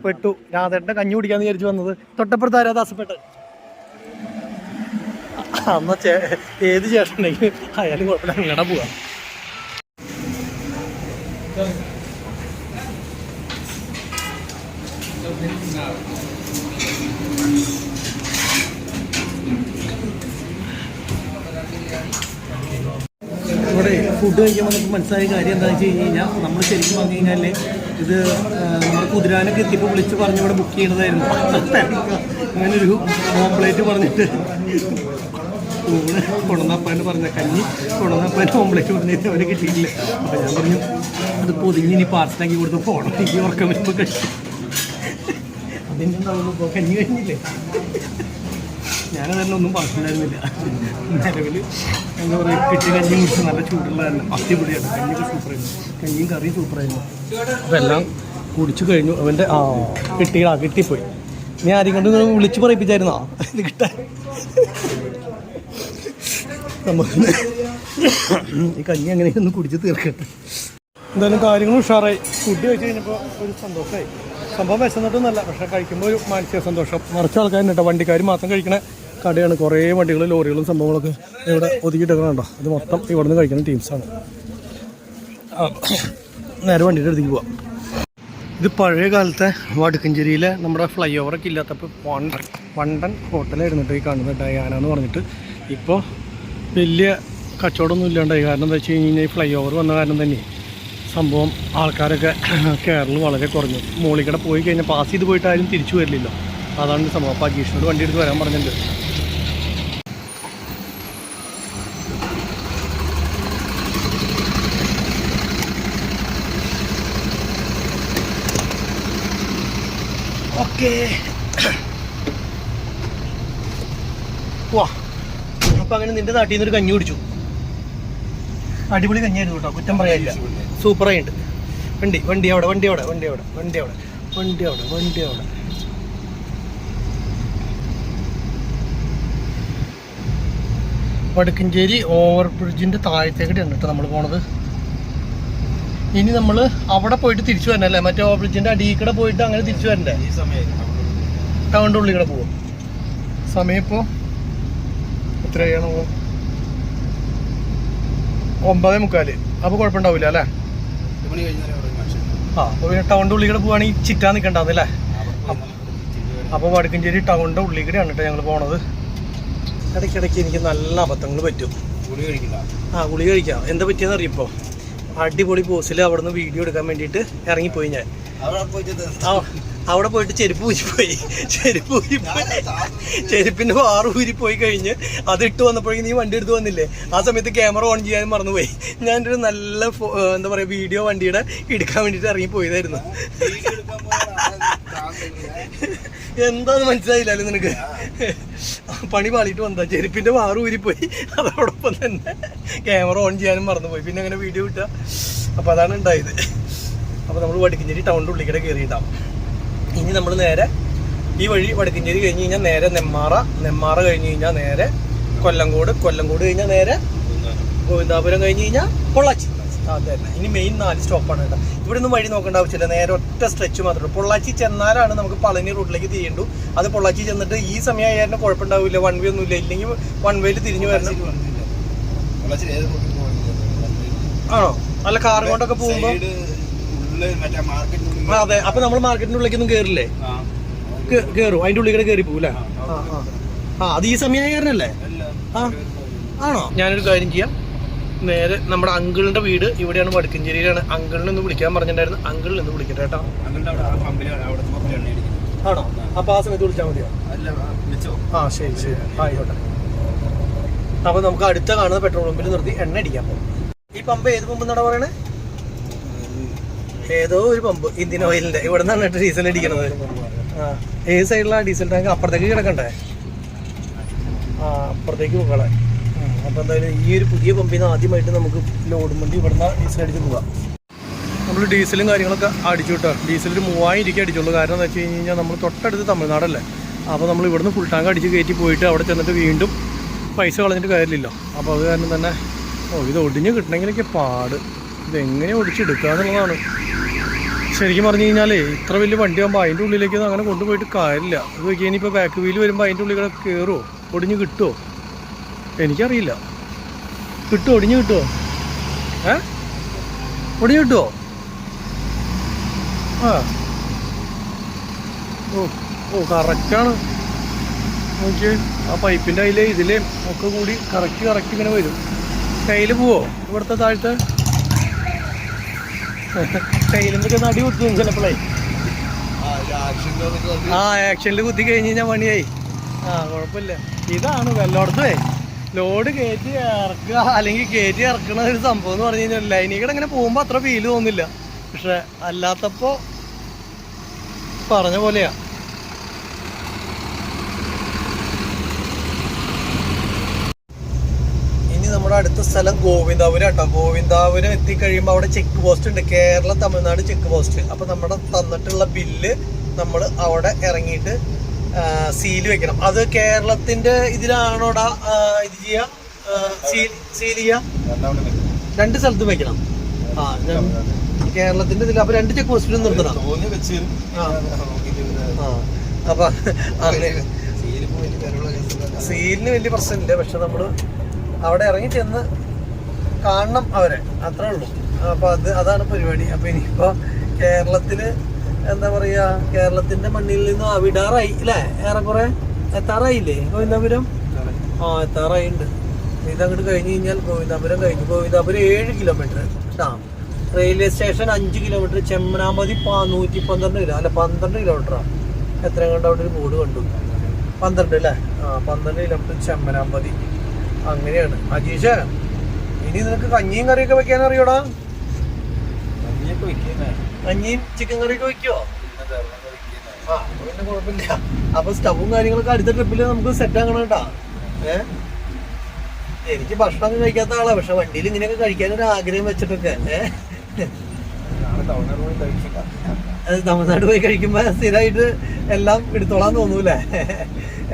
പെട്ടു. രാധേട്ടൻ്റെ കഞ്ഞി കുടിക്കാന്ന് വിചാരിച്ചു വന്നത്. തൊട്ടപ്പുറത്ത് ആരാ? ദാസപ്പേട്ടൻ. എന്നാ ഏത് ചേട്ടനുണ്ടെങ്കിൽ അയാലും കുഴപ്പമില്ല, അങ്ങടെ പോവാം. ഇവിടെ ഫുഡ് കഴിക്കുമ്പോൾ നമുക്ക് മനസ്സിലായ കാര്യം എന്താണെന്ന് വെച്ച് കഴിഞ്ഞാൽ നമ്മൾ ശരിക്കും പറഞ്ഞു കഴിഞ്ഞാൽ ഇത് നമ്മൾ കുതിരാനൊക്കെ എത്തിയപ്പോൾ വിളിച്ച് പറഞ്ഞ് ഇവിടെ ബുക്ക് ചെയ്യണതായിരുന്നു. അങ്ങനൊരു ഓംപ്ലേറ്റ് പറഞ്ഞിട്ട് ഊണ് കൊണ്ടുവന്നപ്പാന്ന് പറഞ്ഞ കഞ്ഞി കൊണ്ടുവന്നപ്പാൻ ഓംപ്ലേറ്റ് പറഞ്ഞിട്ട് അവരെ കിട്ടിയിട്ടില്ല. അപ്പോൾ ഞാൻ പറഞ്ഞു അത് പൊതിഞ്ഞ് ഇനി പാർസലാക്കി കൊടുത്ത് പോകണം, എനിക്ക് ഉറക്കം വരുമ്പോൾ കഴിച്ചു. അതിൻ്റെ ഉണ്ടാവുന്നു ഇപ്പോൾ കഞ്ഞി കഴിഞ്ഞില്ലേ. ഞാനതെല്ലാം ഒന്നും പറഞ്ഞിട്ടുണ്ടായിരുന്നില്ല. നിലവിൽ എന്താ പറയുക, കിട്ടിയ കഞ്ഞി കുടിച്ച് നല്ല ചൂടുള്ളതായിരുന്നു, അടിപൊളിയായിരുന്നു. കഞ്ഞിയൊക്കെ സൂപ്പറായിരുന്നു, കഞ്ഞിയും കറിയും സൂപ്പറായിരുന്നു. അപ്പോൾ എല്ലാം കുടിച്ചു കഴിഞ്ഞു. അവൻ്റെ കിട്ടിപ്പോയി. നീ ആരും കൊണ്ട് വിളിച്ച് പറയിപ്പിച്ചായിരുന്നോ ഇത് കിട്ടാൻ? നമുക്ക് ഈ കഞ്ഞി അങ്ങനെയൊന്ന് കുടിച്ച് തീർക്കട്ടെ. എന്തായാലും കാര്യങ്ങളും ഉഷാറായി. ഫുഡ് കഴിച്ച് കഴിഞ്ഞപ്പോൾ ഒരു സന്തോഷമായി. സംഭവം വിശന്നിട്ടൊന്നുമല്ല, പക്ഷേ കഴിക്കുമ്പോൾ ഒരു മാനസിക സന്തോഷം. നിറച്ച ആൾക്കാരുണ്ട് കേട്ടോ. വണ്ടിക്കാർ മാത്രം കഴിക്കണ കടയാണ്. കുറേ വണ്ടികൾ, ലോറികളും സംഭവങ്ങളൊക്കെ ഇവിടെ ഒതുക്കിയിട്ടേക്കണുണ്ടോ. ഇത് മൊത്തം ഇവിടെ നിന്ന് കഴിക്കുന്ന ടീംസാണ്. നേരെ വണ്ടിയുടെ അടുത്തേക്ക് പോവാം. ഇത് പഴയ കാലത്തെ വടക്കഞ്ചേരിയിലെ നമ്മുടെ ഫ്ലൈ ഓവറൊക്കെ ഇല്ലാത്തപ്പോൾ വണ്ടൻ ഹോട്ടലായിരുന്നു കേട്ടോ ഈ കാണുന്നത്, ഡയാന എന്ന് പറഞ്ഞിട്ട്. ഇപ്പോൾ വലിയ കച്ചവടമൊന്നും ഇല്ലാണ്ടായി. കാരണം എന്താ വെച്ച് കഴിഞ്ഞാൽ ഈ ഫ്ലൈ ഓവർ വന്ന കാരണം തന്നെ സംഭവം ആൾക്കാരൊക്കെ കേരളം വളരെ കുറഞ്ഞു. മോളിക്കടെ പോയി കഴിഞ്ഞാൽ പാസ് ചെയ്ത് പോയിട്ട് ആരും തിരിച്ചു വരില്ലല്ലോ. അതാണ് സംഭവം. അപ്പോൾ അജീഷിനോട് വണ്ടി എടുത്ത് വരാൻ പറഞ്ഞിട്ടുണ്ട്. ഓക്കെ വാ. അപ്പം അങ്ങനെ നിൻ്റെ നാട്ടിൽ നിന്നൊരു കഞ്ഞി കുടിച്ചു. അടിപൊളി കഞ്ഞിയായിരുന്നു കേട്ടോ, കുറ്റം പറയാനില്ല. സൂപ്പറായിട്ടുണ്ട്. വണ്ടി അവിടെ. വടക്കഞ്ചേരി ഓവർ ബ്രിഡ്ജിൻ്റെ താഴത്തേക്കിടെയാണ് കേട്ടോ നമ്മൾ പോണത്. ഇനി നമ്മൾ അവിടെ പോയിട്ട് തിരിച്ചു വരണല്ലേ, മറ്റേ ഓവർ ബ്രിഡ്ജിൻ്റെ അടിയിൽക്കൂടെ പോയിട്ട് അങ്ങനെ തിരിച്ചു വരണ്ടേ? ടൗണിൻ്റെ ഉള്ളിൽ കൂടെ പോവും. സമയം ഇപ്പോൾ എത്രയാണ്? 9:45. അപ്പോൾ കുഴപ്പമുണ്ടാവില്ല അല്ലേ? അപ്പോൾ പിന്നെ ടൗണിൻ്റെ ഉള്ളിൽ കൂടെ പോവുകയാണെങ്കിൽ ചിറ്റാൻ നിൽക്കണ്ടാന്നല്ലേ? അപ്പോൾ വടക്കഞ്ചേരി ടൗണിൻ്റെ ഉള്ളിൽ കൂടെയാണ് കേട്ടോ ഞങ്ങൾ പോണത്. ഇടയ്ക്കിടയ്ക്ക് എനിക്ക് നല്ല അബദ്ധങ്ങൾ പറ്റും. ഗുളിക കഴിക്കാം. എന്താ പറ്റിയെന്ന് അറിയിപ്പോൾ, അടിപൊളി പോസിൽ അവിടെ നിന്ന് വീഡിയോ എടുക്കാൻ വേണ്ടിയിട്ട് ഇറങ്ങിപ്പോയി ഞാൻ. അവിടെ പോയിട്ട് ചെരുപ്പ് ഊരിപ്പോയി. ചെരുപ്പിൻ്റെ വാറ് ഊരിപ്പോയി കഴിഞ്ഞ് അതിട്ട് വന്നപ്പോഴേക്കും നീ വണ്ടി എടുത്ത് വന്നില്ലേ, ആ സമയത്ത് ക്യാമറ ഓൺ ചെയ്യാൻ മറന്നുപോയി. ഞാനൊരു നല്ല എന്താ പറയുക വീഡിയോ വണ്ടിയുടെ എടുക്കാൻ വേണ്ടിയിട്ട് ഇറങ്ങിപ്പോയതായിരുന്നു. എന്താന്ന് മനസ്സിലായില്ലല്ലോ നിനക്ക്. പണി പാളിയിട്ട് വന്നാ ചെരുപ്പിൻ്റെ വാറ് ഊരിപ്പോയി. അതോടൊപ്പം തന്നെ ക്യാമറ ഓൺ ചെയ്യാനും മറന്നുപോയി. പിന്നെ അങ്ങനെ വീഡിയോ കിട്ടുക. അപ്പോൾ അതാണ് ഉണ്ടായത്. അപ്പോൾ നമ്മൾ വടക്കഞ്ചേരി ടൗണിൻ്റെ ഉള്ളിൽ കയറിയിട്ടാവും. ഇനി നമ്മൾ നേരെ ഈ വഴി വടക്കഞ്ചേരി കഴിഞ്ഞ് കഴിഞ്ഞാൽ നേരെ നെമ്മാറ കഴിഞ്ഞ് കഴിഞ്ഞാൽ നേരെ കൊല്ലങ്കോട് കഴിഞ്ഞാൽ നേരെ ഗോവിന്ദാപുരം കഴിഞ്ഞ് കഴിഞ്ഞാൽ പൊള്ളാച്ചി. അതെ തന്നെ. ഇനി മെയിൻ 4 സ്റ്റോപ്പാണ് കേട്ടോ. ഇവിടെ ഒന്നും വഴി നോക്കേണ്ട ആവശ്യമില്ല, നേരെ ഒറ്റ സ്ട്രെച്ച് മാത്രമേ. പൊള്ളാച്ചി ചെന്നാലാണ് നമുക്ക് പളനി റൂട്ടിലേക്ക് തിരിയണ്ടു. അത് പൊള്ളാച്ചി ചെന്നിട്ട് ഈ സമയം ആയാലും കുഴപ്പമുണ്ടാവില്ല, 1 വേ ഒന്നുമില്ല. ഇല്ലെങ്കിൽ 1 വേയിൽ തിരിഞ്ഞു വരണം. ആണോ? അല്ല, കാർ കൊണ്ടൊക്കെ പോകുമ്പോൾ അതെ. അപ്പൊ നമ്മൾ മാർക്കറ്റിന്റെ ഉള്ളിലേക്കൊന്നും കേറില്ലേ? കേറും, അതിന്റെ ഉള്ളിൽ കൂടെ കയറി പോകൂല്ലേ? അത് ഈ സമയം കാരണല്ലേ? ആണോ? ഞാനൊരു കാര്യം ചെയ്യാം, നേരെ നമ്മുടെ അങ്കിളിന്റെ വീട് ഇവിടെയാണ്, വടക്കഞ്ചേരിയിലാണ്. അങ്കിളിനെ ഒന്ന് വിളിക്കാൻ പറഞ്ഞിട്ടുണ്ടായിരുന്നു. അങ്കിളിൽ നിന്ന് വിളിക്കട്ടെ കേട്ടോ. ആണോ? അപ്പൊ ആ സമയത്ത് വിളിച്ചാൽ മതിയോ? ശരി ആയിക്കോട്ടെ. അപ്പൊ നമുക്ക് അടുത്ത കാണുന്ന പെട്രോൾ പമ്പിൽ നിർത്തി എണ്ണ അടിക്കാൻ പോകും. ഈ പമ്പ് ഏത് പമ്പ് എന്നാണ് പറയണേ? ഏതോ ഒരു പമ്പ്, ഇന്ത്യൻ ഓയിലിന്റെ. ഇവിടെ നിന്നാണ് ഡീസൽ അടിക്കണത്. ഏത് സൈഡിലാണ് ഡീസൽ ടാങ്ക്? അപ്പുറത്തേക്ക് കിടക്കണ്ടേ? അപ്പുറത്തേക്ക് പോകളെ. അപ്പൊ എന്തായാലും ഈ ഒരു പുതിയ പമ്പിൽ നിന്ന് ആദ്യമായിട്ട് നമുക്ക് ലോഡും വണ്ടി ഇവിടുന്ന് ഡീസൽ അടിച്ച് പോകാം. നമ്മൾ ഡീസലും കാര്യങ്ങളൊക്കെ അടിച്ചു കിട്ടുക. ഡീസൽ ഒരു 3000 രൂപയ്ക്ക് അടിച്ചുള്ളൂ. കാരണം എന്താ വെച്ച് കഴിഞ്ഞ് കഴിഞ്ഞാൽ നമ്മൾ തൊട്ടടുത്ത് തമിഴ്നാടല്ലേ. അപ്പോൾ നമ്മൾ ഇവിടുന്ന് ഫുൾ ടാങ്ക് അടിച്ച് കയറ്റി പോയിട്ട് അവിടെ ചെന്നിട്ട് വീണ്ടും പൈസ കളഞ്ഞിട്ട് കാര്യമില്ലല്ലോ. അപ്പോൾ അത് കാരണം തന്നെ ഇത് ഒടിഞ്ഞ് കിട്ടണമെങ്കിലൊക്കെ പാട്. ഇതെങ്ങനെ ഒടിച്ചെടുക്കുക എന്നുള്ളതാണ്. ശരിക്കും പറഞ്ഞു കഴിഞ്ഞാലേ ഇത്ര വലിയ വണ്ടിയാകുമ്പോൾ അതിൻ്റെ ഉള്ളിലേക്ക് അങ്ങനെ കൊണ്ടുപോയിട്ട് കാര്യമില്ല. ഇത് നോക്കിയാൽ ഇനിയിപ്പോൾ ബാക്ക് വീല് വരുമ്പോൾ അതിൻ്റെ ഉള്ളിൽ കൂടെ കയറുമോ? ഒടിഞ്ഞ് കിട്ടുമോ? എനിക്കറിയില്ല. ഒടിഞ്ഞ് കിട്ടുമോ? ഒടിഞ്ഞ് കിട്ടുമോ? കറക്റ്റാണ്. നോക്കിയേ, ആ പൈപ്പിൻ്റെ അതിലെ ഇതിലെ ഒക്കെ കൂടി കറക്റ്റ് ഇങ്ങനെ വരും. കയ്യിൽ പോവോ? ഇവിടുത്തെ താഴത്തെ കയ്യിലൊക്കെ നടി കുത്തും ചിലപ്പോഴേ. ആക്ഷനിൽ കുത്തി കഴിഞ്ഞ് കഴിഞ്ഞാൽ പണിയായി. കുഴപ്പമില്ല. ഇതാണ് വല്ലോടത്തേ ലോഡ് കയറ്റി ഇറക്കുക അല്ലെങ്കിൽ കയറ്റി ഇറക്കണ ഒരു സംഭവം എന്ന് പറഞ്ഞു കഴിഞ്ഞാൽ ലൈനികൂടെ ഇങ്ങനെ പോകുമ്പോൾ അത്ര ഫീല് തോന്നില്ല. പക്ഷെ അല്ലാത്തപ്പോൾ പറഞ്ഞ പോലെയാ. നമ്മുടെ അടുത്ത സ്ഥലം ഗോവിന്ദാപുരം കേട്ടോ. ഗോവിന്ദാപുരം എത്തിക്കഴിയുമ്പോൾ അവിടെ ചെക്ക് പോസ്റ്റ് ഉണ്ട്, കേരള തമിഴ്നാട് ചെക്ക് പോസ്റ്റ്. അപ്പോൾ നമ്മുടെ തന്നിട്ടുള്ള ബില്ല് നമ്മൾ അവിടെ ഇറങ്ങിയിട്ട് സീല് വെക്കണം. അത് കേരളത്തിന്റെ ഇതിലാണോടാ ഇത് ചെയ്യാം, സീൽ ചെയ്യാം? 2 സ്ഥലത്തും വെക്കണം. കേരളത്തിന്റെ ഇതിൽ. അപ്പൊ 2 ചെക്ക് പോസ്റ്റിലും നിർത്തണം. അപ്പൊ സീലിന് വലിയ പ്രശ്നമില്ല. പക്ഷെ നമ്മള് അവിടെ ഇറങ്ങി ചെന്ന് കാണണം അവരെ, അത്രേ ഉള്ളൂ. അപ്പൊ അതാണ് പരിപാടി. അപ്പൊ ഇനിയിപ്പോ കേരളത്തില് എന്താ പറയാ, കേരളത്തിന്റെ മണ്ണിൽ നിന്ന് വിടാറായി അല്ലേ? ഏറെക്കുറെ എത്താറായില്ലേ ഗോവിന്ദാപുരം? എത്താറായിണ്ട്. ഇതങ്ങോട്ട് കഴിഞ്ഞ് കഴിഞ്ഞാൽ ഗോവിന്ദാപുരം കഴിഞ്ഞു. ഗോവിന്ദാപുരം 7 കിലോമീറ്റർ കേട്ടോ. Railway station 5 kilometre. Chemmanamathi 112 kilo അല്ല 12 കിലോമീറ്ററാണ്. എത്രയും കണ്ട് അവിടെ ഒരു ബോർഡ് കണ്ടു, 12 അല്ലേ? 12 കിലോമീറ്റർ ചെമ്മനാമതി. അങ്ങനെയാണ്. അജീഷ, ഇനി നിനക്ക് കഞ്ഞിയും കറിയൊക്കെ വെക്കാൻ അറിയോടാ? കഞ്ഞിയും ചിക്കൻ കറിയൊക്കെ വെക്കുവോ? പിന്നെ കുഴപ്പമില്ല. അപ്പൊ സ്റ്റവും കാര്യങ്ങളൊക്കെ അടുത്ത ട്രിപ്പിൽ നമുക്ക് സെറ്റ് ആക്കണം കേട്ടാ. എനിക്ക് ഭക്ഷണമൊക്കെ കഴിക്കാത്ത ആളാ, പക്ഷെ വണ്ടിയിൽ ഇങ്ങനെയൊക്കെ കഴിക്കാനൊരു ആഗ്രഹം വെച്ചിട്ടൊക്കെ. തമിഴ്നാട് പോയി കഴിക്കുമ്പോ സ്ഥിരമായിട്ട് എല്ലാം എടുത്തോളാൻ തോന്നൂലേ?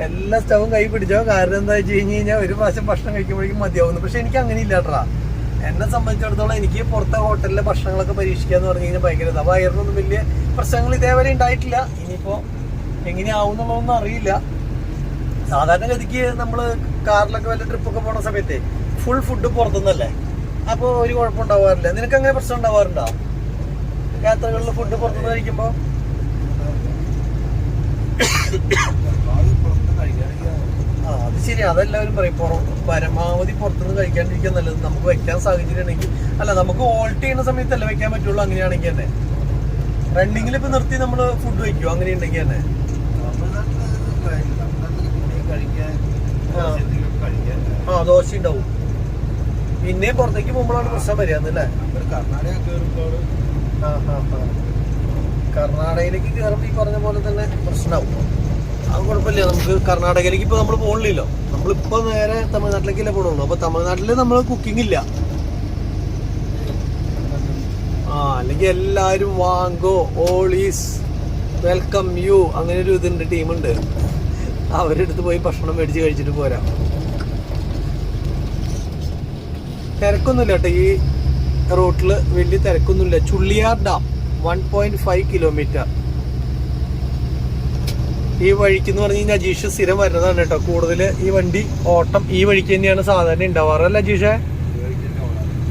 എല്ലാ സ്റ്റവും കൈ പിടിച്ചോ. കാരണം എന്താ വെച്ച് കഴിഞ്ഞ് കഴിഞ്ഞാൽ ഒരു പ്രാവശ്യം ഭക്ഷണം കഴിക്കുമ്പോഴേക്കും മതിയാവുന്നു. പക്ഷെ എനിക്ക് അങ്ങനെ ഇല്ലാട്ടാ. എന്നെ സംബന്ധിച്ചിടത്തോളം എനിക്ക് പുറത്തെ ഹോട്ടലിലെ ഭക്ഷണങ്ങളൊക്കെ പരീക്ഷിക്കുക എന്ന് പറഞ്ഞു കഴിഞ്ഞാൽ ഭയങ്കര ഇതാ. വയറിനൊന്നും വലിയ പ്രശ്നങ്ങൾ ഇതേവരെ ഉണ്ടായിട്ടില്ല. ഇനിയിപ്പോ എങ്ങനെയാവും എന്നുള്ളതൊന്നും അറിയില്ല. സാധാരണഗതിക്ക് നമ്മള് കാറിലൊക്കെ വല്ല ട്രിപ്പൊക്കെ പോണ സമയത്ത് ഫുൾ ഫുഡ് പുറത്തുനിന്നല്ലേ, അപ്പോൾ ഒരു കുഴപ്പമുണ്ടാവാറില്ല. നിനക്ക് അങ്ങനെ പ്രശ്നം ഉണ്ടാവാറുണ്ടോ യാത്രകളിൽ ഫുഡ് പുറത്തുനിന്ന് കഴിക്കുമ്പോൾ? ശരി, അതെല്ലാവരും പറയും പരമാവധി പുറത്തുനിന്ന് കഴിക്കാണ്ടിരിക്കാൻ നല്ലത്. നമുക്ക് വെക്കാൻ സാഹചര്യം ഉണ്ടെങ്കിൽ, അല്ല നമുക്ക് ഓൾട്ട് ചെയ്യുന്ന സമയത്തല്ലേ വെക്കാൻ പറ്റുള്ളൂ. അങ്ങനെയാണെങ്കിൽ തന്നെ റണ്ണിങ്ങിൽ ഇപ്പൊ നിർത്തി നമ്മള് ഫുഡ് വെക്കുമോ അങ്ങനെ ഉണ്ടെങ്കിൽ തന്നെ? ദോശ ഉണ്ടാവും. പിന്നെ പുറത്തേക്ക് പോകുമ്പോഴാണ് പ്രശ്നം വരികയെന്നല്ലേ? കർണാടകയിലേക്ക് കയറുമ്പോൾ ഈ പറഞ്ഞ പോലെ തന്നെ പ്രശ്നമാവും. അത് കുഴപ്പമില്ല, നമുക്ക് കർണാടകയിലേക്ക് ഇപ്പൊ നമ്മൾ പോകണില്ലല്ലോ. നമ്മളിപ്പോ നേരെ തമിഴ്നാട്ടിലേക്കല്ലേ പോകണുള്ളൂ. അപ്പൊ തമിഴ്നാട്ടില് നമ്മൾ കുക്കിംഗ് ഇല്ല. അല്ലെങ്കിൽ എല്ലാരും വാങ്കോ, ഓളീസ്, വെൽക്കം യു, അങ്ങനെ ഒരു ഇതുണ്ട്, ടീമുണ്ട്. അവരെടുത്ത് പോയി ഭക്ഷണം മേടിച്ച് കഴിച്ചിട്ട് പോരാ. തിരക്കൊന്നുമില്ല കേട്ടോ ഈ റൂട്ടില്, വലിയ തിരക്കൊന്നുമില്ല. ചുള്ളിയാർ ഡാം 1.5 കിലോമീറ്റർ ഈ വഴിക്ക് എന്ന് പറഞ്ഞു കഴിഞ്ഞാൽ അജീഷ് സ്ഥിരം വരുന്നതാണ് കേട്ടോ. കൂടുതൽ ഈ വണ്ടി ഓട്ടം ഈ വഴിക്ക് തന്നെയാണ് സാധാരണ ഉണ്ടാവാറ്, അല്ല അജീഷേ?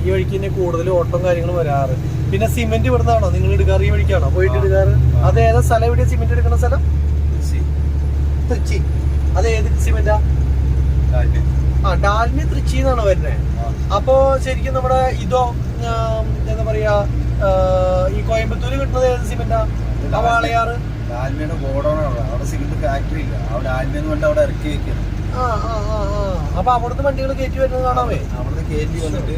ഈ വഴിക്ക് തന്നെ കൂടുതൽ ഓട്ടം കാര്യങ്ങളും വരാറ്. പിന്നെ സിമെന്റ് ഇവിടുന്നാണോ നിങ്ങൾ എടുക്കാറ്? ഈ വഴിക്കാണോ പോയിട്ട് എടുക്കാറ്? അത് ഏതാ സ്ഥലം? എവിടെയാ സിമെന്റ് എടുക്കുന്ന സ്ഥലം? തൃച്ചി. അത് ഏത് സിമെന്റാ? ഡാൽമിയ തൃച്ചി എന്നാണോ വരുന്നത്? അപ്പോ ശരിക്കും നമ്മുടെ ഇതോ എന്താ പറയാ, ഈ കോയമ്പത്തൂര് കിട്ടുന്നത് ഏത് സിമെന്റാ? വാളയാറ്. ഡാൽമിയുടെ ഗോഡൗണാണ് അവിടെ, സിമെന്റ് ഫാക്ടറി ഇല്ല അവിടെ. ഡാൽമിയെന്ന് പറഞ്ഞാൽ അവിടെ ഇറക്കി വെക്കണം. അപ്പൊ അവിടുത്തെ വണ്ടികൾ കയറ്റി വരുന്നത് കാണാമേ? അവിടുന്ന് കയറ്റി വന്നിട്ട്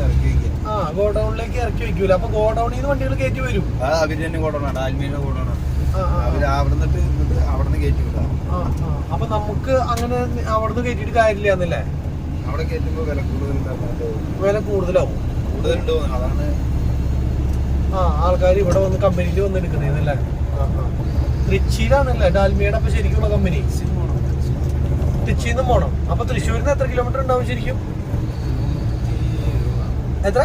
ഇറക്കി വെക്കുക. ഗോഡൌണിലേക്ക് ഇറക്കി വെക്കൂല. അപ്പൊ ഗോഡൌണിൽ നിന്ന് വണ്ടികൾ കയറ്റി വരും. അവര് തന്നെ ഗോഡൗണാണ്, ഡാൽമിയുടെ ഗോഡൗണാണ്. അവര് അവിടുന്ന് കയറ്റി വിടാം. അപ്പൊ നമുക്ക് അങ്ങനെ അവിടുന്ന് കയറ്റിട്ട് കാര്യമില്ല എന്നല്ലേ? അവിടെ കയറ്റുമ്പോ വില കൂടുതലാവും. കൂടുതലുണ്ടോ അതാണ്. ആൾക്കാർ ഇവിടെ വന്ന് കമ്പനിയിൽ വന്ന് എടുക്കുന്നതല്ലേ? തൃച്ചിയിലാണല്ലേ ഡാൽമിയുടെ അപ്പൊ ശരിക്കുള്ള കമ്പനി? തൃച്ചിന്ന് പോണം. അപ്പൊ തൃശ്ശൂരിൽ നിന്ന് എത്ര കിലോമീറ്റർ ഉണ്ടാവും ശരിക്കും? എത്ര?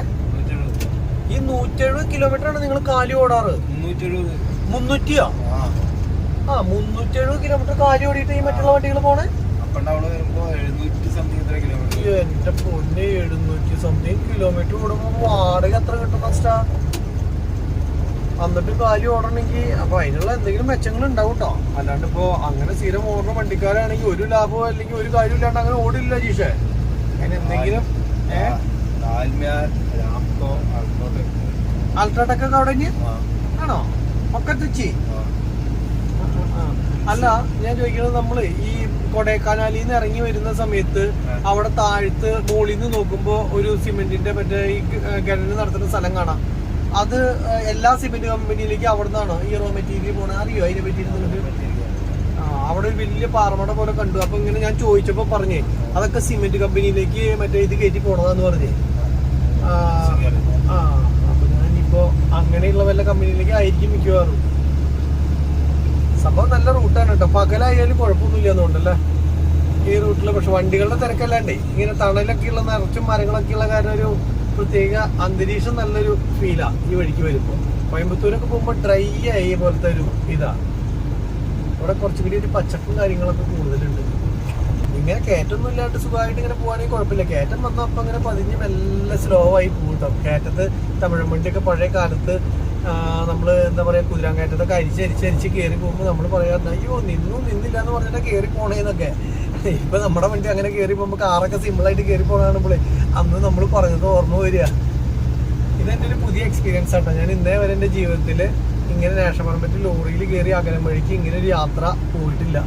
ഈ 170 കിലോമീറ്റർ ആണ് നിങ്ങൾ കാലി ഓടാറ്? 300. 370 കിലോമീറ്റർ കാലി ഓടിയിട്ട് ഈ മറ്റുള്ള വണ്ടികൾ പോണേ? എന്റെ പൊന്നെ, 700 സംതിങ് കിലോമീറ്റർ ഓടുമ്പോ വാടക എത്ര കിട്ടും ഫസ്റ്റാ? എന്നിട്ട് കാലി ഓടണമെങ്കിൽ അപ്പൊ അതിനുള്ള എന്തെങ്കിലും മെച്ചങ്ങൾ ഉണ്ടാവും കേട്ടോ. അല്ലാണ്ട് ഇപ്പൊ അങ്ങനെ സ്ഥിരം ഓടുന്ന വണ്ടിക്കാരാണെങ്കിൽ ഒരു ലാഭമോ അല്ലെങ്കിൽ ഒരു കാര്യം ഇല്ലാണ്ട് അങ്ങനെ ഓടില്ല ജീഷേ. അതിന് എന്തെങ്കിലും അൾട്രാടെക് ഒക്കെ അവിടെ ആണോ? ഒക്കെ തൃച്ചി. അല്ല ഞാൻ ചോദിക്കുന്നത്, നമ്മള് ഈ കൊടൈക്കനാലിൽ നിന്ന് ഇറങ്ങി വരുന്ന സമയത്ത് അവിടെ താഴത്ത് മുകളിൽ നിന്ന് നോക്കുമ്പോ ഒരു സിമെന്റിന്റെ മറ്റേ ഈ ഖനനം നടത്തുന്ന സ്ഥലം കാണാം. അത് എല്ലാ സിമെന്റ് കമ്പനിയിലേക്ക് അവിടെ നിന്നാണോ ഈ റോ മെറ്റീരിയൽ പോണേ? അറിയോ അതിനെ പറ്റിയിട്ട്? അവിടെ ഒരു വലിയ പാറമട പോലെ കണ്ടു. അപ്പൊ ഇങ്ങനെ ഞാൻ ചോദിച്ചപ്പോ പറഞ്ഞേ അതൊക്കെ സിമെന്റ് കമ്പനിയിലേക്ക് മറ്റേ ഇത് കയറ്റി പോണതാന്ന് പറഞ്ഞേ. അപ്പൊ ഞാനിപ്പോ അങ്ങനെയുള്ള വല്ല കമ്പനിയിലേക്ക് ആയിരിക്കും മിക്കവാറും. സംഭവം നല്ല റൂട്ടാണ് കേട്ടോ. പകലായാലും കുഴപ്പമൊന്നുമില്ല എന്നുകൊണ്ടല്ലേ ഈ റൂട്ടില്. പക്ഷെ വണ്ടികളുടെ തിരക്കല്ലാണ്ടേ ഇങ്ങനെ തണലൊക്കെ ഉള്ള നിറച്ചും മരങ്ങളൊക്കെ ഉള്ള കാരണം ഒരു പ്രത്യേക അന്തരീക്ഷം, നല്ലൊരു ഫീലാ ഈ വഴിക്ക് വരുമ്പോ. കോയമ്പത്തൂരൊക്കെ പോകുമ്പോ ഡ്രൈ ആയ പോലത്തെ ഒരു ഇതാ. ഇവിടെ കുറച്ചും കൂടി ഒരു പച്ചപ്പും കാര്യങ്ങളൊക്കെ കൂടുതലുണ്ട്. ഇങ്ങനെ കയറ്റൊന്നും ഇല്ലാണ്ട് സുഖമായിട്ട് ഇങ്ങനെ പോകാണെങ്കിൽ കുഴപ്പമില്ല. കയറ്റം വന്നാൽ അപ്പം അങ്ങനെ പതിഞ്ഞ് മെല്ലെ സ്ലോ ആയി പോകും. കയറ്റത്ത് തമിഴ് വണ്ടിയൊക്കെ പഴയ കാലത്ത് നമ്മള് എന്താ പറയാ കുതിരാങ്കയറ്റത്തൊക്കെ അരിച്ചരിച്ച് കയറി പോകുമ്പോൾ നമ്മൾ പറയാറുണ്ട് അയ്യോ നിന്നില്ല എന്ന് പറഞ്ഞിട്ട് കയറി പോണേന്നൊക്കെ. ഇപ്പൊ നമ്മുടെ വണ്ടി അങ്ങനെ കയറി പോകുമ്പോൾ കാറൊക്കെ സിമ്പിളായിട്ട് കയറി പോകാണപ്പോളേ അന്ന് നമ്മൾ പറഞ്ഞത് ഓർമ്മ വരിക. ഇതെന്റെ ഒരു പുതിയ എക്സ്പീരിയൻസ് ആട്ടോ. ഞാൻ ഇന്നേ വരെ എന്റെ ജീവിതത്തിൽ ഇങ്ങനെ നാഷണൽ ലോറിയിൽ കയറി അകലം വഴിക്ക് ഇങ്ങനെ ഒരു യാത്ര പോയിട്ടില്ല.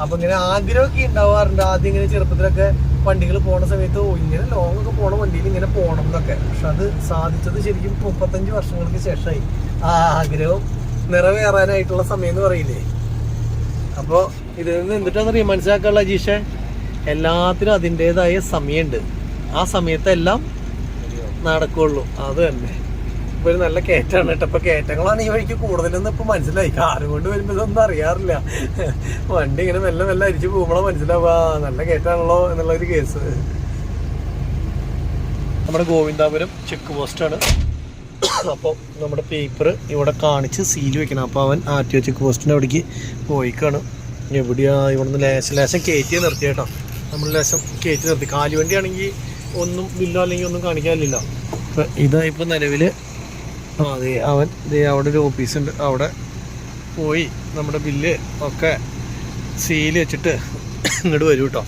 അപ്പൊ ഇങ്ങനെ ആഗ്രഹമൊക്കെ ഉണ്ടാവാറുണ്ട്. ആദ്യം ഇങ്ങനെ ചെറുപ്പത്തിലൊക്കെ വണ്ടികൾ പോണ സമയത്ത് ഇങ്ങനെ ലോങ് ഒക്കെ പോണ വണ്ടിയിൽ ഇങ്ങനെ പോകണം എന്നൊക്കെ. പക്ഷെ അത് സാധിച്ചത് ശരിക്കും 35 വർഷങ്ങൾക്ക് ശേഷമായി. ആ ആഗ്രഹം നിറവേറാനായിട്ടുള്ള സമയം എന്ന് പറയില്ലേ. അപ്പോൾ ഇതിൽ നിന്ന് എന്തിട്ടാണെന്നറിയാം മനസ്സിലാക്കാനുള്ള അജീഷേ, എല്ലാത്തിനും അതിൻ്റെതായ സമയമുണ്ട്. ആ സമയത്തെല്ലാം നടക്കുള്ളൂ. അത് തന്നെ. ഇപ്പൊ ഒരു നല്ല കയറ്റാണ് കേട്ടോ. ഇപ്പൊ കയറ്റങ്ങളാണ് ഈ വഴിക്ക് കൂടുതലെന്ന് ഇപ്പൊ മനസ്സിലായി. കാറും കൊണ്ട് വരുമ്പോ ഇതൊന്നും അറിയാറില്ല. വണ്ടി ഇങ്ങനെ മെല്ലെ മെല്ലെ അരിച്ചു പോകുമ്പോഴോ മനസ്സിലാവുക നല്ല കയറ്റാണല്ലോ എന്നുള്ള ഒരു കേസ്. നമ്മുടെ ഗോവിന്ദാപുരം ചെക്ക് പോസ്റ്റാണ്. അപ്പോൾ നമ്മുടെ പേപ്പർ ഇവിടെ കാണിച്ച് സീൽ വെക്കണം. അപ്പോൾ അവൻ ആർടിഒ ചെക്ക് പോസ്റ്റിൻ്റെ അവിടേക്ക് പോയിക്കാണ്. എവിടെയാ ഇവിടുന്ന് ലേശം കയറ്റി നിർത്തി കേട്ടോ. നമ്മൾ ലേശം കയറ്റി നിർത്തി. കാലുവണ്ടി ആണെങ്കിൽ ഒന്നും ബില്ലോ അല്ലെങ്കിൽ ഒന്നും കാണിക്കാനില്ല. ഇപ്പം ഇതാ ഇപ്പം നിലവിൽ അതെ അവൻ അവിടെ ഒരു ഓഫീസുണ്ട്. അവിടെ പോയി നമ്മുടെ ബില്ല് ഒക്കെ സീൽ വെച്ചിട്ട് ഇങ്ങോട്ട് വരൂ കേട്ടോ.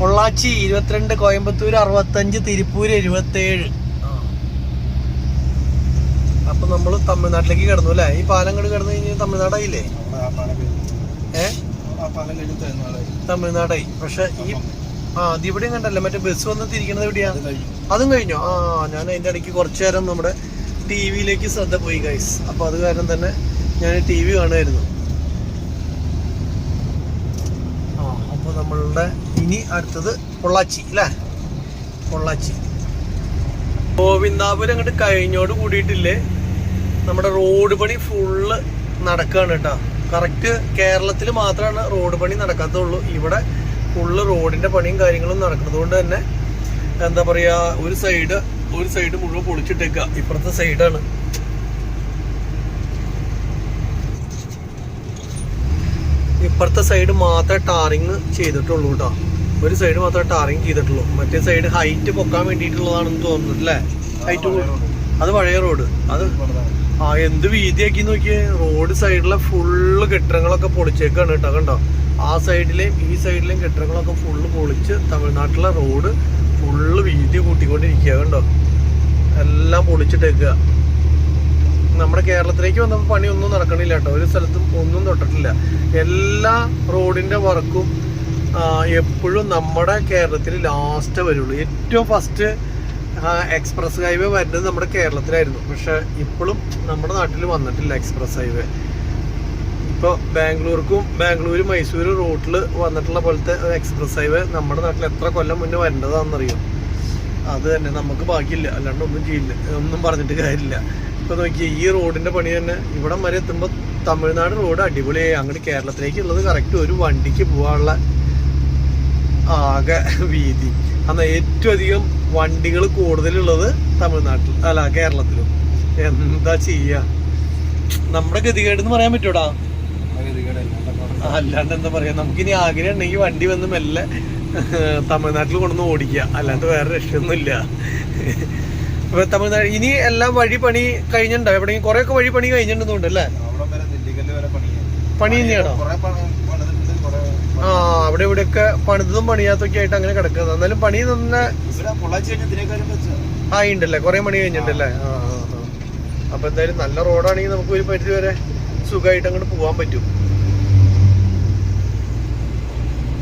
പൊള്ളാച്ചി 22, കോയമ്പത്തൂർ 65, തിരുപ്പൂർ 77. അപ്പൊ നമ്മള് തമിഴ്നാട്ടിലേക്ക് കിടന്നു അല്ലേ? ഈ പാലം കണ്ട് കിടന്നു കഴിഞ്ഞാൽ തമിഴ്നാടായില്ലേ? തമിഴ്നാടായി. പക്ഷെ ഈ അതിവിടെയും കണ്ടല്ലേ മറ്റേ ബസ് വന്ന് തിരിക്കണത് എവിടെയാ? അതും കഴിഞ്ഞോ? ഞാൻ അതിന്റെ ഇടയ്ക്ക് കുറച്ചു നേരം നമ്മുടെ ടി വിയിലേക്ക് ശ്രദ്ധ പോയി ഗൈസ്. അപ്പൊ അത് കാരണം തന്നെ ഞാൻ ടി വി കാണുമായിരുന്നു. അപ്പൊ നമ്മളുടെ ഇനി അടുത്തത് പൊള്ളാച്ചി അല്ലേ? പൊള്ളാച്ചി ഗോവിന്ദാപുരം അങ്ങോട്ട് കഴിഞ്ഞോട് കൂടിയിട്ടില്ലേ നമ്മുടെ റോഡ് പണി ഫുള്ള് നടക്കുകയാണ് കേട്ടോ. കറക്റ്റ് കേരളത്തിൽ മാത്രമാണ് റോഡ് പണി നടക്കാത്തുള്ളൂ. ഇവിടെ ഫുള്ള് റോഡിന്റെ പണിയും കാര്യങ്ങളും നടക്കുന്നത് കൊണ്ട് തന്നെ എന്താ പറയാ, ഒരു സൈഡ് മുഴുവൻ പൊളിച്ചിട്ടേക്കുക. ഇപ്പുറത്തെ സൈഡാണ്. ഇപ്പുറത്തെ സൈഡ് മാത്രമേ ടാറിങ് ചെയ്തിട്ടുള്ളൂ കേട്ടോ. ഒരു സൈഡ് മാത്രമേ ടാറിങ് ചെയ്തിട്ടുള്ളൂ. മറ്റേ സൈഡ് ഹൈറ്റ് പൊക്കാൻ വേണ്ടിയിട്ടുള്ളതാണെന്ന് തോന്നുന്നു അല്ലേ? ഹൈറ്റ് അത് പഴയ റോഡ്. അത് എന്ത് വീതിയാക്കി നോക്കിയേ. റോഡ് സൈഡിലെ ഫുള്ള് കെട്ടിടങ്ങളൊക്കെ പൊളിച്ചേക്കാണ് കേട്ടോ. കണ്ടോ? ആ സൈഡിലെയും ഈ സൈഡിലെയും കെട്ടിടങ്ങളൊക്കെ ഫുള്ള് പൊളിച്ച് തമിഴ്നാട്ടിലെ റോഡ് ഫുള്ള് വീതി കൂട്ടിക്കൊണ്ടിരിക്കുക. കണ്ടോ? എല്ലാം പൊളിച്ചിട്ടേക്കുക. നമ്മുടെ കേരളത്തിലേക്ക് വന്നപ്പോൾ പണിയൊന്നും നടക്കണില്ല കേട്ടോ. ഒരു സ്ഥലത്തും ഒന്നും തൊട്ടിട്ടില്ല. എല്ലാ റോഡിന്റെ വർക്കും എപ്പോഴും നമ്മുടെ കേരളത്തിൽ ലാസ്റ്റ് വരുള്ളൂ. ഏറ്റവും ഫസ്റ്റ് എക്സ്പ്രസ് ഹൈവേ വരുന്നത് നമ്മുടെ കേരളത്തിലായിരുന്നു. പക്ഷെ ഇപ്പോഴും നമ്മുടെ നാട്ടിൽ വന്നിട്ടില്ല എക്സ്പ്രസ് ഹൈവേ. ഇപ്പോൾ ബാംഗ്ലൂർ മൈസൂർ റൂട്ടിൽ വന്നിട്ടുള്ള പോലത്തെ എക്സ്പ്രസ് ഹൈവേ നമ്മുടെ നാട്ടിൽ എത്ര കൊല്ലം മുന്നേ വരേണ്ടതാണെന്നറിയോ? അത് തന്നെ നമുക്ക് ബാക്കിയില്ല. അല്ലാണ്ട് ഒന്നും ചെയ്യില്ല, ഒന്നും പറഞ്ഞിട്ട് കാര്യമില്ല. ഇപ്പോൾ നോക്കിയാൽ ഈ റോഡിൻ്റെ പണി തന്നെ ഇവിടം വരെ എത്തുമ്പോൾ തമിഴ്നാട് റോഡ് അടിപൊളിയായി. അങ്ങോട്ട് കേരളത്തിലേക്കുള്ളത് കറക്റ്റ് ഒരു വണ്ടിക്ക് പോകാനുള്ള ആകെ വീതി. എന്നാൽ ഏറ്റവും അധികം വണ്ടികൾ കൂടുതലുള്ളത് തമിഴ്നാട്ടിൽ അല്ല കേരളത്തിലും. എന്താ ചെയ്യാ, നമ്മുടെ ഗതികേടെന്ന് പറയാൻ പറ്റൂടാ. അല്ലാണ്ട് എന്താ പറയാ, നമുക്കിനി ആഗ്രഹം ഉണ്ടെങ്കിൽ വണ്ടി വന്ന് മെല്ലെ തമിഴ്നാട്ടിൽ കൊണ്ടുവന്ന് ഓടിക്കുക. അല്ലാണ്ട് വേറെ രക്ഷയൊന്നുമില്ല. തമിഴ്നാട് ഇനി എല്ലാം വഴി പണി കഴിഞ്ഞിട്ടുണ്ടോ? എവിടെയെങ്കിലും കുറെയൊക്കെ വഴി പണി കഴിഞ്ഞിട്ടുണ്ടല്ലേ? പണി തന്നെയാണോ? അവിടെ ഇവിടെയൊക്കെ പണിതും പണിയാത്തൊക്കെ ആയിട്ട് അങ്ങനെ കിടക്കുന്നത്. എന്നാലും പണി തന്നെ ഉണ്ടല്ലേ, കുറെ പണി കഴിഞ്ഞിട്ടുണ്ടല്ലേ? അപ്പൊ എന്തായാലും നല്ല റോഡാണെങ്കിൽ നമുക്ക് ഒരു പരിധി വരെ സുഖമായിട്ട് അങ്ങോട്ട് പോകാൻ പറ്റും.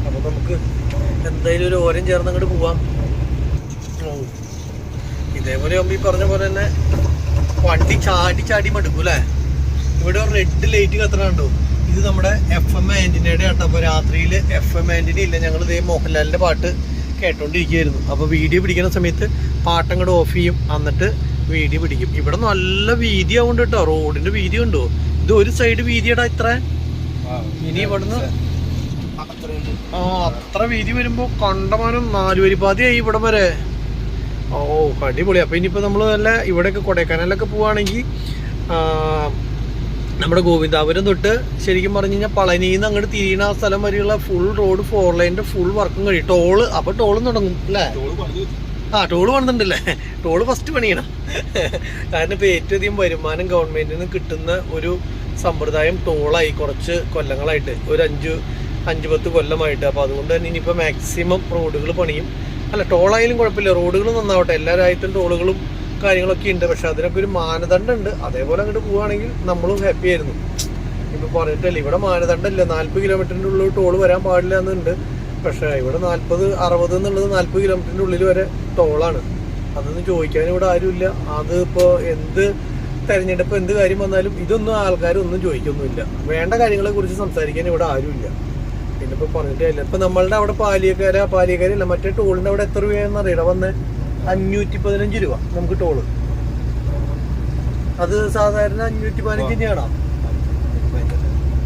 അപ്പൊ നമുക്ക് എന്തായാലും ഒരു ഓരം ചേർന്ന് അങ്ങോട്ട് പോവാം. ഇതേപോലെ ആകുമ്പോ ഈ പറഞ്ഞ പോലെ തന്നെ വണ്ടി ചാടി മടുക്കും അല്ലേ? ഇവിടെ ഒരു റെഡ് ലൈറ്റ് കത്തണുണ്ടോ? ഇത് നമ്മുടെ FM ആന്റിനയുടെ ആട്ടോ. അപ്പൊ രാത്രിയിൽ FM ആന്റിന ഇല്ല. ഞങ്ങൾ ഇതേ മോഹൻലാലിന്റെ പാട്ട് കേട്ടോണ്ടിരിക്കുകയായിരുന്നു. അപ്പൊ വീഡിയോ പിടിക്കുന്ന സമയത്ത് പാട്ടങ്ങോട്ട് ഓഫ് ചെയ്യും, എന്നിട്ട് വീഡിയോ പിടിക്കും. ഇവിടെ നല്ല വീതി ആവുന്നുണ്ട് കേട്ടോ. റോഡിന്റെ വീതി ഉണ്ടോ? ഇത് ഒരു സൈഡ് വീതിയടാ ഇത്ര. ഇനി ഇവിടുന്ന് അത്ര വീതി വരുമ്പോ കണ്ടമാനം 4 വരിപ്പാതയായി ഇവിടം വരെ. അടിപൊളി. അപ്പൊ ഇനിയിപ്പോ നമ്മള് നല്ല ഇവിടെയൊക്കെ കൊടൈക്കനാലൊക്കെ പോവാണെങ്കിൽ നമ്മുടെ ഗോവിന്ദാപുരം തൊട്ട് ശരിക്കും പറഞ്ഞു കഴിഞ്ഞാൽ പളനിന്ന് അങ്ങോട്ട് തിരിയണ ആ സ്ഥലം വരെയുള്ള ഫുൾ റോഡ് 4 ലൈനിന്റെ ഫുൾ വർക്കും കഴിയും. അപ്പൊ ടോളും തുടങ്ങും അല്ലേ? ടോള് പണിതുണ്ടല്ലേ? ടോള് ഫസ്റ്റ് പണിയണം. കാരണം ഇപ്പൊ ഏറ്റവും അധികം വരുമാനം ഗവൺമെന്റിൽ നിന്ന് കിട്ടുന്ന ഒരു സമ്പ്രദായം ടോളായി കുറച്ച് കൊല്ലങ്ങളായിട്ട്, ഒരു 5-10 കൊല്ലമായിട്ട്. അപ്പൊ അതുകൊണ്ട് തന്നെ ഇനിയിപ്പോ മാക്സിമം റോഡുകൾ പണിയും. അല്ല, ടോളായാലും കുഴപ്പമില്ല, റോഡുകൾ നന്നാവട്ടെ. എല്ലാ രാജ്യത്തും ടോളുകളും കാര്യങ്ങളൊക്കെ ഉണ്ട്. പക്ഷെ അതിനൊക്കെ ഒരു മാനദണ്ഡം ഉണ്ട്. അതേപോലെ അങ്ങോട്ട് പോവുകയാണെങ്കിൽ നമ്മളും ഹാപ്പി ആയിരുന്നു. ഇപ്പൊ പറഞ്ഞിട്ടല്ലേ, ഇവിടെ മാനദണ്ഡം ഇല്ല. 40 കിലോമീറ്ററിന്റെ ഉള്ളിൽ ടോള് വരാൻ പാടില്ല എന്നുണ്ട്. പക്ഷെ ഇവിടെ 40-60 എന്നുള്ളത് 40 കിലോമീറ്ററിന്റെ ഉള്ളിൽ വരെ ടോളാണ്. അതൊന്നും ചോദിക്കാൻ ഇവിടെ ആരുമില്ല. അത് ഇപ്പോ എന്ത് തെരഞ്ഞെടുപ്പ് എന്ത് കാര്യം വന്നാലും ഇതൊന്നും ആൾക്കാരൊന്നും ചോദിക്കൊന്നുമില്ല. വേണ്ട കാര്യങ്ങളെ കുറിച്ച് സംസാരിക്കാൻ ഇവിടെ ആരുമില്ല. പിന്നെ ഇപ്പൊ പറഞ്ഞിട്ടില്ല. ഇപ്പൊ നമ്മളുടെ അവിടെ പാലിയക്കാരില്ല, മറ്റേ ടോളിന്റെ അവിടെ എത്ര രൂപയാണെന്ന് അറിയണം വന്നേ? 515 രൂപ നമുക്ക് ടോള്. അത് സാധാരണ 515 തന്നെയാണോ?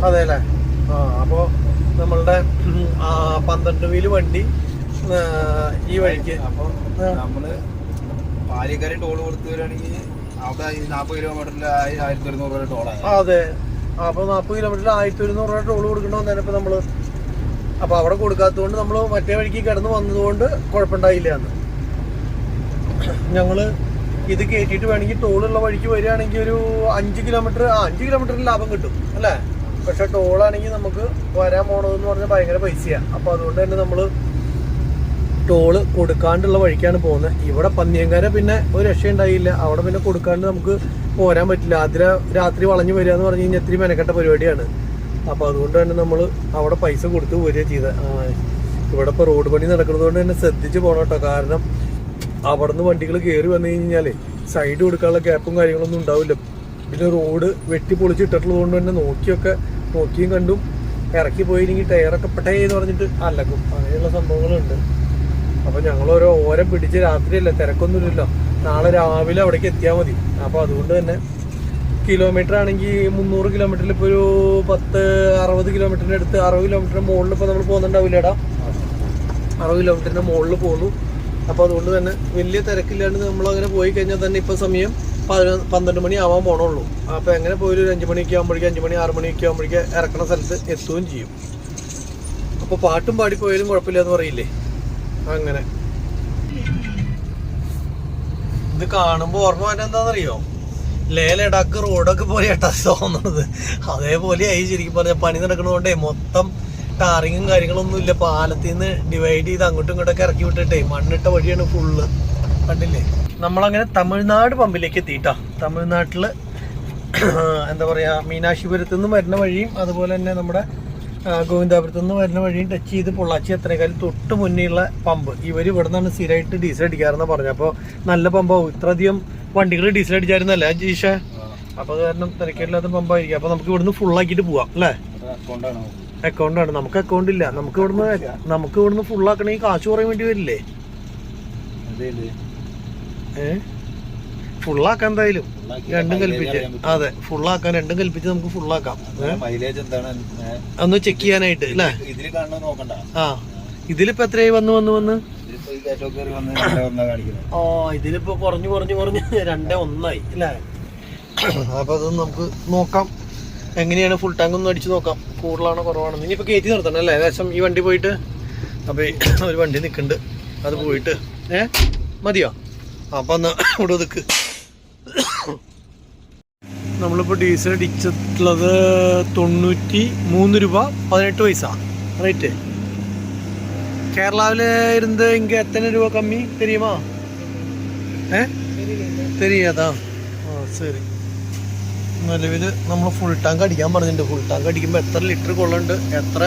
അതെ അല്ലേ? അപ്പൊ നമ്മളുടെ 12 വീല് വണ്ടി ഈ വഴിക്ക്. അപ്പൊ നമ്മള് പാലിയക്കാരി ടോള് കൊടുത്തു വരികയാണെങ്കിൽ അവിടെ 40 കിലോമീറ്ററിൽ 1100 രൂപ ടോളാണ്. അതെ. അപ്പൊ 40 കിലോമീറ്ററിൽ 1100 രൂപ ടോള് കൊടുക്കണോ എന്നപ്പോ നമ്മള്. അപ്പൊ അവിടെ കൊടുക്കാത്തതുകൊണ്ട് നമ്മള് മറ്റേ വഴിക്ക് കിടന്ന് വന്നതുകൊണ്ട് കുഴപ്പമുണ്ടായില്ല എന്ന്. ഞങ്ങള് ഇത് കയറ്റിയിട്ട് വേണമെങ്കിൽ ടോളുള്ള വഴിക്ക് വരികയാണെങ്കിൽ ഒരു 5 കിലോമീറ്ററിന് ലാഭം കിട്ടും അല്ലേ? പക്ഷെ ടോളാണെങ്കിൽ നമുക്ക് വരാൻ പോണതെന്ന് പറഞ്ഞാൽ ഭയങ്കര പൈസയാണ്. അപ്പോൾ അതുകൊണ്ട് തന്നെ നമ്മൾ ടോള് കൊടുക്കാണ്ടുള്ള വഴിക്കാണ് പോകുന്നത്. ഇവിടെ പന്നിയങ്കര പിന്നെ ഒരു രക്ഷയുണ്ടായില്ല. അവിടെ പിന്നെ കൊടുക്കാണ്ട് നമുക്ക് പോരാൻ പറ്റില്ല. രാത്രി വളഞ്ഞു വരിക എന്ന് പറഞ്ഞു കഴിഞ്ഞാൽ ഇത്തിരി മെനക്കെട്ട പരിപാടിയാണ്. അപ്പോൾ അതുകൊണ്ട് തന്നെ നമ്മൾ അവിടെ പൈസ കൊടുത്ത് പോരുക ചെയ്തത്. ഇവിടെ ഇപ്പോൾ റോഡ് പണി നടക്കുന്നത് കൊണ്ട് തന്നെ ശ്രദ്ധിച്ച് പോകണം കേട്ടോ. കാരണം അവിടെ നിന്ന് വണ്ടികൾ കയറി വന്നു കഴിഞ്ഞാൽ സൈഡ് കൊടുക്കാനുള്ള ഗ്യാപ്പും കാര്യങ്ങളൊന്നും ഉണ്ടാവില്ല. പിന്നെ റോഡ് വെട്ടി പൊളിച്ചിട്ടുള്ളത് കൊണ്ട് തന്നെ നോക്കിയും കണ്ടും ഇറക്കി പോയില്ലെങ്കിൽ ടയറൊക്കെ പെട്ടേന്ന് പറഞ്ഞിട്ട് അല്ലക്കും. അങ്ങനെയുള്ള സംഭവങ്ങളുണ്ട്. അപ്പോൾ ഞങ്ങളോരോ ഓരം പിടിച്ച് രാത്രിയല്ല, തിരക്കൊന്നുമില്ലല്ലോ, നാളെ രാവിലെ അവിടേക്ക് എത്തിയാൽ മതി. അപ്പോൾ അതുകൊണ്ട് തന്നെ കിലോമീറ്റർ ആണെങ്കിൽ 300 കിലോമീറ്ററിൽ ഇപ്പോൾ ഒരു 60 കിലോമീറ്ററിൻ്റെ അടുത്ത് 60 കിലോമീറ്ററിന് മുകളിൽ ഇപ്പോൾ നമ്മൾ പോകുന്നുണ്ടാവില്ലേടാ. 60 കിലോമീറ്ററിൻ്റെ മുകളിൽ പോകുന്നു. അപ്പോൾ അതുകൊണ്ട് തന്നെ വലിയ തിരക്കില്ലാണ്ട് നമ്മളങ്ങനെ പോയി കഴിഞ്ഞാൽ തന്നെ ഇപ്പോൾ സമയം 12 മണി ആവാൻ പോകണുള്ളൂ. അപ്പോൾ എങ്ങനെ പോയൊരു 5 മണിയൊക്കെ ആകുമ്പോഴേക്കും 5 മണി 6 മണിയൊക്കെ ആകുമ്പോഴേക്കും ഇറക്കുന്ന സ്ഥലത്ത് എത്തുകയും ചെയ്യും. അപ്പോൾ പാട്ടും പാടിപ്പോയാലും കുഴപ്പമില്ല എന്ന് പറയില്ലേ, അങ്ങനെ. ഇത് കാണുമ്പോൾ ഓർമ്മ വരാൻ എന്താണെന്നറിയോ, ലേ ലഡാക്ക് റോഡൊക്കെ പോലെയാട്ടാ തോന്നുന്നത്. അതേപോലെ ആയി ശരിക്കും പറഞ്ഞാൽ. പണി നടക്കണതുകൊണ്ടേ മൊത്തം ടാറിങ്ങും കാര്യങ്ങളൊന്നും ഇല്ല. പാലത്തിൽ നിന്ന് ഡിവൈഡ് ചെയ്ത് അങ്ങോട്ടും ഇങ്ങോട്ടൊക്കെ ഇറക്കി വിട്ടിട്ടേ മണ്ണിട്ട വഴിയാണ് ഫുള്ള്. കണ്ടില്ലേ? നമ്മളങ്ങനെ തമിഴ്നാട് പമ്പിലേക്ക് എത്തിയിട്ടാ. തമിഴ്നാട്ടില് എന്താ പറയാ, മീനാക്ഷിപുരത്തു നിന്ന് വരുന്ന വഴിയും അതുപോലെ തന്നെ നമ്മുടെ ഗോവിന്ദാപുരത്തു നിന്ന് വരുന്ന വഴിയും ടച്ച് ചെയ്ത് പൊള്ളാച്ചി എത്രയേക്കാളും തൊട്ട് മുന്നേയുള്ള പമ്പ്. ഇവർ ഇവിടെ നിന്നാണ് സ്ഥിരമായിട്ട് ഡീസൽ അടിക്കാറെന്ന് പറഞ്ഞു. അപ്പോൾ നല്ല പമ്പാവും. ഇത്രയധികം വണ്ടികൾ ഡീസൽ അടിച്ചായിരുന്നല്ലേ ജീഷ? അപ്പോൾ അത് കാരണം തിരക്കില്ലാത്ത പമ്പായിരിക്കും. അപ്പോൾ നമുക്ക് ഇവിടുന്ന് ഫുള്ളാക്കിയിട്ട് പോവാം അല്ലേ? അക്കൗണ്ടാണ്. നമുക്ക് അക്കൗണ്ട് ഇല്ല. നമുക്ക് ഇവിടുന്ന് ഫുള്ളാക്കണമെങ്കിൽ കാശ് പറയാൻ വേണ്ടി വരില്ലേ? ഫുള്ളാക്കാം എന്തായാലും, രണ്ടും കൽപ്പിച്ച്. അതെ, ഫുള്ളാക്കാം, രണ്ടും കൽപ്പിച്ച് നമുക്ക് ഫുള്ളാക്കാം. ഒന്ന് ചെക്ക് ചെയ്യാനായിട്ട് അല്ലേ? ആ, ഇതിലിപ്പോ എത്രയായി വന്ന് ഇതിലിപ്പോ കുറഞ്ഞു 2.1 അല്ലേ? അപ്പൊ അത് നമുക്ക് നോക്കാം എങ്ങനെയാണ്. ഫുൾ ടാങ്ക് ഒന്ന് അടിച്ചു നോക്കാം, കൂടുതലാണോ കുറവാണോ. ഇനിയിപ്പോ കയറ്റി നിർത്തണം അല്ലേ ഏകദേശം ഈ വണ്ടി പോയിട്ട്. അപ്പൊ ഒരു വണ്ടി നിൽക്കുന്നുണ്ട്, അത് പോയിട്ട് മതിയോ? അപ്പൊ എന്നാ ഇവിടെ നിൽക്ക്. നമ്മളിപ്പോൾ ഡീസൽ അടിച്ചിട്ടുള്ളത് 93 രൂപ 18 പൈസ റേറ്റ്. കേരളാവിൽ ഇരുന്ന് ഇങ്ങ എത്ര രൂപ കമ്മി தெரியுமா? தெரியாதா? ശരി. നിലവിൽ നമ്മൾ ഫുൾ ടാങ്ക് അടിക്കാൻ പറഞ്ഞിട്ടുണ്ട്. ഫുൾ ടാങ്ക് അടിക്കുമ്പോൾ എത്ര ലിറ്റർ കൊള്ളുന്നുണ്ട്, എത്ര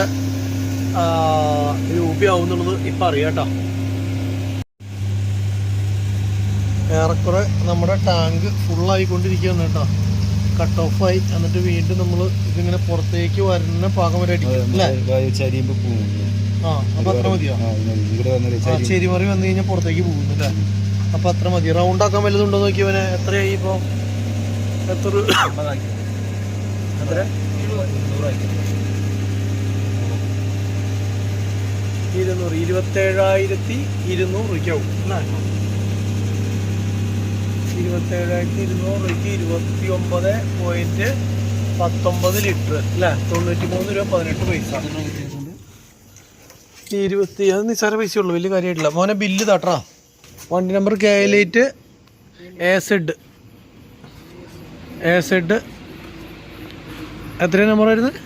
രൂപയാവും എന്നുള്ളത് ഇപ്പം അറിയാം കേട്ടോ. ഏറെക്കുറെ നമ്മുടെ ടാങ്ക് ഫുള്ളായിക്കൊണ്ടിരിക്കുകയാണ് കേട്ടോ. കട്ട് ഓഫായി. എന്നിട്ട് വീണ്ടും നമ്മൾ ഇതിങ്ങനെ പുറത്തേക്ക് വരുന്ന പാകം വരെ അടിക്കും അല്ലേ? ആ, അപ്പോൾ അത്ര മതിയോ? ചെരിമറി വന്നു കഴിഞ്ഞാൽ പുറത്തേക്ക് പോകുന്നു അല്ലേ? അപ്പോൾ അത്ര മതി. റൗണ്ട് ആക്കാൻ വല്ലതുണ്ടോ നോക്കിയവനെ. എത്രയായി ഇപ്പോൾ? എത്ര 27,200 രൂപയ്ക്കാവും അല്ലേ? 27,200 രൂപയ്ക്ക് 29.19 ലിറ്റർ അല്ലേ? 93 രൂപ 18 പൈസ. 20 അത് നിസ്സാര പൈസ ഉള്ളൂ, വലിയ കാര്യമായിട്ടില്ല. മോനെ ബില്ല് തട്ടാ. വണ്ടി നമ്പർ KL8 AZ എത്രയാണ് നമ്പർ വരുന്നത്?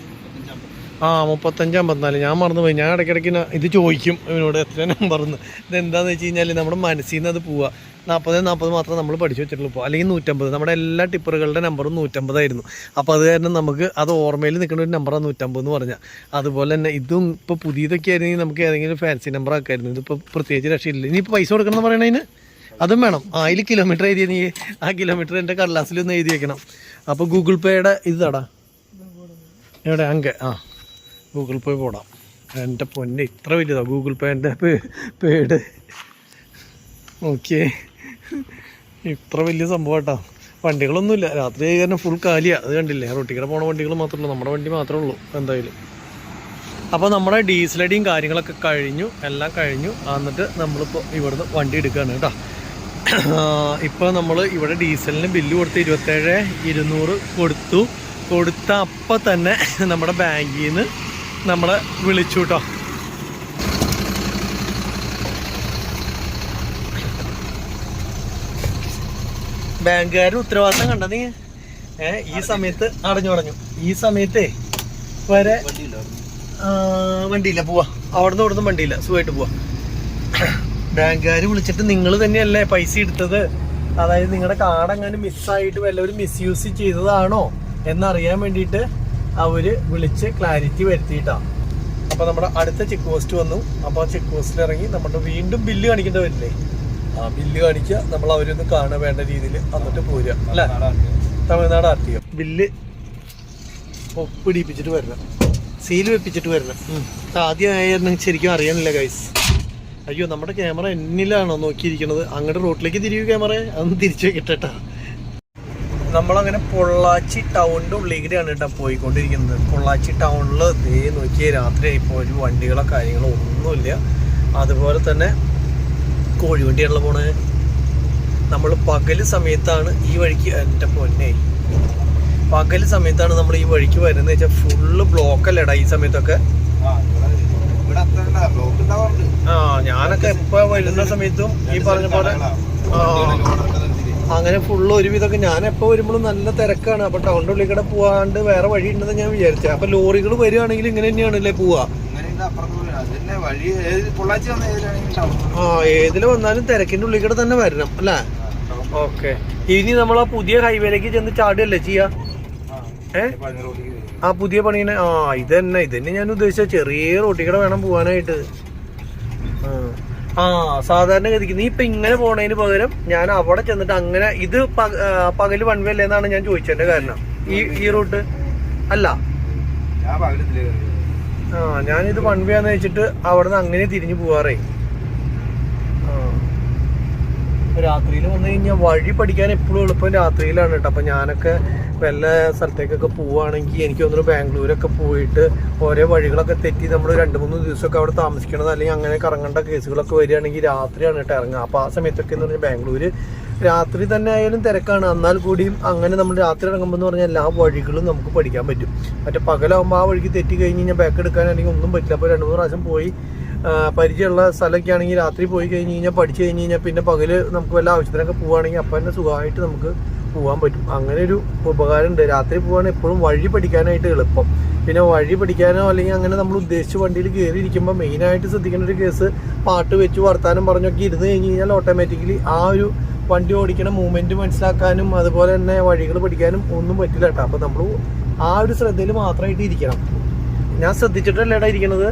3554. ഞാൻ മറന്നുപോയി. ഞാൻ ഇടയ്ക്കിടയ്ക്ക് ഇത് ചോദിക്കും ഇവനോട് എത്ര നമ്പർന്ന്. ഇതെന്താണെന്ന് വെച്ച് കഴിഞ്ഞാൽ നമ്മുടെ മനസ്സിൽ നിന്ന് അത് പോവുക. 40 മാത്രം നമ്മൾ പഠിച്ചു വെച്ചിട്ടുള്ളൂ ഇപ്പോൾ. അല്ലെങ്കിൽ 150. നമ്മുടെ എല്ലാ ടിപ്പറുകളുടെ നമ്പറും 150 ആയിരുന്നു. അപ്പോൾ അത് കാരണം നമുക്ക് അത് ഓർമ്മയിൽ നിൽക്കുന്ന ഒരു നമ്പറാണ് 150 എന്ന് പറഞ്ഞാൽ. അതുപോലെ തന്നെ ഇതും ഇപ്പോൾ പുതിയതൊക്കെ ആയിരുന്നെങ്കിൽ നമുക്ക് ഏതെങ്കിലും ഫാൻസി നമ്പർ ആക്കായിരുന്നു. ഇതിപ്പോൾ പ്രത്യേകിച്ച് രക്ഷയില്ല. ഇനിയിപ്പോൾ പൈസ കൊടുക്കണം എന്ന് പറയണതിന് അതും വേണം. അതിൽ കിലോമീറ്റർ എഴുതിയ നീ ആ കിലോമീറ്റർ എൻ്റെ കടലാസിലൊന്ന് എഴുതി വെക്കണം. അപ്പോൾ ഗൂഗിൾ പേയുടെ ഇത് തടാ എവിടെ അങ്കെ ഗൂഗിൾ പേ പോടാം. എൻ്റെ പൊന്നെ ഇത്ര വലുതാണ് ഗൂഗിൾ പേൻ്റെ പേഡ്. ഓക്കെ, ഇത്ര വലിയ സംഭവം കേട്ടോ. വണ്ടികളൊന്നുമില്ല, രാത്രി കാരണം ഫുൾ കാലിയാണ്. അത് കണ്ടില്ലേ, റോട്ടിക്കടെ പോണ വണ്ടികൾ മാത്രമേ ഉള്ളൂ, നമ്മുടെ വണ്ടി മാത്രമേ ഉള്ളൂ എന്തായാലും. അപ്പോൾ നമ്മുടെ ഡീസലടിയും കാര്യങ്ങളൊക്കെ കഴിഞ്ഞു, എല്ലാം കഴിഞ്ഞു. എന്നിട്ട് നമ്മളിപ്പോൾ ഇവിടുന്ന് വണ്ടി എടുക്കുകയാണ് കേട്ടോ. ഇപ്പോൾ നമ്മൾ ഇവിടെ ഡീസലിന് ബില്ല് കൊടുത്ത് 27,200 കൊടുത്ത അപ്പം തന്നെ നമ്മുടെ ബാങ്കിൽ നിന്ന് നമ്മളെ വിളിച്ചു കേട്ടോ. ബാങ്കുകാരുടെ ഉത്തരവാദിത്തം കണ്ട നീ. ഈ സമയത്ത് പറഞ്ഞു ഈ സമയത്തേ വരെ വണ്ടിയില്ല, പോവാ. അവിടുന്ന് ഇവിടുന്ന് വണ്ടിയില്ല, സുഖമായിട്ട് പോവാ. ബാങ്കുകാർ വിളിച്ചിട്ട് നിങ്ങൾ തന്നെയല്ലേ പൈസ എടുത്തത്, അതായത് നിങ്ങളുടെ കാർഡ് അങ്ങനെ മിസ്സായിട്ട് വല്ലവരും മിസ്യൂസ് ചെയ്തതാണോ എന്നറിയാൻ വേണ്ടിയിട്ട് അവർ വിളിച്ച് ക്ലാരിറ്റി വരുത്തിയിട്ടാണ്. അപ്പോൾ നമ്മുടെ അടുത്ത ചെക്ക് പോസ്റ്റ് വന്നു. അപ്പോൾ ആ ചെക്ക് പോസ്റ്റിൽ ഇറങ്ങി നമ്മുടെ വീണ്ടും ബില്ല് കാണിക്കേണ്ടി വരില്ലേ, ആ ബില്ല് കാണിക്കുക, നമ്മൾ അവരൊന്ന് കാണാൻ വേണ്ട രീതിയിൽ എന്നിട്ട് പോരുക അല്ലേ. തമിഴ്നാട് RTO ബില്ല് ഒപ്പിടിപ്പിച്ചിട്ട് വരണം, സീൽ വെപ്പിച്ചിട്ട് വരണം. ആദ്യമായിരുന്നു ശരിക്കും അറിയാനില്ല ഗൈസ്. അയ്യോ, നമ്മുടെ ക്യാമറ എന്നിലാണോ നോക്കിയിരിക്കുന്നത്? അങ്ങോട്ട് റോട്ടിലേക്ക് തിരികെ ക്യാമറ, അതൊന്ന് തിരിച്ചു വെക്കട്ടെട്ടാ. നമ്മളങ്ങനെ പൊള്ളാച്ചി ടൗണിൻ്റെ ഉള്ളിലേക്കാണ് കേട്ടോ പോയിക്കൊണ്ടിരിക്കുന്നത്. പൊള്ളാച്ചി ടൗണിൽ ദേ നോക്കിയേ, രാത്രിയായിപ്പോൾ ഒരു വണ്ടികളോ കാര്യങ്ങളോ ഒന്നുമില്ല. അതുപോലെ തന്നെ കോഴിവണ്ടിയാണല്ലോ പോണേ. നമ്മൾ പകൽ സമയത്താണ് ഈ വഴിക്ക്, എൻ്റെ പൊന്നെ, പകൽ സമയത്താണ് നമ്മൾ ഈ വഴിക്ക് വരുന്നത് വെച്ചാൽ ഫുള്ള് ബ്ലോക്കല്ലേടാ ഈ സമയത്തൊക്കെ. ഞാനൊക്കെ എപ്പോ വരുന്ന സമയത്തും ഈ പറഞ്ഞ പോലെ അങ്ങനെ ഫുള്ള് ഒരുവിധമൊക്കെ ഞാൻ എപ്പോ വരുമ്പോഴും നല്ല തിരക്കാണ്. അപ്പൊ ടൗണിന്റെ ഉള്ളിൽ കൂടെ പോവാണ്ട് വേറെ വഴി ഉണ്ടെന്ന് ഞാൻ വിചാരിച്ചത്. അപ്പൊ ലോറികൾ വരികയാണെങ്കിൽ ഇങ്ങനെ തന്നെയാണല്ലേ പോവാ? ഏതില് വന്നാലും തിരക്കിന്റെ ഉള്ളിൽ കൂടെ തന്നെ വരണം അല്ലേ? ഓക്കെ. ഇനി നമ്മൾ ആ പുതിയ ഹൈവേയിലേക്ക് ചെന്ന് ചാടുകയല്ലേ ചെയ്യാ? ആ പുതിയ പണീനെ ഇതന്നെ ഞാൻ ഉദ്ദേശിച്ച ചെറിയ റോട്ടിൽ കൂടെ വേണം പോവാനായിട്ട്. സാധാരണഗതിക്ക് നീ ഇപ്പൊ ഇങ്ങനെ പോണതിന് പകരം ഞാൻ അവിടെ ചെന്നിട്ട് അങ്ങനെ ഇത് പകല് വൺ വേ അല്ലേന്നാണ് ഞാൻ ചോദിച്ചതിന്റെ കാരണം. ഈ റൂട്ട് അല്ല, ഞാനിത് വൺ വേ ആന്ന് വെച്ചിട്ട് അവിടെ നിന്ന് അങ്ങനെ തിരിഞ്ഞു പോവാറേ. രാത്രിയിൽ വന്നു കഴിഞ്ഞാൽ വഴി പഠിക്കാൻ എപ്പോഴും എളുപ്പം രാത്രിയിലാണ് കേട്ടോ. അപ്പം ഞാനൊക്കെ വല്ല സ്ഥലത്തേക്കൊക്കെ പോവുകയാണെങ്കിൽ എനിക്ക് തോന്നുന്നു ബാംഗ്ലൂരൊക്കെ പോയിട്ട് ഓരോ വഴികളൊക്കെ തെറ്റി നമ്മൾ 2-3 ദിവസമൊക്കെ അവിടെ താമസിക്കണത്, അല്ലെങ്കിൽ അങ്ങനെ കറങ്ങേണ്ട കേസുകളൊക്കെ വരികയാണെങ്കിൽ രാത്രിയാണ് കേട്ടോ ഇറങ്ങുക. അപ്പോൾ ആ സമയത്തൊക്കെ എന്ന് പറഞ്ഞാൽ ബാംഗ്ലൂർ രാത്രി തന്നെ ആയാലും തിരക്കാണ്. എന്നാൽ കൂടിയും അങ്ങനെ നമ്മൾ രാത്രി ഇറങ്ങുമ്പോൾ എന്ന് പറഞ്ഞാൽ എല്ലാ വഴികളും നമുക്ക് പഠിക്കാൻ പറ്റും. മറ്റേ പകലാകുമ്പോൾ ആ വഴിക്ക് തെറ്റി കഴിഞ്ഞ് കഴിഞ്ഞാൽ ബാക്ക് എടുക്കാനാണെങ്കിൽ ഒന്നും പറ്റില്ല. അപ്പോൾ 2-3 പ്രാവശ്യം പോയി പരിചയമുള്ള സ്ഥലമൊക്കെ ആണെങ്കിൽ രാത്രി പോയി കഴിഞ്ഞ് കഴിഞ്ഞാൽ പഠിച്ചു കഴിഞ്ഞ് കഴിഞ്ഞാൽ പിന്നെ പകല് നമുക്ക് വല്ല ആവശ്യത്തിനൊക്കെ പോവുകയാണെങ്കിൽ അപ്പം തന്നെ സുഖമായിട്ട് നമുക്ക് പോകാൻ പറ്റും. അങ്ങനെ ഒരു ഉപകാരമുണ്ട്. രാത്രി പോകാൻ എപ്പോഴും വഴി പഠിക്കാനായിട്ട് എളുപ്പം. പിന്നെ വഴി പഠിക്കാനോ അല്ലെങ്കിൽ അങ്ങനെ നമ്മൾ ഉദ്ദേശിച്ച വണ്ടിയിൽ കയറിയിരിക്കുമ്പോൾ മെയിനായിട്ട് ശ്രദ്ധിക്കേണ്ട ഒരു കേസ്, പാട്ട് വെച്ച് വർത്താനം പറഞ്ഞൊക്കെ ഇരുന്ന് കഴിഞ്ഞ് കഴിഞ്ഞാൽ ഓട്ടോമാറ്റിക്കലി ആ ഒരു വണ്ടി ഓടിക്കണ മൂവ്മെൻറ്റ് മനസ്സിലാക്കാനും അതുപോലെ തന്നെ വഴികൾ പഠിക്കാനും ഒന്നും പറ്റില്ല കേട്ടോ. അപ്പോൾ നമ്മൾ ആ ഒരു ശ്രദ്ധയിൽ മാത്രമായിട്ട് ഇരിക്കണം. ഞാൻ ശ്രദ്ധിച്ചിട്ടല്ലേടാ ഇരിക്കണത്.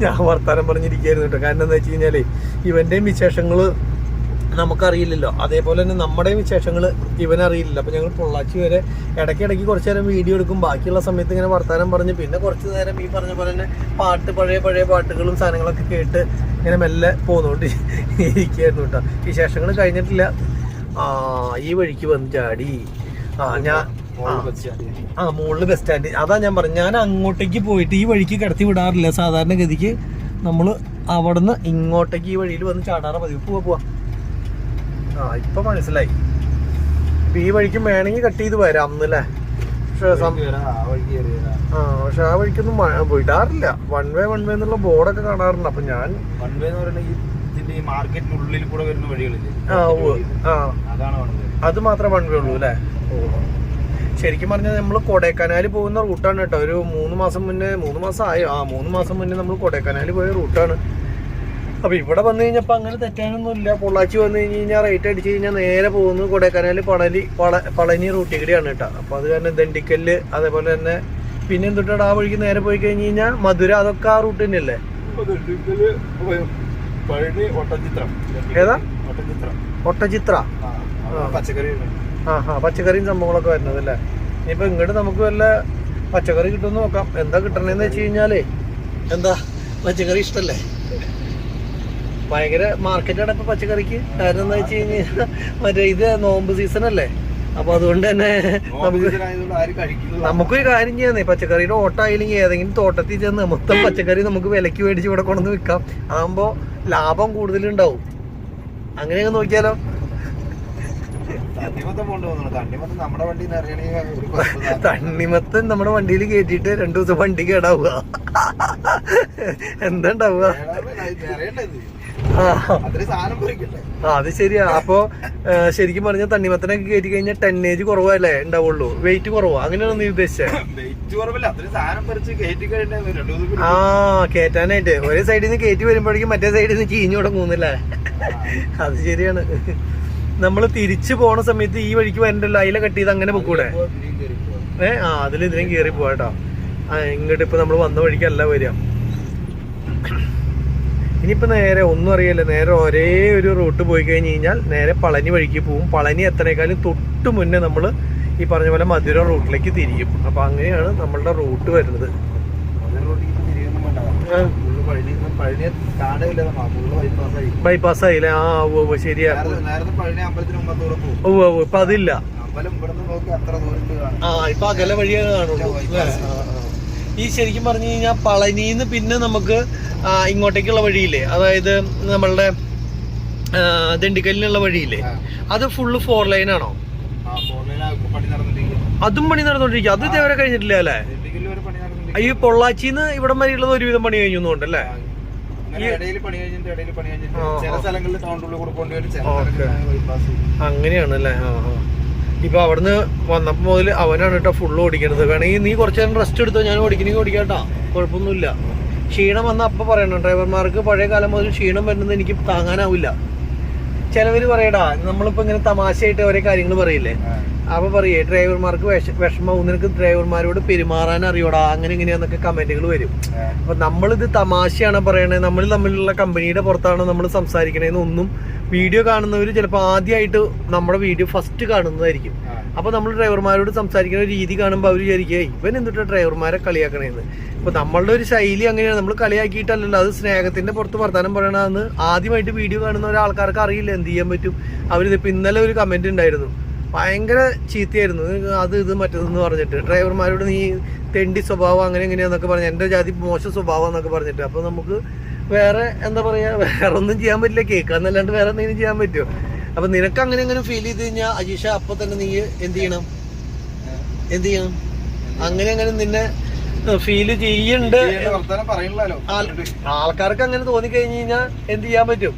ഞാൻ വർത്താനം പറഞ്ഞിരിക്കുകയായിരുന്നു കേട്ടോ. കാരണം എന്താ വെച്ച് കഴിഞ്ഞാല് ഇവന്റെയും വിശേഷങ്ങൾ നമുക്കറിയില്ലല്ലോ, അതേപോലെ തന്നെ നമ്മുടെയും വിശേഷങ്ങൾ ഇവനറിയില്ലല്ലോ. അപ്പൊ ഞങ്ങൾ പൊള്ളാച്ചി വരെ ഇടയ്ക്കിടയ്ക്ക് കുറച്ചു നേരം വീഡിയോ എടുക്കും, ബാക്കിയുള്ള സമയത്ത് ഇങ്ങനെ വർത്താനം പറഞ്ഞ് പിന്നെ കുറച്ച് നേരം ഈ പറഞ്ഞ പോലെ തന്നെ പഴയ പാട്ടുകളും സാധനങ്ങളൊക്കെ കേട്ട് ഇങ്ങനെ മെല്ലെ പോന്നോണ്ട് ഇരിക്കുകയായിരുന്നു കേട്ടോ. വിശേഷങ്ങൾ കഴിഞ്ഞിട്ടില്ല. ഈ വഴിക്ക് വന്ന് ചാടി മുകളിൽ ബസ് സ്റ്റാൻഡ്. അതാ ഞാൻ പറഞ്ഞു, ഞാൻ അങ്ങോട്ടേക്ക് പോയിട്ട് ഈ വഴിക്ക് കിടത്തി വിടാറില്ല സാധാരണഗതിക്ക്. നമ്മൾ അവിടുന്ന് ഇങ്ങോട്ടേക്ക് ഈ വഴിയിൽ വന്ന് ചാടാറ പതിവ്. പോവാ ഇപ്പൊ മനസ്സിലായി. ഈ വഴിക്ക് വേണമെങ്കിൽ കട്ട് ചെയ്ത് വരാം എന്നല്ലേ. പക്ഷെ ആ വഴിക്കൊന്നും വിടാറില്ല. വൺ വേ എന്നുള്ള ബോർഡൊക്കെ കാണാറുണ്ട്. അപ്പൊ ഞാൻ അത് മാത്രമേ വൺ വേ ഉള്ളൂ അല്ലേ? ശരിക്കും പറഞ്ഞാൽ നമ്മൾ കൊടൈക്കനാൽ പോകുന്ന റൂട്ടാണ് കേട്ടോ. ഒരു 3 മാസം മുന്നേ 3 മാസം മുന്നേ നമ്മൾ കൊടൈക്കനാൽ പോയ റൂട്ടാണ്. അപ്പൊ ഇവിടെ വന്നു കഴിഞ്ഞപ്പോ അങ്ങനെ തെറ്റാനൊന്നുമില്ല. പൊള്ളാച്ചി വന്നു കഴിഞ്ഞ് കഴിഞ്ഞാൽ റേറ്റ് അടിച്ചു കഴിഞ്ഞാൽ നേരെ പോകുന്നത് കൊടൈക്കനാൽ പളനി റൂട്ടിൽ കൂടിയാണ് കേട്ടോ. അപ്പൊ അത് കാരണം ദണ്ഡിക്കല്ല് അതേപോലെ തന്നെ പിന്നെ എന്തൊട്ടാ ആ വഴിക്ക് നേരെ പോയി കഴിഞ്ഞ് കഴിഞ്ഞാൽ മധുര, അതൊക്കെ ആ റൂട്ട് തന്നെയല്ലേ? ഏതാ ഒട്ടചിത്ര? പച്ചക്കറിയും സംഭവങ്ങളൊക്കെ വരുന്നത് അല്ലേ? ഇനിയിപ്പോ ഇങ്ങോട്ട് നമുക്ക് വല്ല പച്ചക്കറി കിട്ടുമെന്ന് നോക്കാം. എന്താ കിട്ടണേന്ന് വെച്ച് കഴിഞ്ഞാലേ, എന്താ പച്ചക്കറി ഇഷ്ടല്ലേ? ഭയങ്കര മാർക്കറ്റാണ് ഇപ്പൊ പച്ചക്കറിക്ക്. കാരണം എന്താ വെച്ച് കഴിഞ്ഞാൽ മറ്റേ ഇത് നോമ്പ് സീസൺ അല്ലേ. അപ്പൊ അതുകൊണ്ട് തന്നെ നമുക്കൊരു കാര്യം ചെയ്യാന്നേ, പച്ചക്കറിയുടെ ഓട്ടായില്ലെങ്കിൽ ഏതെങ്കിലും തോട്ടത്തിൽ ചെന്ന് മൊത്തം പച്ചക്കറി നമുക്ക് വിലക്ക് മേടിച്ച് ഇവിടെ കൊണ്ടുവന്ന് വിൽക്കാം. അതാകുമ്പോ ലാഭം കൂടുതലുണ്ടാവും. അങ്ങനെയൊക്കെ നോക്കിയാലോ. തണ്ണിമത്തൻ നമ്മുടെ വണ്ടിയിൽ കയറ്റിട്ട് 2 ദിവസം വണ്ടി കേടാവുക. എന്താ ഉണ്ടാവുക? അത്രയും സാധനം പറിക്കട്ടെ. അത് ശരിയാ. അപ്പൊ ശരിക്കും പറഞ്ഞ തണ്ണിമത്തനൊക്കെ കയറ്റി കഴിഞ്ഞാൽ ടന്നേജ് കുറവല്ലേ ഉണ്ടാവുള്ളൂ, വെയിറ്റ് കുറവാ, അങ്ങനെയാണ് നീ ഉദ്ദേശിച്ചത്? വെയിറ്റ് കുറവല്ല, അത്രയും സാധനം പറിച്ച് കയറ്റി കഴിഞ്ഞാൽ കേറ്റാനായിട്ട് ഒരേ സൈഡിൽ നിന്ന് കയറ്റി വരുമ്പോഴേക്കും മറ്റേ സൈഡിൽ നിന്ന് ചീഞ്ഞു തുടങ്ങുന്നില്ലേ? അത് ശരിയാണ്. നമ്മള് തിരിച്ചു പോണ സമയത്ത് ഈ വഴിക്ക് വരണ്ടല്ലോ, അതിലെ കട്ട് ചെയ്ത് അങ്ങനെ പൊക്കൂടെ? അതിൽ ഇതിനും കയറി പോവാട്ടോ. ഇങ്ങോട്ട് ഇപ്പൊ നമ്മള് വന്ന വഴിക്കല്ല വരിക. ഇനിയിപ്പോ നേരെ ഒന്നും അറിയില്ല, നേരെ ഒരേ ഒരു റൂട്ട് പോയി കഴിഞ്ഞ് കഴിഞ്ഞാൽ നേരെ പളനി വഴിക്ക് പോവും. പളനി എത്തണേക്കാളും തൊട്ട് മുന്നേ നമ്മൾ ഈ പറഞ്ഞ പോലെ മധുര റൂട്ടിലേക്ക് തിരിയും. അപ്പൊ അങ്ങനെയാണ് നമ്മളുടെ റൂട്ട് വരുന്നത്. ബൈപ്പാസ് ആയില്ലേ? ശരിയാ. ഇപ്പൊ അതില്ല. ഇപ്പൊ അകല വഴിയേ കാണുള്ളൂ. ഈ ശരിക്കും പറഞ്ഞു കഴിഞ്ഞാൽ പളനിന്ന് പിന്നെ നമുക്ക് ഇങ്ങോട്ടേക്കുള്ള വഴിയില്ലേ, അതായത് നമ്മളുടെ ദിണ്ടിക്കലിനുള്ള വഴിയില്ലേ, അത് ഫുള്ള് 4 ലൈൻ ആണോ? അതും പണി നടന്നോണ്ടിരിക്കുക. അത് ഇതേവരെ കഴിഞ്ഞിട്ടില്ല അല്ലേ? ഈ പൊള്ളാച്ചിന്ന് ഇവിടം വരെയുള്ളത് ഒരുവിധം പണി കഴിഞ്ഞുണ്ടല്ലേ? അങ്ങനെയാണല്ലേ? ഇപ്പൊ അവിടുന്ന് വന്നപ്പോ മുതൽ അവനാണ് കേട്ടോ ഫുള്ള് ഓടിക്കണത്. വേണമെങ്കിൽ നീ കുറച്ചു നേരം റെസ്റ്റ് എടുത്തോ, ഞാൻ ഓടിക്കണമെങ്കിൽ ഓടിക്കാട്ടോ, കുഴപ്പമൊന്നുമില്ല. ക്ഷീണം വന്ന അപ്പൊ പറയണം. ഡ്രൈവർമാർക്ക് പഴയ കാലം മുതൽ ക്ഷീണം വരുന്നത് എനിക്ക് താങ്ങാനാവില്ല. ചിലവര് പറയടാ, നമ്മളിപ്പോ ഇങ്ങനെ തമാശയായിട്ട് ഓരോ കാര്യങ്ങൾ പറയില്ലേ, അപ്പൊ പറയേ ഡ്രൈവർമാർക്ക് വിഷമാവും, നിനക്ക് ഡ്രൈവർമാരോട് പെരുമാറാൻ അറിയോടാ, അങ്ങനെ ഇങ്ങനെയാന്നൊക്കെ കമന്റുകൾ വരും. അപ്പൊ നമ്മളിത് തമാശയാണ് പറയണേ, നമ്മൾ തമ്മിലുള്ള കമ്പനിയുടെ പുറത്താണ് നമ്മൾ സംസാരിക്കണേന്ന് ഒന്നും വീഡിയോ കാണുന്നവര് ചിലപ്പോൾ ആദ്യമായിട്ട് നമ്മുടെ വീഡിയോ ഫസ്റ്റ് കാണുന്നതായിരിക്കും. അപ്പൊ നമ്മൾ ഡ്രൈവർമാരോട് സംസാരിക്കുന്ന രീതി കാണുമ്പോൾ അവർ വിചാരിക്കുക ഇവൻ എന്തിട്ട് ഡ്രൈവർമാരെ കളിയാക്കണേന്ന്. ഇപ്പൊ നമ്മളുടെ ഒരു ശൈലി അങ്ങനെയാണ്, നമ്മൾ കളിയാക്കിയിട്ടല്ലല്ലോ, അത് സ്നേഹത്തിന്റെ പുറത്ത് വർത്താനം പറയണമെന്ന് ആദ്യമായിട്ട് വീഡിയോ കാണുന്ന ഒരാൾക്കാർക്ക് അറിയില്ല, എന്ത് ചെയ്യാൻ പറ്റും. അവരിതിപ്പോ ഇന്നലെ ഒരു കമന്റ് ഉണ്ടായിരുന്നു, ഭയങ്കര ചീത്തയായിരുന്നു, അത് ഇത് മറ്റേതെന്ന് പറഞ്ഞിട്ട്, ഡ്രൈവർമാരോട് നീ തെണ്ടി സ്വഭാവം അങ്ങനെ എങ്ങനെയാന്നൊക്കെ പറഞ്ഞ്, എൻ്റെ ജാതി മോശം സ്വഭാവം എന്നൊക്കെ പറഞ്ഞിട്ട്. അപ്പൊ നമുക്ക് വേറെ എന്താ പറയാ, വേറെ ഒന്നും ചെയ്യാൻ പറ്റില്ല, കേൾക്കാന്നല്ലാണ്ട് വേറെ എന്തെങ്കിലും ചെയ്യാൻ പറ്റുമോ? അപ്പൊ നിനക്ക് അങ്ങനെ അങ്ങനെ ഫീൽ ചെയ്ത് കഴിഞ്ഞാൽ അജീഷ അപ്പൊ തന്നെ നീ എന്ത് ചെയ്യണം? അങ്ങനെ അങ്ങനെ നിന്നെ ഫീല് ചെയ്യണ്ട്. ആൾക്കാർക്ക് അങ്ങനെ തോന്നിക്കഴിഞ്ഞ് കഴിഞ്ഞാൽ എന്ത് ചെയ്യാൻ പറ്റും?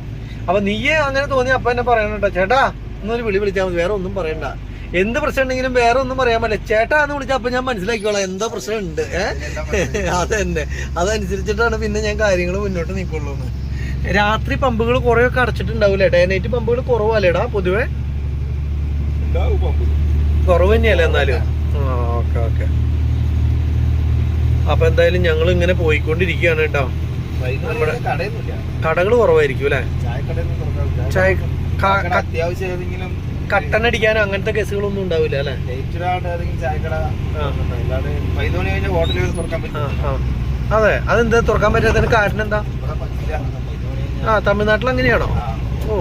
അപ്പൊ നീയെ അങ്ങനെ തോന്നി അപ്പൊ എന്നെ പറയണം കേട്ടോ, ചേട്ടാ എന്നൊരു വിളിച്ചാൽ മതി, വേറെ ഒന്നും പറയണ്ട. എന്ത് പ്രശ്നം ഉണ്ടെങ്കിലും വേറെ ഒന്നും പറയാൻ പറ്റില്ല, ചേട്ടാ എന്ന് വിളിച്ചാൽ അപ്പൊ ഞാൻ മനസ്സിലാക്കിക്കോളാം എന്താ പ്രശ്നം ഉണ്ട്. അതന്നെ, അതനുസരിച്ചിട്ടാണ് പിന്നെ ഞാൻ കാര്യങ്ങൾ മുന്നോട്ട് നീക്കുള്ളൂ. രാത്രി പമ്പുകൾ കുറെ ഒക്കെ അടച്ചിട്ടുണ്ടാവൂലേ? ഡേ നൈറ്റ് പമ്പുകൾ കുറവല്ലേടാ പൊതുവെ? കുറവ് തന്നെയല്ലേ എന്നാലും? Okay okay. അപ്പൊ എന്തായാലും ഞങ്ങൾ ഇങ്ങനെ പോയിക്കൊണ്ടിരിക്കുകയാണ് കേട്ടോ. നമ്മുടെ കടകൾ കുറവായിരിക്കും അല്ലെ? ചായ കട്ടനടിക്കാനോ അങ്ങനത്തെ കേസുകളൊന്നും ഉണ്ടാവില്ല അല്ലെ? അതെ, അതെന്താ തുറക്കാൻ പറ്റാത്തതിന് കാരണം എന്താ? തമിഴ്നാട്ടിൽ അങ്ങനെയാണോ? ഓ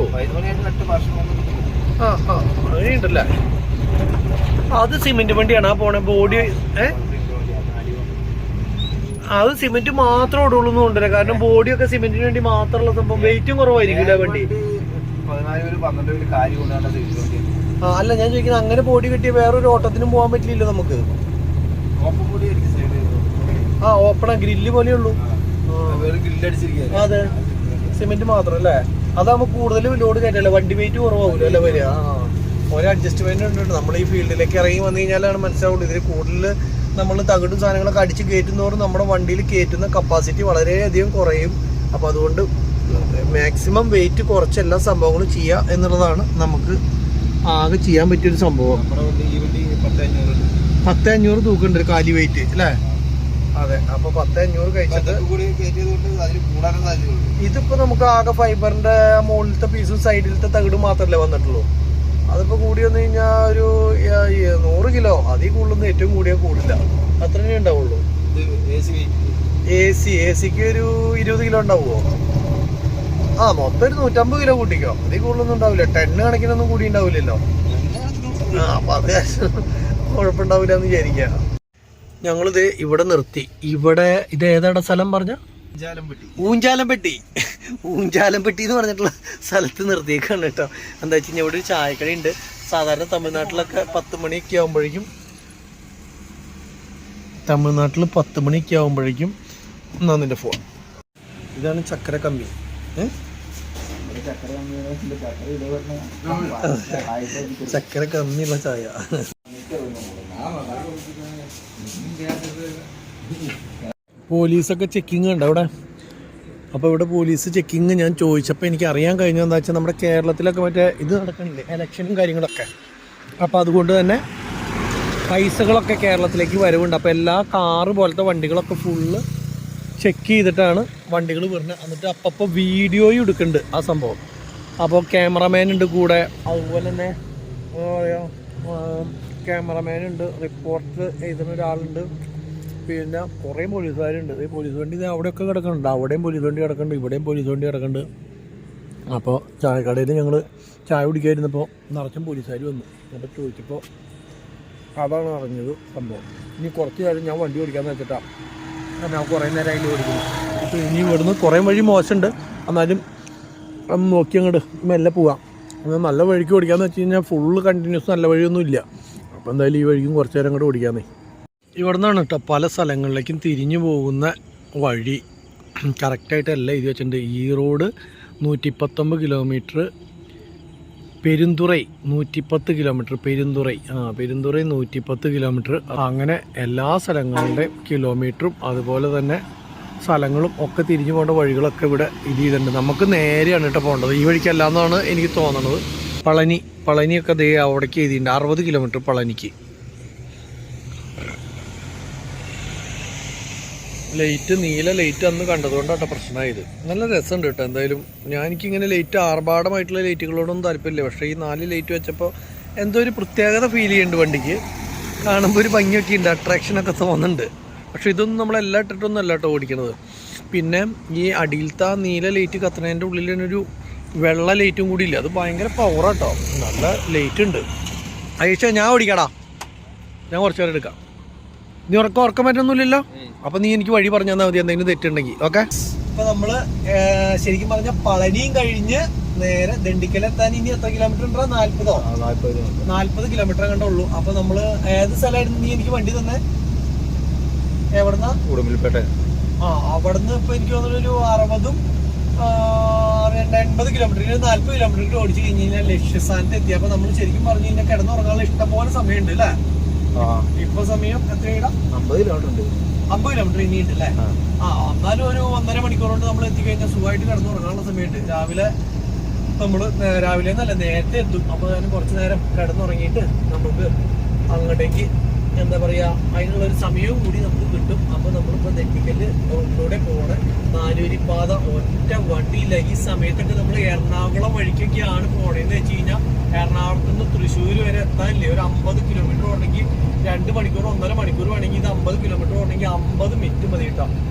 അങ്ങനെയുണ്ടല്ലേ? അത് സിമെന്റ് വണ്ടിയാണ് ആ പോണേ ബോഡി. അത് സിമെന്റ് മാത്രം ഓടുള്ളൂ കൊണ്ടുവരാ, കാരണം ബോഡിയൊക്കെ സിമെന്റിന് വേണ്ടി മാത്രമുള്ള സംഭവം. വെയിറ്റും കുറവായിരിക്കും വണ്ടി. അല്ല ഞാൻ ചോദിക്കുന്നത്, അങ്ങനെ ബോഡി കിട്ടിയ വേറൊരു ഓട്ടത്തിനും പോകാൻ പറ്റില്ലല്ലോ നമുക്ക്? ഓപ്പണാ, ഗ്രില്ല് പോലെയുള്ളൂ. അതെ, സിമെന്റ് മാത്രം അല്ലേ? അതാകുമ്പോ കൂടുതൽ ലോഡ് കയറ്റല്ലേ, വണ്ടി വെയിറ്റ് കുറവാകൂല അല്ലേ വരിക? ഓരോ അഡ്ജസ്റ്റ്മെന്റ് ഉണ്ട്. നമ്മൾ ഈ ഫീൽഡിലേക്ക് ഇറങ്ങി വന്നു കഴിഞ്ഞാലാണ് മനസ്സിലാവുള്ളൂ. ഇതിൽ കൂടുതൽ നമ്മൾ തകിടും സാധനങ്ങളൊക്കെ അടിച്ച് കയറ്റുന്നതോറും നമ്മുടെ വണ്ടിയിൽ കയറ്റുന്ന കപ്പാസിറ്റി വളരെയധികം കുറയും. അപ്പൊ അതുകൊണ്ട് മാക്സിമം വെയിറ്റ് കുറച്ച് എല്ലാ സംഭവങ്ങളും ചെയ്യുക എന്നുള്ളതാണ് നമുക്ക് ആകെ ചെയ്യാൻ പറ്റിയൊരു സംഭവം. 10,500 തൂക്കുണ്ട് കാലി വെയിറ്റ് അല്ലേ? അതെ. അപ്പൊ 10,500 കഴിച്ചിട്ട് ഇതിപ്പോ നമുക്ക് ആകെ ഫൈബറിന്റെ മുകളിലത്തെ പീസും സൈഡിലത്തെ തകിടും മാത്രല്ലേ വന്നിട്ടുള്ളൂ. അതിപ്പോ കൂടി വന്നു കഴിഞ്ഞാൽ ഒരു 100 കിലോ, അതിൽ കൂടുതലൊന്നും ഏറ്റവും കൂടിയാൽ കൂടില്ല, അത്രേ ഉണ്ടാവുള്ളൂ. എ സിക്ക് ഒരു 20 കിലോ ഉണ്ടാവുമോ? മൊത്തം ഒരു 150 കിലോ കൂട്ടിക്കോ, അതിൽ കൂടുതലൊന്നും ഉണ്ടാവില്ല. 10 കണക്കിനൊന്നും കൂടി ഉണ്ടാവില്ലല്ലോ. അപ്പൊ അത് കുഴപ്പമുണ്ടാവില്ല എന്ന് വിചാരിക്കാം. ഞങ്ങളിത് ഇവിടെ നിർത്തി. ഇവിടെ ഇത് ഏതാടാ സ്ഥലം പറഞ്ഞ? ഊഞ്ചാലംപെട്ടി എന്ന് പറഞ്ഞിട്ടുള്ള സ്ഥലത്ത് നിർത്തിയേക്കാണ് കേട്ടോ. എന്താ വെച്ച് കഴിഞ്ഞാൽ ഇവിടെ ഒരു ചായക്കടയുണ്ട്. സാധാരണ തമിഴ്നാട്ടിലൊക്കെ 10 മണിയൊക്കെ ആകുമ്പോഴേക്കും എന്നാ നിന്റെ ഫോൺ. ഇതാണ് ചക്കര കമ്പി. ചക്കര കമ്മിയുള്ള ചായ. പോലീസൊക്കെ ചെക്കിങ് ഉണ്ട് അവിടെ. അപ്പോൾ ഇവിടെ പോലീസ് ചെക്കിങ് ഞാൻ ചോദിച്ചപ്പോൾ എനിക്ക് അറിയാൻ കഴിഞ്ഞത് എന്താ വെച്ചാൽ നമ്മുടെ കേരളത്തിലൊക്കെ മറ്റേ ഇത് നടക്കണില്ലേ, ഇലക്ഷനും കാര്യങ്ങളൊക്കെ. അപ്പോൾ അതുകൊണ്ട് തന്നെ പൈസകളൊക്കെ കേരളത്തിലേക്ക് വരവുണ്ട്. അപ്പോൾ എല്ലാ കാറ് പോലത്തെ വണ്ടികളൊക്കെ ഫുള്ള് ചെക്ക് ചെയ്തിട്ടാണ് വണ്ടികൾ വരുന്നത്. എന്നിട്ട് അപ്പോൾ വീഡിയോയും എടുക്കുന്നുണ്ട് ആ സംഭവം. അപ്പോൾ ക്യാമറമാൻ ഉണ്ട് കൂടെ, അതുപോലെ തന്നെ എന്താ പറയുക, ക്യാമറമാൻ ഉണ്ട്, റിപ്പോർട്ടർ എഴുതുന്ന ഒരാളുണ്ട്, പിന്നെ കുറേ പോലീസുകാരുണ്ട്. ഈ പോലീസ് വണ്ടി അവിടെയൊക്കെ കിടക്കുന്നുണ്ട്. അവിടെയും പോലീസ് വണ്ടി കിടക്കുന്നുണ്ട്, ഇവിടെയും പോലീസ് വണ്ടി കിടക്കുന്നുണ്ട്. അപ്പോൾ ചായക്കടയിൽ ഞങ്ങൾ ചായ കുടിക്കാതിരുന്നപ്പോൾ നിറച്ചും പോലീസുകാർ വന്നു. എന്നിട്ട് ചോദിച്ചപ്പോൾ അതാണ് അറിഞ്ഞത് സംഭവം. ഇനി കുറച്ച് കാര്യം ഞാൻ വണ്ടി ഓടിക്കാമെന്ന് വെച്ചിട്ടാണ് ഞാൻ കുറേ നേരം അതിൽ ഓടിക്കുന്നു. അപ്പോൾ ഇനി ഇവിടുന്ന് കുറേ വഴി മോശമുണ്ട്, എന്നാലും നോക്കി അങ്ങോട്ട് മെല്ലെ പോവാം. എന്നാൽ നല്ല വഴിക്ക് ഓടിക്കാമെന്ന് വെച്ച് കഴിഞ്ഞാൽ ഫുള്ള് കണ്ടിന്യൂസ് നല്ല വഴിയൊന്നും ഇല്ല. അപ്പോൾ എന്തായാലും ഈ വഴിക്കും കുറച്ച് നേരം അങ്ങോട്ട് ഓടിക്കാമെന്നേ. ഇവിടെ നിന്നാണ് കേട്ടോ പല സ്ഥലങ്ങളിലേക്കും തിരിഞ്ഞു പോകുന്ന വഴി കറക്റ്റായിട്ടല്ല എഴുതി വെച്ചിട്ടുണ്ട്. ഈ റോഡ് 119 കിലോമീറ്റർ, പെരുന്തുറൈ 110 കിലോമീറ്റർ, പെരുന്തുറൈ 110 കിലോമീറ്റർ. അങ്ങനെ എല്ലാ സ്ഥലങ്ങളുടെ കിലോമീറ്ററും അതുപോലെ തന്നെ സ്ഥലങ്ങളും ഒക്കെ തിരിഞ്ഞു പോകേണ്ട വഴികളൊക്കെ ഇവിടെ ഇത് ചെയ്തിട്ടുണ്ട്. നമുക്ക് നേരെയാണ് കേട്ടോ പോകേണ്ടത്, ഈ വഴിക്കല്ലാന്നാണ് എനിക്ക് തോന്നുന്നത്. പളനിയൊക്കെ ദേ അവിടേക്ക് എഴുതിയിട്ടുണ്ട് 60 കിലോമീറ്റർ പളനിക്ക്. നീല ലൈറ്റ് അന്ന് കണ്ടതുകൊണ്ടാട്ടോ പ്രശ്നമായത്. നല്ല രസമുണ്ട് കേട്ടോ. എന്തായാലും എനിക്കിങ്ങനെ ലൈറ്റ് ആർഭാടമായിട്ടുള്ള ലൈറ്റുകളോടൊന്നും താല്പര്യമില്ല. പക്ഷേ ഈ 4 ലൈറ്റ് വെച്ചപ്പോൾ എന്തോ ഒരു പ്രത്യേകത ഫീൽ ചെയ്യുന്നുണ്ട് വണ്ടിക്ക്. കാണുമ്പോൾ ഒരു ഭംഗിയൊക്കെ ഉണ്ട്, അട്രാക്ഷനൊക്കെ തോന്നുന്നുണ്ട്. പക്ഷേ ഇതൊന്നും നമ്മളെല്ലാം ഇട്ടിട്ടൊന്നും അല്ല കേട്ടോ ഓടിക്കണത്. പിന്നെ ഈ അടിയിലത്തെ ആ നീല ലൈറ്റ് കത്തുന്നതിൻ്റെ ഉള്ളിൽ തന്നെ ഒരു വെള്ള ലൈറ്റും കൂടി ഇല്ല. അത് ഭയങ്കര പവറാട്ടോ, നല്ല ലൈറ്റ് ഉണ്ട്. അയച്ച ഞാൻ ഓടിക്കാടാ, ഞാൻ കുറച്ച് നേരം എടുക്കാം. നീ ഉറക്കം പറ്റൊന്നുമില്ലല്ലോ. അപ്പൊ നീ എനിക്ക് വഴി പറഞ്ഞു തന്നാൽ മതി എന്തെങ്കിലും തെറ്റുണ്ടെങ്കിൽ. ഓക്കെ. ഇപ്പൊ നമ്മള് ശരിക്കും പറഞ്ഞ പളനിയും കഴിഞ്ഞ് നേരെ ദണ്ഡിക്കലെത്താൻ ഇനി എത്ര കിലോമീറ്റർ ഉണ്ടോ? 40 കിലോമീറ്റർ കണ്ടേ ഉള്ളൂ. അപ്പൊ നമ്മള് ഏത് സ്ഥലമായിരുന്നു നീ എനിക്ക് വണ്ടി തന്നെ? എവിടുന്ന? ഉടുമ്പൽപേട്ട. അവിടുന്ന് ഇപ്പൊ എനിക്ക് തോന്നുന്നു ഒരു 80 കിലോമീറ്റർ, 40 കിലോമീറ്റർ ഓടിച്ചു കഴിഞ്ഞ് കഴിഞ്ഞാൽ ലക്ഷ്യസ്ഥാനത്ത് എത്തി. അപ്പൊ നമ്മൾ ശരിക്കും പറഞ്ഞു കഴിഞ്ഞാൽ കിടന്നുറങ്ങാനുള്ള ഇഷ്ടംപോലെ സമയമുണ്ട് അല്ലേ? ഇപ്പൊ സമയം എത്രയാ? 50 കിലോമീറ്റർ ഉണ്ട്. 50 കിലോമീറ്റർ ഇനിയുണ്ട് അല്ലേ? എന്നാലും ഒരു 1.5 മണിക്കൂർ കൊണ്ട് നമ്മൾ എത്തിക്കഴിഞ്ഞാൽ സുഖമായിട്ട് കിടന്നുറങ്ങാനുള്ള സമയമുണ്ട്. രാവിലെ എന്നല്ല നേരത്തെ എത്തും. അപ്പൊ ഞാൻ കുറച്ച് നേരം കിടന്നുറങ്ങിയിട്ട് നമുക്ക് അങ്ങോട്ടേക്ക് എന്താ പറയാ അതിനുള്ളൊരു സമയവും കൂടി നമുക്ക് കിട്ടും. അപ്പൊ നമ്മളിപ്പോ ദണ്ഡിക്കല് റോഡിലൂടെ പോണ നാലൂരിപ്പാത ഒറ്റ വണ്ടിയില്ല. ഈ സമയത്തൊക്കെ നമ്മൾ എറണാകുളം വഴിക്കൊക്കെയാണ് പോണേന്ന് വെച്ച് കഴിഞ്ഞാൽ എറണാകുളത്ത് നിന്ന് തൃശ്ശൂർ വരെ എത്താനില്ലേ ഒരു 50 കിലോമീറ്റർ ഓടണമെങ്കിൽ 2 മണിക്കൂർ 1.5 മണിക്കൂർ വേണമെങ്കിൽ ഇത് 50 കിലോമീറ്റർ ഓടണമെങ്കിൽ 50 മിനിറ്റ് മതി കേട്ടോ.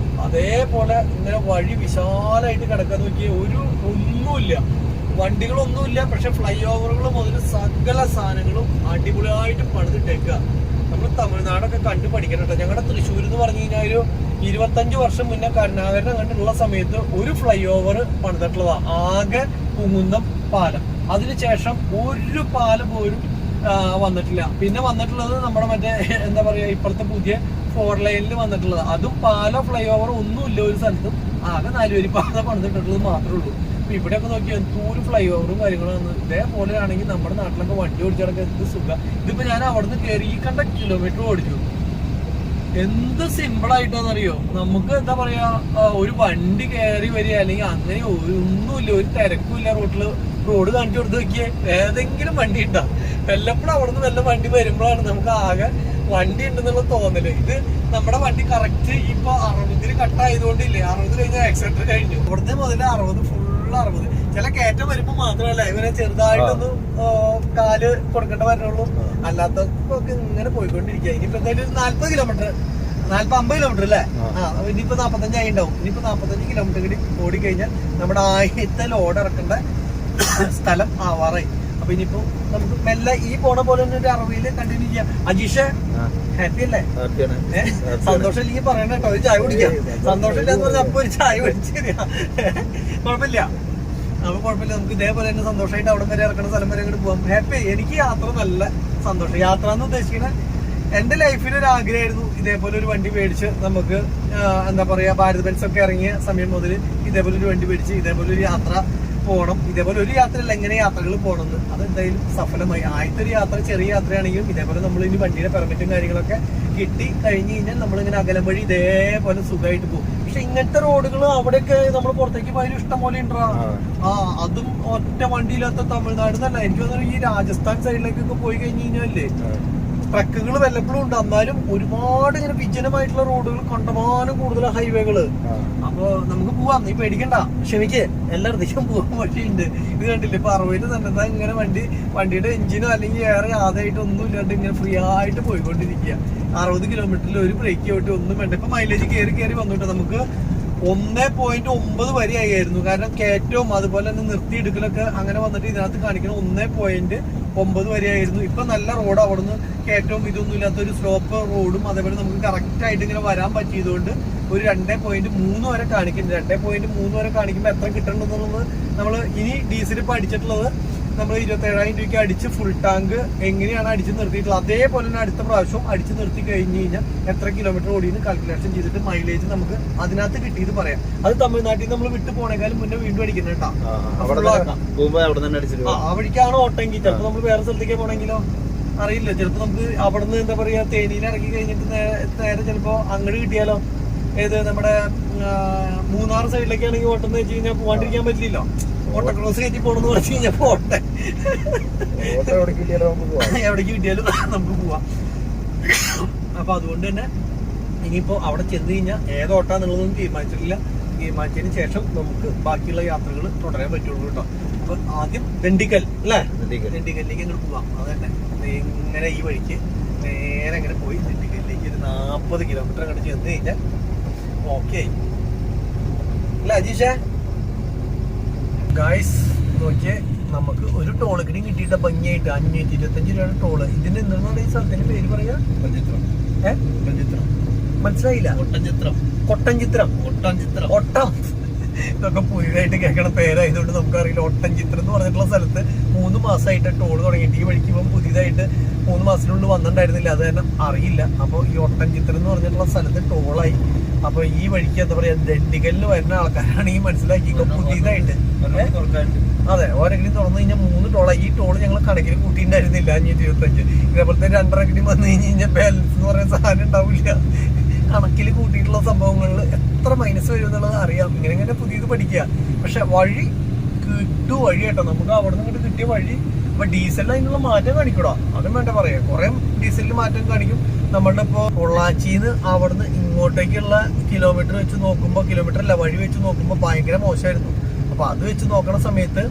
അതേപോലെ ഇങ്ങനെ വഴി വിശാലമായിട്ട് കിടക്കാൻ നോക്കിയാൽ ഒന്നുമില്ല, വണ്ടികളൊന്നുമില്ല. പക്ഷെ ഫ്ലൈ ഓവറുകൾ മുതൽ സകല സാധനങ്ങളും അടിപൊളിയായിട്ട് പണിതിട്ടേക്കുക. നമ്മൾ തമിഴ്നാടൊക്കെ കണ്ടു പഠിക്കണം കേട്ടോ. ഞങ്ങളുടെ തൃശ്ശൂർ എന്ന് പറഞ്ഞു കഴിഞ്ഞാൽ ഒരു 25 വർഷം മുന്നേ കരുണാകരനെ കണ്ടിട്ടുള്ള സമയത്ത് ഒരു ഫ്ലൈ ഓവർ പണിതിട്ടുള്ളതാണ്, ആകെ കുമുന്നം പാലം. അതിനുശേഷം ഒരു പാലം പോലും വന്നിട്ടില്ല. പിന്നെ വന്നിട്ടുള്ളത് നമ്മുടെ മറ്റേ എന്താ പറയാ ഇപ്പോഴത്തെ പുതിയ 4 ലൈനിൽ വന്നിട്ടുള്ളത്. അതും പാലോ ഫ്ലൈ ഓവർ ഒന്നുമില്ല ഒരു സ്ഥലത്തും, ആകെ 4 വരി പാത പണിതിട്ടുള്ളത് മാത്രമേ ഉള്ളൂ. അപ്പൊ ഇവിടെയൊക്കെ നോക്കിയാൽ എന്തോരം ഫ്ലൈ ഓവറും കാര്യങ്ങളും. ഇതേപോലെ ആണെങ്കിൽ നമ്മുടെ നാട്ടിലൊക്കെ വണ്ടി ഓടിച്ചടക്കാൻ എന്ത് സുഖം. ഇതിപ്പോ ഞാൻ അവിടുന്ന് കയറി ഈ കണ്ട കിലോമീറ്റർ ഓടിച്ചു. എന്ത് സിമ്പിൾ ആയിട്ടാന്നറിയോ, നമുക്ക് എന്താ പറയാ ഒരു വണ്ടി കയറി വരിക അല്ലെങ്കിൽ അങ്ങനെ ഒന്നുമില്ല, ഒരു തിരക്കും ഇല്ല. റോഡ് കാണിച്ചു കൊടുത്ത് നോക്കിയേ ഏതെങ്കിലും വണ്ടി ഉണ്ടാ. വല്ലപ്പോഴും അവിടുന്ന് വല്ല വണ്ടി വരുമ്പോഴാണ് നമുക്ക് ആകെ വണ്ടി ഉണ്ടെന്നുള്ള തോന്നല്. ഇത് നമ്മുടെ വണ്ടി കറക്റ്റ് ഇപ്പൊ 60 കട്ടായതുകൊണ്ടില്ലേ, 60 കഴിഞ്ഞാൽ ആക്സിഡന്റ് കഴിഞ്ഞു. ഇവിടുത്തെ മുതൽ 60 ഫുള്ള് 60. ചില കയറ്റം വരുമ്പോ മാത്രമല്ല ഇവരെ ചെറുതായിട്ടൊന്ന് കാല് കൊടുക്കേണ്ട വരണുള്ളൂ. അല്ലാത്തൊക്കെ ഇങ്ങനെ പോയിക്കൊണ്ടിരിക്കുക. ഇനിയിപ്പോ എന്തായാലും 40 കിലോമീറ്റർ 50 കിലോമീറ്റർ അല്ലേ? ഇനിയിപ്പോ 45 ആയി ഉണ്ടാവും. ഇനിയിപ്പോ 45 കിലോമീറ്റർ കൂടി ഓടിക്കഴിഞ്ഞാൽ നമ്മുടെ ആദ്യത്തെ ലോഡ് ഇറക്കേണ്ട സ്ഥലം ആവാറായി. അപ്പൊ ഇനിയിപ്പോ നമുക്ക് മെല്ലെ ഈ പോണ പോലെ തന്നെ ഒരു 60-ല് കണ്ടിന്യൂ ചെയ്യാം. അജീഷ് ഹാപ്പി അല്ലേ? സന്തോഷം ഇല്ലെങ്കിൽ പറയണ കേട്ടോ, ഒരു ചായ കുടിക്കാം. സന്തോഷം ഇല്ലാന്ന് പറഞ്ഞാൽ അപ്പൊ ഒരു ചായ കുടിച്ച് കുഴപ്പമില്ല. അപ്പൊ കുഴപ്പമില്ല, നമുക്ക് ഇതേപോലെ തന്നെ സന്തോഷമായിട്ട് അവിടെ വരെ ഇറക്കണ സ്ഥലം വരെ അങ്ങോട്ട് പോകാം. ഹാപ്പി. എനിക്ക് യാത്ര നല്ല സന്തോഷം. യാത്ര എന്ന് ഉദ്ദേശിക്കുന്നത് എന്റെ ലൈഫിൽ ഒരു ആഗ്രഹമായിരുന്നു ഇതേപോലെ ഒരു വണ്ടി മേടിച്ച് നമുക്ക് എന്താ പറയാ ഭാരത് ബെൻസ് ഒക്കെ ഇറങ്ങിയ സമയം മുതൽ ഇതേപോലെ ഒരു വണ്ടി മേടിച്ച് ഇതേപോലെ ഒരു യാത്ര പോകണം. ഇതേപോലെ ഒരു യാത്രയല്ല, എങ്ങനെ യാത്രകൾ പോകണമെന്ന് അതെന്തായാലും സഫലമായി. ആദ്യത്തെ ഒരു യാത്ര ചെറിയ യാത്രയാണെങ്കിലും ഇതേപോലെ നമ്മൾ ഇനി വണ്ടിയുടെ പെർമിറ്റും കാര്യങ്ങളൊക്കെ കിട്ടി കഴിഞ്ഞ് കഴിഞ്ഞാൽ നമ്മളിങ്ങനെ അകലം വഴി ഇതേപോലെ സുഖമായിട്ട് പോകും. പക്ഷെ ഇങ്ങനത്തെ റോഡുകൾ അവിടെയൊക്കെ നമ്മൾ പുറത്തേക്ക് പോയാലും ഇഷ്ടം പോലെ ഉണ്ടാ. അതും ഒറ്റ വണ്ടിയില്ലാത്ത തമിഴ്നാട് എന്നല്ല, എനിക്ക് തോന്നുന്നു ഈ രാജസ്ഥാൻ സൈഡിലേക്കൊക്കെ പോയി കഴിഞ്ഞ് കഴിഞ്ഞാലേ ട്രക്കുകൾ വല്ലപ്പോഴും ഉണ്ട്. എന്നാലും ഒരുപാട് ഇങ്ങനെ വിജനമായിട്ടുള്ള റോഡുകൾ, കണ്ടമാനം കൂടുതൽ ഹൈവേകള്. അപ്പൊ നമുക്ക് പോവാം, നീ പേടിക്കണ്ട, ക്ഷമിക്കേ, എല്ലായിടത്തേക്കും പോകാൻ വഴിയുണ്ട്. ഇത് കണ്ടില്ലേ, ഇപ്പൊ 60 തന്നെ ഇങ്ങനെ വണ്ടിയുടെ എഞ്ചിനോ അല്ലെങ്കിൽ വേറെ ആദ്യമായിട്ട് ഒന്നും ഇല്ലാണ്ട് ഇങ്ങനെ ഫ്രീ ആയിട്ട് പോയിക്കൊണ്ടിരിക്കുക. 60 കിലോമീറ്ററിൽ ഒരു ബ്രേക്ക് ഔട്ട് ഒന്നും വേണ്ട. ഇപ്പൊ മൈലേജ് കയറി വന്നിട്ട് നമുക്ക് 1.9 വരെ ആയിരുന്നു. കാരണം കയറ്റവും അതുപോലെ തന്നെ നിർത്തിയെടുക്കലൊക്കെ അങ്ങനെ വന്നിട്ട് ഇതിനകത്ത് കാണിക്കണം 1.9 വരെ ആയിരുന്നു. ഇപ്പൊ നല്ല റോഡ്, അവിടുന്ന് കയറ്റവും ഇതൊന്നും ഇല്ലാത്തൊരു സ്ലോപ്പ് റോഡും അതേപോലെ നമുക്ക് കറക്റ്റ് ആയിട്ട് ഇങ്ങനെ വരാൻ പറ്റിയതുകൊണ്ട് ഒരു 2.3 വരെ കാണിക്കുന്നുണ്ട്. 2.3 വരെ കാണിക്കുമ്പോൾ എത്ര കിട്ടണമെന്നുള്ളത് നമ്മൾ ഇനി ഡീസൽ ഇപ്പൊ അടിച്ചിട്ടുള്ളത് നമ്മൾ 27,000 രൂപയ്ക്ക് അടിച്ച് ഫുൾ ടാങ്ക് എങ്ങനെയാണ് അടിച്ച് നിർത്തിയിട്ടുള്ളത് അതേപോലെ തന്നെ അടുത്ത പ്രാവശ്യം അടിച്ച് നിർത്തി കഴിഞ്ഞ് കഴിഞ്ഞാൽ എത്ര കിലോമീറ്റർ ഓടിയെന്ന് കാൽക്കുലേഷൻ ചെയ്തിട്ട് മൈലേജ് നമുക്ക് അതിനകത്ത് കിട്ടിയത് പറയാം. അത് തമിഴ്നാട്ടിൽ നമ്മൾ വിട്ടു പോണേക്കാളും മുന്നേ വീണ്ടും അടിക്കുന്നത് കേട്ടോ. ആ വഴിക്കാണ് ഓട്ടെങ്കിൽ ചിലപ്പോൾ നമ്മൾ വേറെ സ്ഥലത്തേക്ക് പോണെങ്കിലോ അറിയില്ല. ചിലപ്പോ നമുക്ക് അവിടെ നിന്ന് എന്താ പറയാ തേനിയിൽ ഇറക്കി കഴിഞ്ഞിട്ട് നേരെ ചിലപ്പോ അങ്ങോട്ട് കിട്ടിയാലോ. ഏത് നമ്മുടെ മൂന്നാർ സൈഡിലേക്ക് ആണെങ്കിൽ ഓട്ടെന്ന് വെച്ച് കഴിഞ്ഞാൽ പോകാണ്ടിരിക്കാൻ പറ്റില്ലല്ലോ. ഓട്ടോക്രോസ് കയറ്റി പോണെന്ന് പറഞ്ഞു കഴിഞ്ഞാൽ പോട്ടെ, എവിടേക്ക് കിട്ടിയാലും നമുക്ക് പോവാം. അപ്പൊ അതുകൊണ്ട് തന്നെ ഇനിയിപ്പോ അവിടെ ചെന്ന് കഴിഞ്ഞാൽ ഏതോട്ടാന്നുള്ളതൊന്നും തീരുമാനിച്ചിട്ടില്ല. തീരുമാനിച്ചതിന് ശേഷം നമുക്ക് ബാക്കിയുള്ള യാത്രകൾ തുടരാൻ പറ്റുള്ളൂ കേട്ടോ. അപ്പൊ ആദ്യം ദണ്ഡിക്കൽ അല്ലേ, ദണ്ഡിക്കലിലേക്ക് അങ്ങോട്ട് പോവാം. അതന്നെ ഇങ്ങനെ ഈ വഴിക്ക് നേരെ അങ്ങനെ പോയി ദണ്ഡിക്കലിലേക്ക് ഒരു 40 കിലോമീറ്റർ അങ്ങോട്ട് ചെന്ന് കഴിഞ്ഞാൽ ഓക്കെ അല്ല അജീഷേ. ഗായ്സ് നോക്കിയേ, നമുക്ക് ഒരു ടോള് കിടി കിട്ടിയിട്ട് ഭംഗിയായിട്ട് 525 രൂപയുടെ ടോള്. ഇതിന്റെ എന്താണ് ഈ സ്ഥലത്തിന്റെ പേര് പറയാ? മനസ്സിലായില്ല. ഒട്ടം ഇതൊക്കെ പുതിയതായിട്ട് കേൾക്കണ പേരായതുകൊണ്ട് നമുക്കറിയില്ല. ഒട്ടൻചിത്രം എന്ന് പറഞ്ഞിട്ടുള്ള സ്ഥലത്ത് 3 മാസമായിട്ട് ടോള് തുടങ്ങിയിട്ട് ഈ വഴിക്ക് ഇപ്പം പുതിയതായിട്ട് 3 മാസത്തിനുള്ളിൽ വന്നിട്ടുണ്ടായിരുന്നില്ല. അത് തന്നെ അറിയില്ല. അപ്പോൾ ഈ ഒട്ടൻചിത്രം എന്ന് പറഞ്ഞിട്ടുള്ള സ്ഥലത്ത് ടോളായി. അപ്പൊ ഈ വഴിക്ക് എന്താ പറയാ ദണ്ഡിക്കലിന് വരുന്ന ആൾക്കാരാണെങ്കിൽ മനസ്സിലാക്കി പുതിയതായിട്ട്. അതെ, ഓരെങ്കിലും തുറന്നു കഴിഞ്ഞാൽ 3 ടോളായി. ഈ ടോള് ഞങ്ങൾ കണക്കിന് കൂട്ടിയിട്ടുണ്ടായിരുന്നില്ല 525. ഇതേപോലത്തെ 2.5 വന്നു കഴിഞ്ഞാൽ ബാലൻസ് എന്ന് പറയുന്ന സാധനം ഉണ്ടാവില്ല. കണക്കിൽ കൂട്ടിയിട്ടുള്ള സംഭവങ്ങളിൽ എത്ര മൈനസ് വരും എന്നുള്ളത് അറിയാം. ഇങ്ങനെ പുതിയത് പഠിക്കുക. പക്ഷെ വഴി വഴി കേട്ടോ, നമുക്ക് അവിടെ നിന്ന് ഇങ്ങോട്ട് കിട്ടിയ വഴി. അപ്പൊ ഡീസലിന് അതിനുള്ള മാറ്റം കാണിക്കൂടാ, അതും വേണ്ട പറയാം. കുറെ ഡീസലിന് മാറ്റം കാണിക്കും. നമ്മളുടെ ഇപ്പൊ പൊള്ളാച്ചിന്ന് അവിടുന്ന് ഇങ്ങോട്ടേക്കുള്ള കിലോമീറ്റർ വെച്ച് നോക്കുമ്പോൾ, കിലോമീറ്റർ അല്ല വഴി വെച്ച് നോക്കുമ്പോൾ ഭയങ്കര മോശമായിരുന്നു. അപ്പൊ അത് വെച്ച് നോക്കണ സമയത്ത്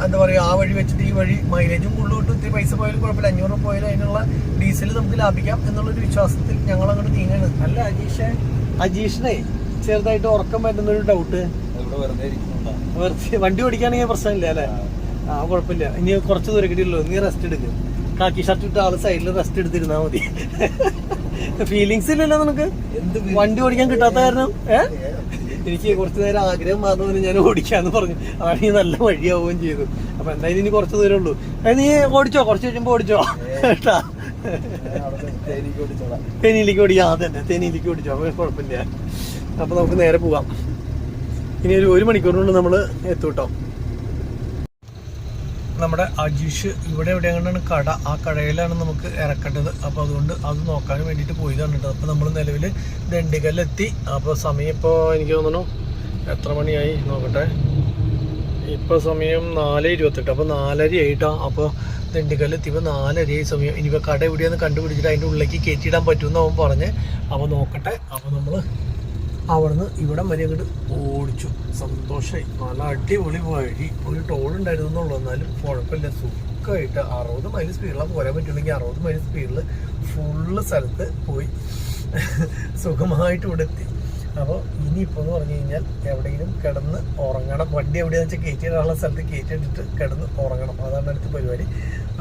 എന്താ പറയാ, ആ വഴി വെച്ചിട്ട് ഈ വഴി മൈലേജും കൂടുതൽ കിട്ടും. ഇത്തിരി പൈസ പോയാലും കുഴപ്പമില്ല, 500 പോയാലും അതിനുള്ള ഡീസൽ നമുക്ക് ലാഭിക്കാം എന്നുള്ളൊരു വിശ്വാസത്തിൽ ഞങ്ങൾ അങ്ങോട്ട് നീങ്ങാണ്. അല്ല അജീഷിനെ ചെറുതായിട്ട് ഉറക്കം പറ്റുന്നൊരു ഡൗട്ട്. വണ്ടി ഓടിക്കുകയാണെങ്കിൽ പ്രശ്നമില്ല അല്ലേ? ആ കുഴപ്പമില്ല. ഇനി കുറച്ച് ദൂരം കിട്ടിയല്ലോ, നീ റെസ്റ്റ് എടുക്കുക. കാക്കി ഷർട്ട് ഇട്ട ആള് സൈഡിൽ റെസ്റ്റ് എടുത്തിരുന്നാ മതി. ഫീലിങ്സ് ഇല്ലല്ലോ നിനക്ക് വണ്ടി ഓടിക്കാൻ കിട്ടാത്ത കാരണം? എനിക്ക് കുറച്ചു നേരം ആഗ്രഹം മാറുന്നതിന് ഞാൻ ഓടിക്കാന്ന് പറഞ്ഞു. അതാണെങ്കിൽ നല്ല വഴിയാവുകയും ചെയ്തു. അപ്പൊ എന്തായാലും ഇനി കുറച്ച് ദൂരം ഉള്ളൂ. നീ ഓടിച്ചോ, കുറച്ച് കഴിയുമ്പോ ഓടിച്ചോ കേട്ടാ. തേനിയിലേക്ക് ഓടിക്കാം. അതന്നെ, തേനിയിലേക്ക് ഓടിച്ചോ, കുഴപ്പമില്ല. അപ്പൊ നമുക്ക് നേരെ പോവാം. ഇനി ഒരു 1 മണിക്കൂറിനുള്ളിൽ നമ്മൾ എത്തും കേട്ടോ. നമ്മുടെ അജീഷ് ഇവിടെ എവിടെയാണ് കട, ആ കടയിലാണ് നമുക്ക് ഇറക്കേണ്ടത്. അപ്പോൾ അതുകൊണ്ട് അത് നോക്കാൻ വേണ്ടിയിട്ട് പോയതാണ് കേട്ടോ. അപ്പോൾ നമ്മൾ നിലവിൽ ദണ്ഡിക്കലിലെത്തി. അപ്പോൾ സമയം ഇപ്പോൾ എനിക്ക് തോന്നുന്നു എത്ര മണിയായി നോക്കട്ടെ, ഇപ്പോൾ സമയം 4:28. അപ്പോൾ 4:30 ആയിട്ടാ. അപ്പോൾ ദണ്ഡിക്കലിലെത്തിയപ്പോൾ 4:30 സമയം. ഇനിയിപ്പോൾ കട എവിടെയാന്ന് കണ്ടുപിടിച്ചിട്ട് അതിൻ്റെ ഉള്ളിലേക്ക് കയറ്റിയിടാൻ പറ്റുമെന്ന് അവൻ പറഞ്ഞ്. അപ്പോൾ നോക്കട്ടെ. അപ്പോൾ നമ്മൾ അവിടുന്ന് ഇവിടെ വരെ അങ്ങോട്ട് ഓടിച്ചു. സന്തോഷമായി. നല്ല അടിപൊളി വഴി. ഒരു ടോളുണ്ടായിരുന്നു എന്നുള്ളൂ, എന്നാലും കുഴപ്പമില്ല. സുഖമായിട്ട് 60 മൈൽ സ്പീഡിലാണ് പോരാൻ പറ്റുമെങ്കിൽ 60 മൈൽ സ്പീഡിൽ ഫുള്ള് സ്ഥലത്ത് പോയി സുഖമായിട്ട് ഇവിടെ എത്തി. അപ്പോൾ ഇനിയിപ്പോൾ എന്ന് പറഞ്ഞു കഴിഞ്ഞാൽ എവിടെയെങ്കിലും കിടന്ന് ഉറങ്ങണം. വണ്ടി എവിടെയാണെന്ന് വെച്ചാൽ കയറ്റിയിടാനുള്ള സ്ഥലത്ത് കയറ്റിയിട്ടിട്ട് കിടന്ന് ഉറങ്ങണം. അതാണ് അടുത്ത പരിപാടി.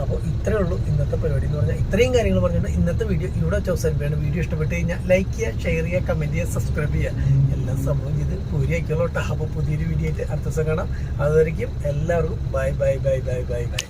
അപ്പോൾ ഇത്രയേ ഉള്ളൂ ഇന്നത്തെ പരിപാടി എന്ന് പറഞ്ഞാൽ. ഇത്രയും കാര്യങ്ങൾ പറഞ്ഞിട്ട് ഇന്നത്തെ വീഡിയോ ഇവിടെ വെച്ച് അവസാനിപ്പിക്കുകയാണ്. വീഡിയോ ഇഷ്ടപ്പെട്ട് കഴിഞ്ഞാൽ ലൈക്ക് ചെയ്യുക, ഷെയർ ചെയ്യുക, കമൻറ്റ് ചെയ്യുക, സബ്സ്ക്രൈബ് ചെയ്യുക. എല്ലാം സംഭവം ചെയ്ത് പൂരിയാക്കിയോളൂ കേട്ടോ. അപ്പോൾ പുതിയൊരു വീഡിയോ ആയിട്ട് അടുത്ത ദിവസം കാണാം. അതുവരയ്ക്കും എല്ലാവർക്കും bye bye bye bye bye bye.